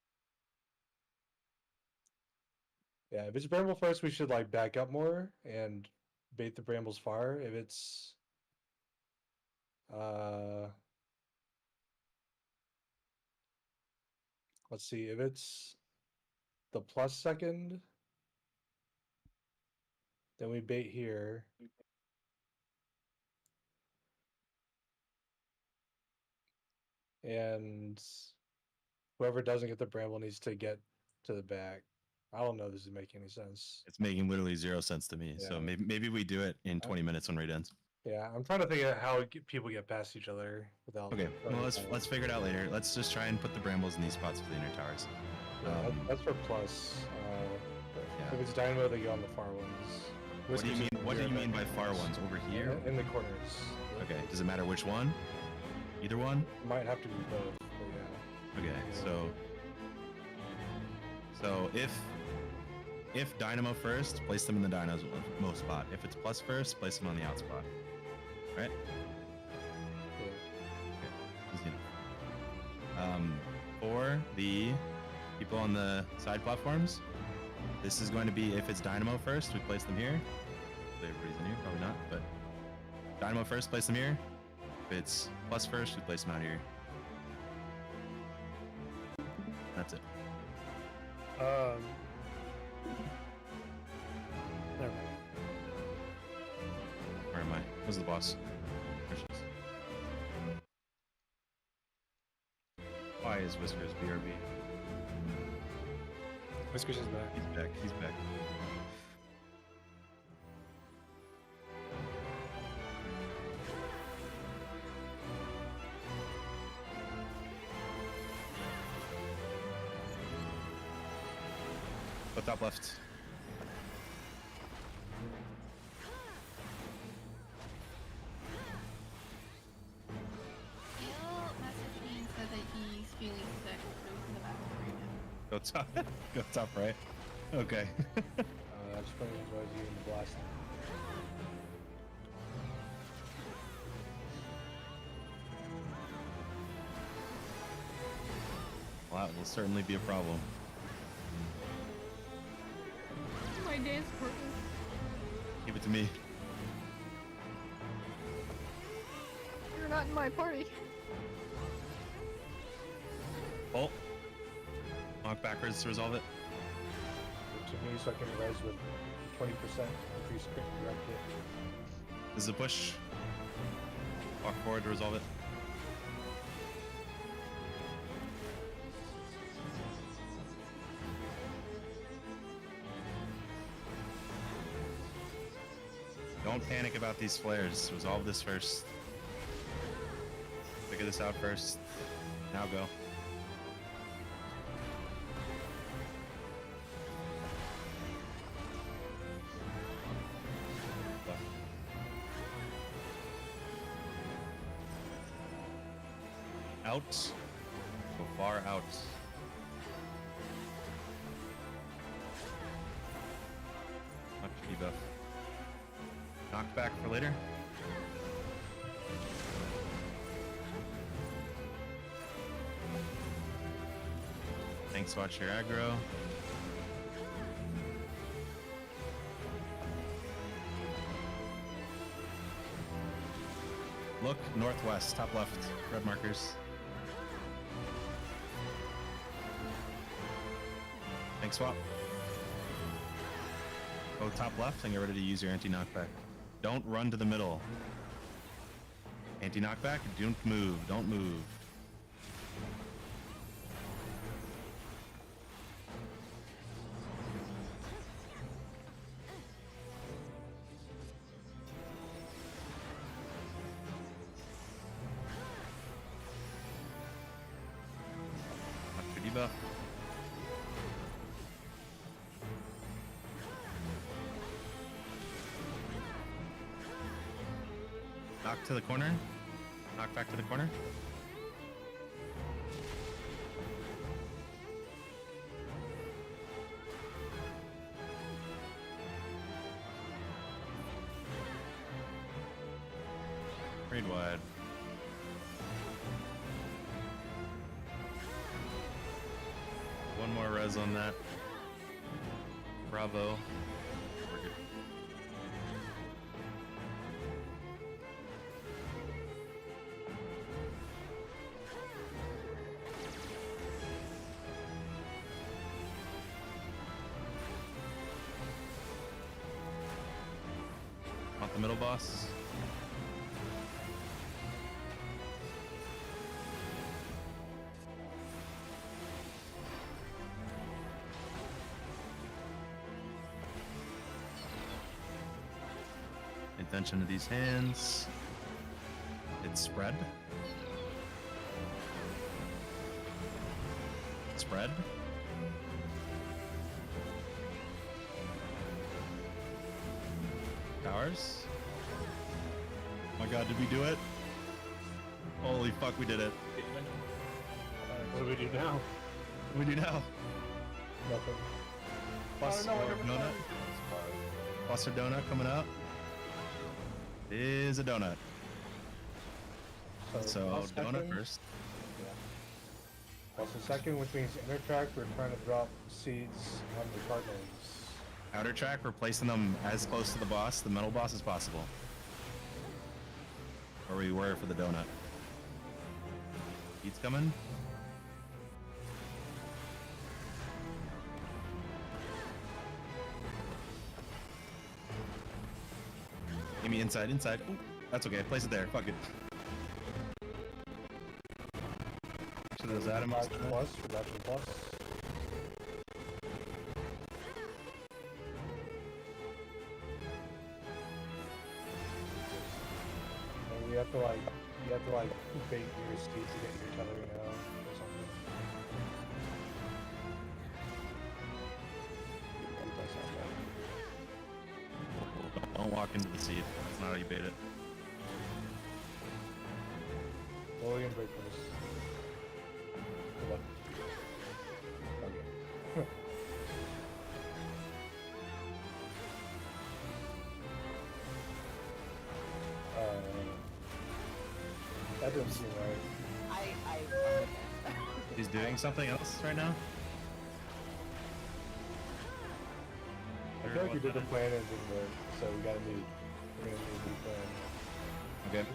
yeah, if it's bramble first, we should like back up more and bait the brambles far. If it's let's see, if it's the plus second, then we bait here. And whoever doesn't get the bramble needs to get to the back. I don't know if this is making any sense. It's making literally 0 sense to me. So Yeah. maybe we do it in 20 minutes when raid ends. Yeah, I'm trying to think of how people get past each other without. Okay, well let's figure it out later. Let's just try and put the brambles in these spots for the inner towers. Yeah, that's for plus. If it's Dynamo, they go on the far ones. What do you mean? What do you mean by far ones? Over here? In the corners. Okay. Does it matter which one? Either one? Might have to be both, but yeah. Okay, so if Dynamo first, place them in the Dynamo spot. If it's plus first, place them on the out spot. Right? Yeah. Okay, easy enough. For the people on the side platforms, this is going to be, if it's Dynamo first, we place them here. Everybody's in here, probably not, but Dynamo first, place them here. If it's plus first, we place them out here. That's it. Never mind. Where am I? Where's the boss? There she is. Why is Whiskers BRB? Whiskers is back. He's back. He's back. Go top left. Gale messaged me and said that he's feeling sick, so he's in the bathroom right now. Go top. Go top right. Okay. I just probably enjoys you in the blast. Well, that will certainly be a problem. My dance partner. Give it to me. You're not in my party. Oh. Knock backwards to resolve it. To me, so I can res with 20% increased crit direct hit. This is a push. Walk forward to resolve it. Don't panic about these flares. Resolve this first. Figure this out first. Now go. Out. Go far out. Much debuff. Knock back for later. Thanks, watch your aggro. Look northwest, top left, red markers. Thanks, swap. Go top left and get ready to use your anti-knockback. Don't run to the middle. Anti-knockback, don't move, don't move. Watch your debuff. Knock to the corner. Knock back to the corner. Raid wide. One more res on that. Bravo. We're good. Want the middle boss? Pay attention to these hands. It's spread. Spread. Towers. Oh my god, did we do it? Holy Holy fuck, we did it. What do we do now? What do we do now? Nothing. Plus donut. Plus or donut coming up. Is a donut. So donut first. Yeah. Plus a second, which means inner track, we're trying to drop seeds on the cardinals. Outer track, we're placing them as close to the boss, the metal boss, as possible. Where we were for the donut. Seeds coming. Give me inside. Ooh, that's okay. Place it there. Fuck it. So there's Adam. Reduction plus. And you have to like bait your steed to get your tethering out or something. Don't walk into the seed. That's not how you bait it. William break this. Good luck. Okay. That doesn't seem right. He's doing something else right now? I feel like we did the plan and it didn't work, so we're gonna need a new plan. Okay.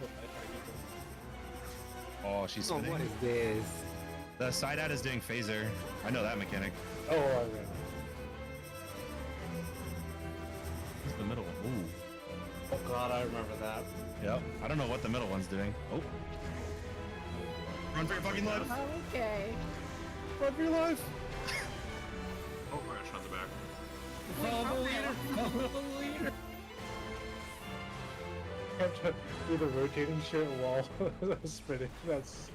Oh, she's Oh, spinning. what is this? The side out is doing phaser. I know that mechanic. Oh, I ran. What's the middle one? Ooh. Oh god, I remember that. Yep. I don't know what the middle one's doing. Oh. Run for your fucking life! Okay. Run for your life! Oh, I got shot in the back. Follow the leader! Follow the leader! Have to do the rotating shit while spinning. That's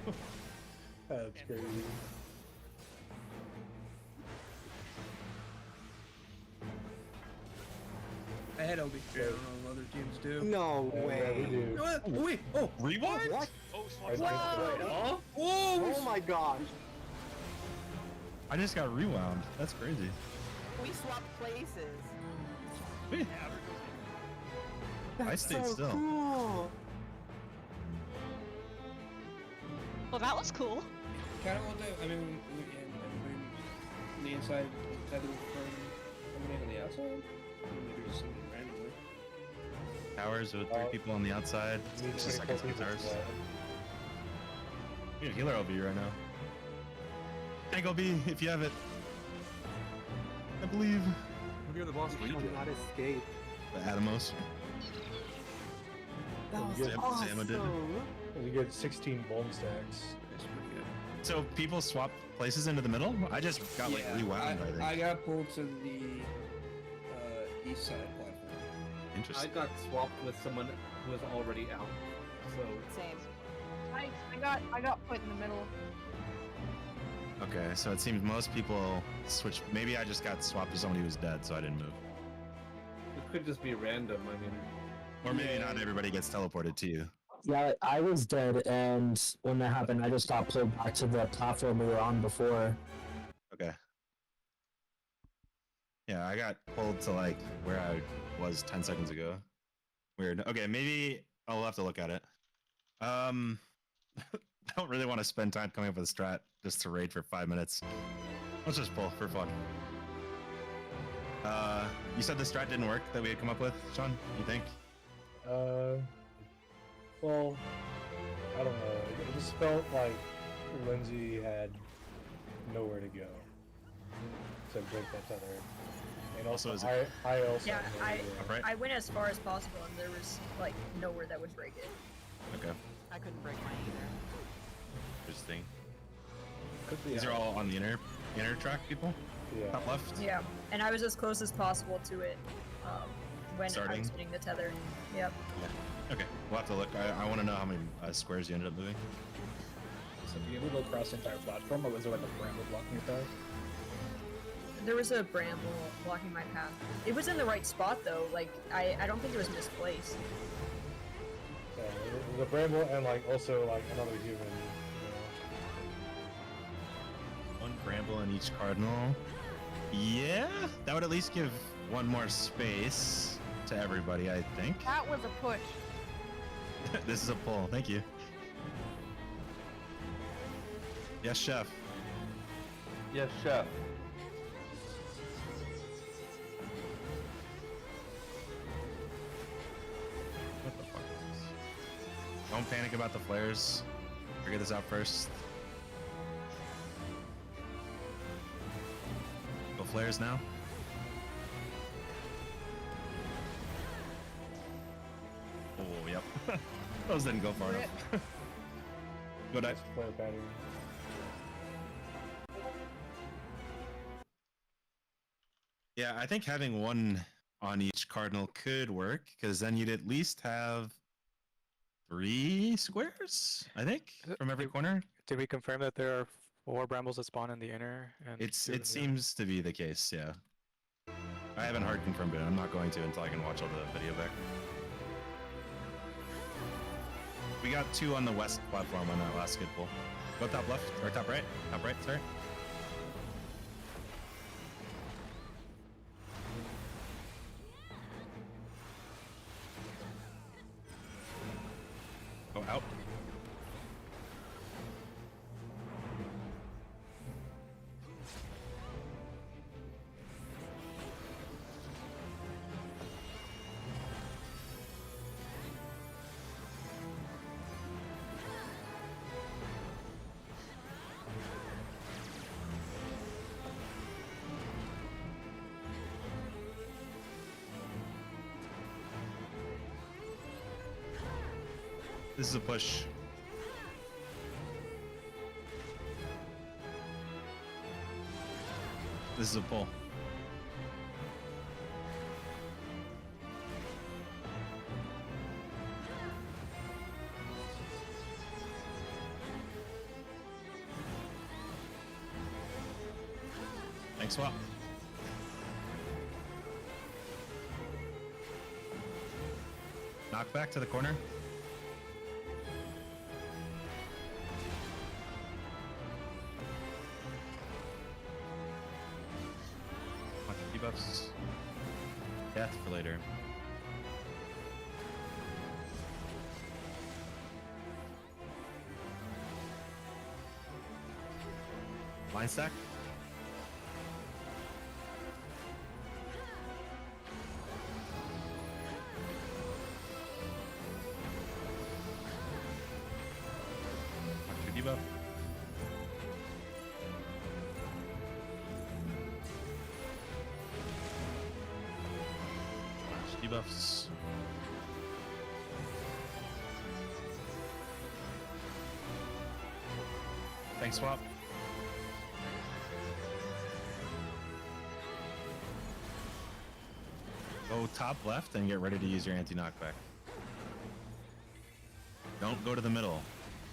crazy. I had Obi. I don't know what other teams do. No Yeah, way. we do. What? Wait. Oh. Rewind? What? Whoa! Oh my gosh. I just got rewound. That's crazy. We swapped places. Wait. I That's stayed so still. cool. Well, that was cool. Kind of want to. I mean, the inside tether from coming in on the outside. Maybe just something randomly. Towers with 3 people on the outside. Need Just a 24 second people guitars. to play. We have healer OB right now. Tank OB, if you have it. I believe. Look at the boss You lead. shall not escape. The Atomos. That was Sam- awesome. Sam did. We get 16 bomb stacks. That's pretty good. So people swap places into the middle? I just got like rewound, I think. I got pulled to the east side platform. I Interesting. got swapped with someone who was already out. So Same. I got put in the middle. Okay, so it seems most people switch. Maybe I just got swapped to somebody who was dead, so I didn't move. it could just be random. I mean, Or maybe not everybody gets teleported to you. Yeah, I was dead, and when that happened, I just got pulled back to the platform we were on before. Okay. Yeah, I got pulled to like where I was 10 seconds ago. Weird. Okay, maybe I'll have to look at it. I don't really want to spend time coming up with a strat just to raid for 5 minutes. Let's just pull for fun. You said the strat didn't work that we had come up with, Sean? You think? Well, I don't know. It just felt like Lindsay had nowhere to go to break that tether. And also, is I also Yeah, had nowhere to go. I went as far as possible, and there was like nowhere that would break it. Okay. I couldn't break mine either. Interesting. Could be These are out. all on the inner track, people? Yeah. Top left? Yeah, and I was as close as possible to it when I Starting? was hitting the tether. Yep. Yeah. Okay, we'll have to look. I want to know how many squares you ended up moving. So do you able to go across the entire platform, or was there like a bramble blocking your path? There was a bramble blocking my path. It was in the right spot though. Like I don't think it was misplaced. So it the bramble and like also like another human. One bramble in each cardinal. Yeah, that would at least give one more space to everybody, I think. That was a push. This is a pull. Thank you. Yes, chef. Yes, chef. What the fuck is this? Don't panic about the flares. Figure this out first. Go flares now. Oh, yep. Those didn't go far enough. Go dive. Flare pattern. Yeah, I think having one on each cardinal could work, because then you'd at least have 3 squares, I think, from every corner. Did we confirm that there are 4 brambles that spawn in the inner? And It seems to be the case, yeah. I haven't hard confirmed it. I'm not going to until I can watch all the video back. We got 2 on the west platform on that last skid pull. Go top left, or top right. Top right, sorry. Go out. This is a push. This is a pull. Thanks, swap. Knock back to the corner. Debuffs. Death for later. Line stack. Watch your debuff. Debuffs. Thanks, swap. Go top left and get ready to use your anti-knockback. Don't go to the middle.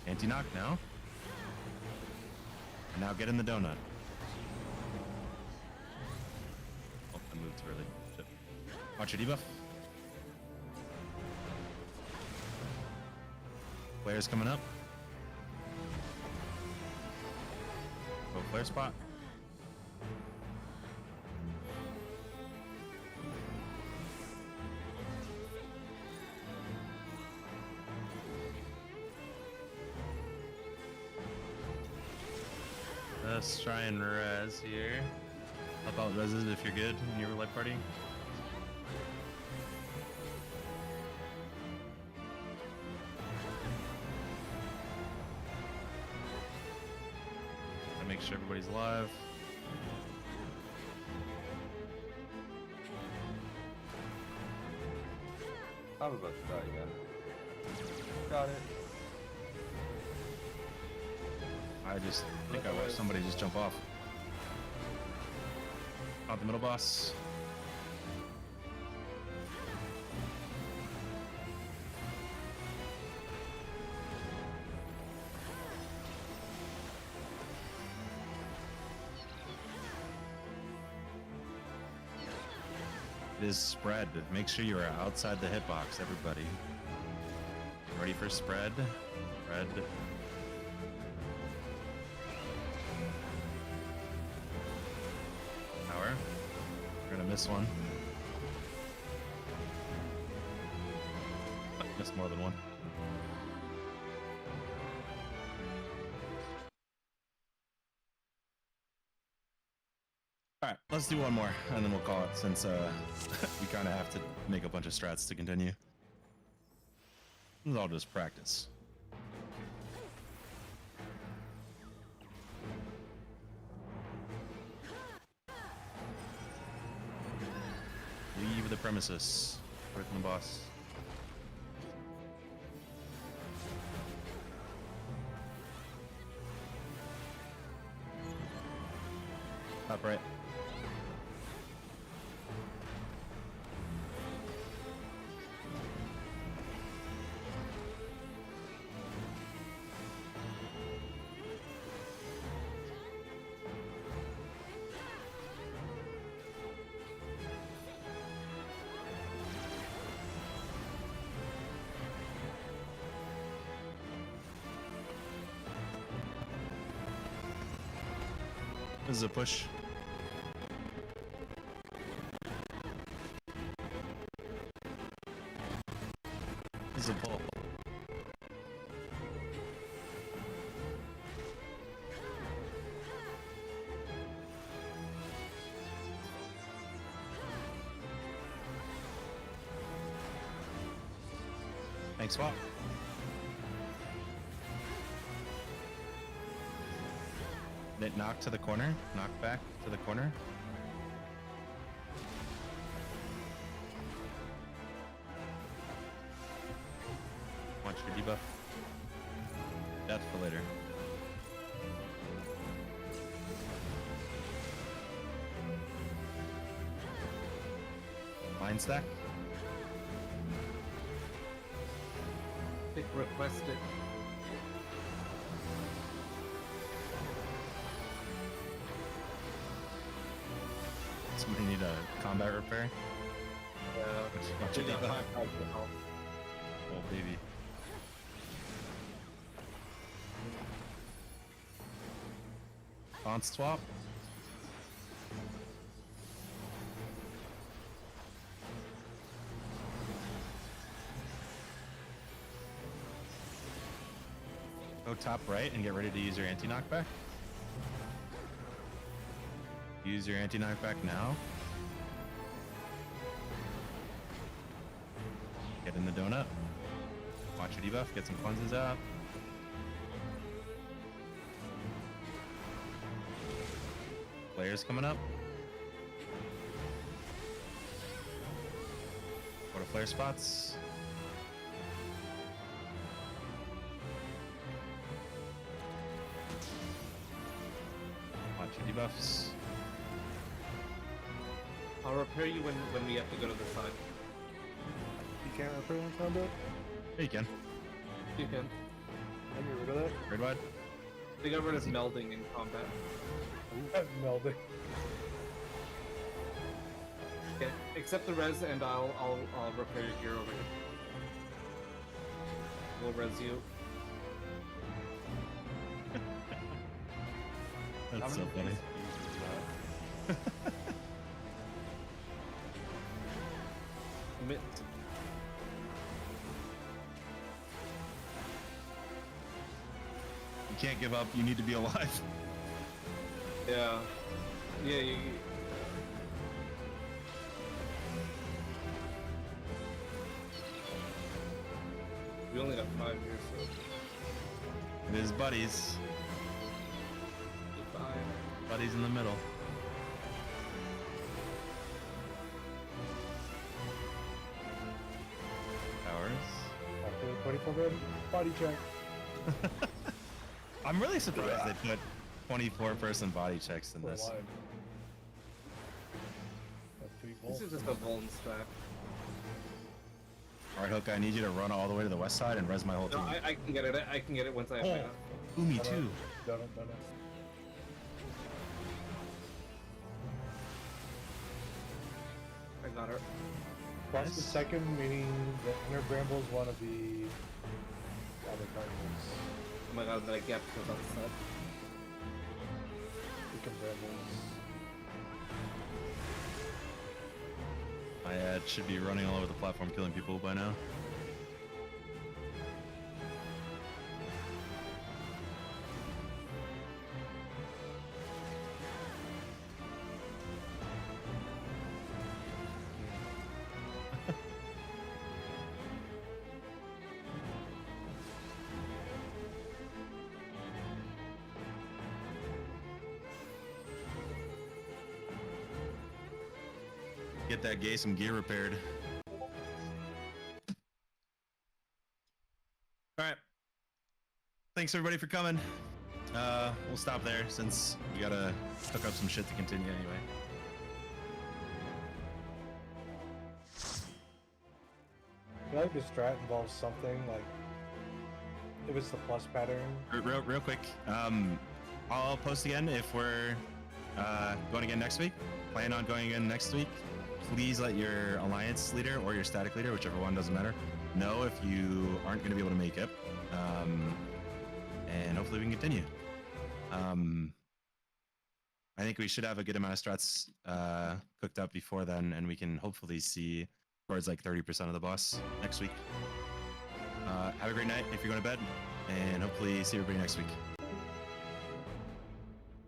Anti-knock now. And now get in the donut. Oh, I moved too early. Shit. Watch your debuff. Flare's coming up. Go flare spot. Let's try and res here. Help out reses if you're good in your life party. Make sure everybody's alive. I'm about to die again. Got it. I just think I watched somebody just jump off. Out the middle boss. It is spread. Make sure you are outside the hitbox, everybody. Ready for spread? Red. Power. We're gonna miss one. Missed more than one. All right, let's do one more, and then we'll call it, since we kind of have to make a bunch of strats to continue. It's all just practice. Leave the premises. Away from the boss. Top right. This is a push. This is a pull. Thanks, swap. Then knock to the corner. Knock back to the corner. Watch your debuff. Death for later. Mind stack. Pick requested. Somebody need a combat repair? Watch your debuff. Oh, baby. Font swap. Go top right and get ready to use your anti-knockback. Use your anti-knockback now. Get in the donut. Watch your debuff. Get some cleanses out. Players coming up. Go to flare spots. Watch your debuffs. I'll repair you when we have to go to the side. You can't repair in combat? Yeah, you can. You can. I get rid of that. Red wide. They got rid of melding in combat. Melding. Okay, accept the res and I'll repair your gear over here. We'll res you. That's so funny. Commit. You can't give up. You need to be alive. Yeah. Yeah, we only got 5 here, so... It is buddies. Goodbye. Buddies in the middle. Powers. After the 24 body check. I'm really surprised they put 24-person body checks in this. This is just a Vuln stack. Alright, Hook, I need you to run all the way to the west side and res my whole No, team. I can get it. I can get it once I have Oh, my... me too. Done it. I got her. Plus the second, meaning the inner brambles want to be all the Cardinals. Oh my god, that gap goes outside. Become Rebels. My ad should be running all over the platform, killing people by now. Get that gay some gear repaired. All right. Thanks everybody for coming. We'll stop there since we gotta hook up some shit to continue anyway. I feel like this strat involves something like if it's the plus pattern. Real quick. I'll post again if we're going again next week. Plan on going again next week. Please let your alliance leader or your static leader, whichever one, doesn't matter, know if you aren't going to be able to make it. And hopefully we can continue. I think we should have a good amount of strats cooked up before then, and we can hopefully see towards like 30% of the boss next week. Have a great night if you're going to bed, and hopefully see everybody next week.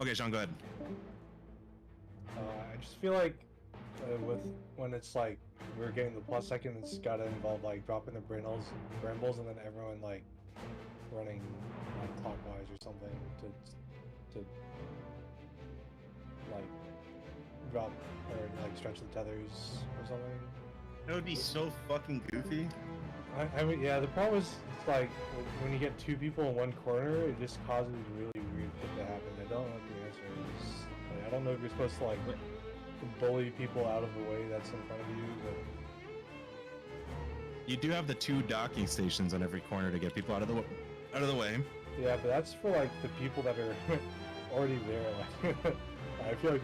Okay, Sean, go ahead. I just feel like when it's like we're getting the plus second, it's gotta involve like dropping the brambles, and then everyone like running like clockwise or something to like drop or like stretch the tethers or something. That would be so fucking goofy. I mean, yeah. The problem is, it's like when you get two people in one corner, it just causes really weird shit to happen. I don't know what the answer is. Like, I don't know if you're supposed to like bully people out of the way that's in front of you, but you do have the 2 docking stations on every corner to get people out of the way. Yeah, but that's for like the people that are already there. Like, I feel like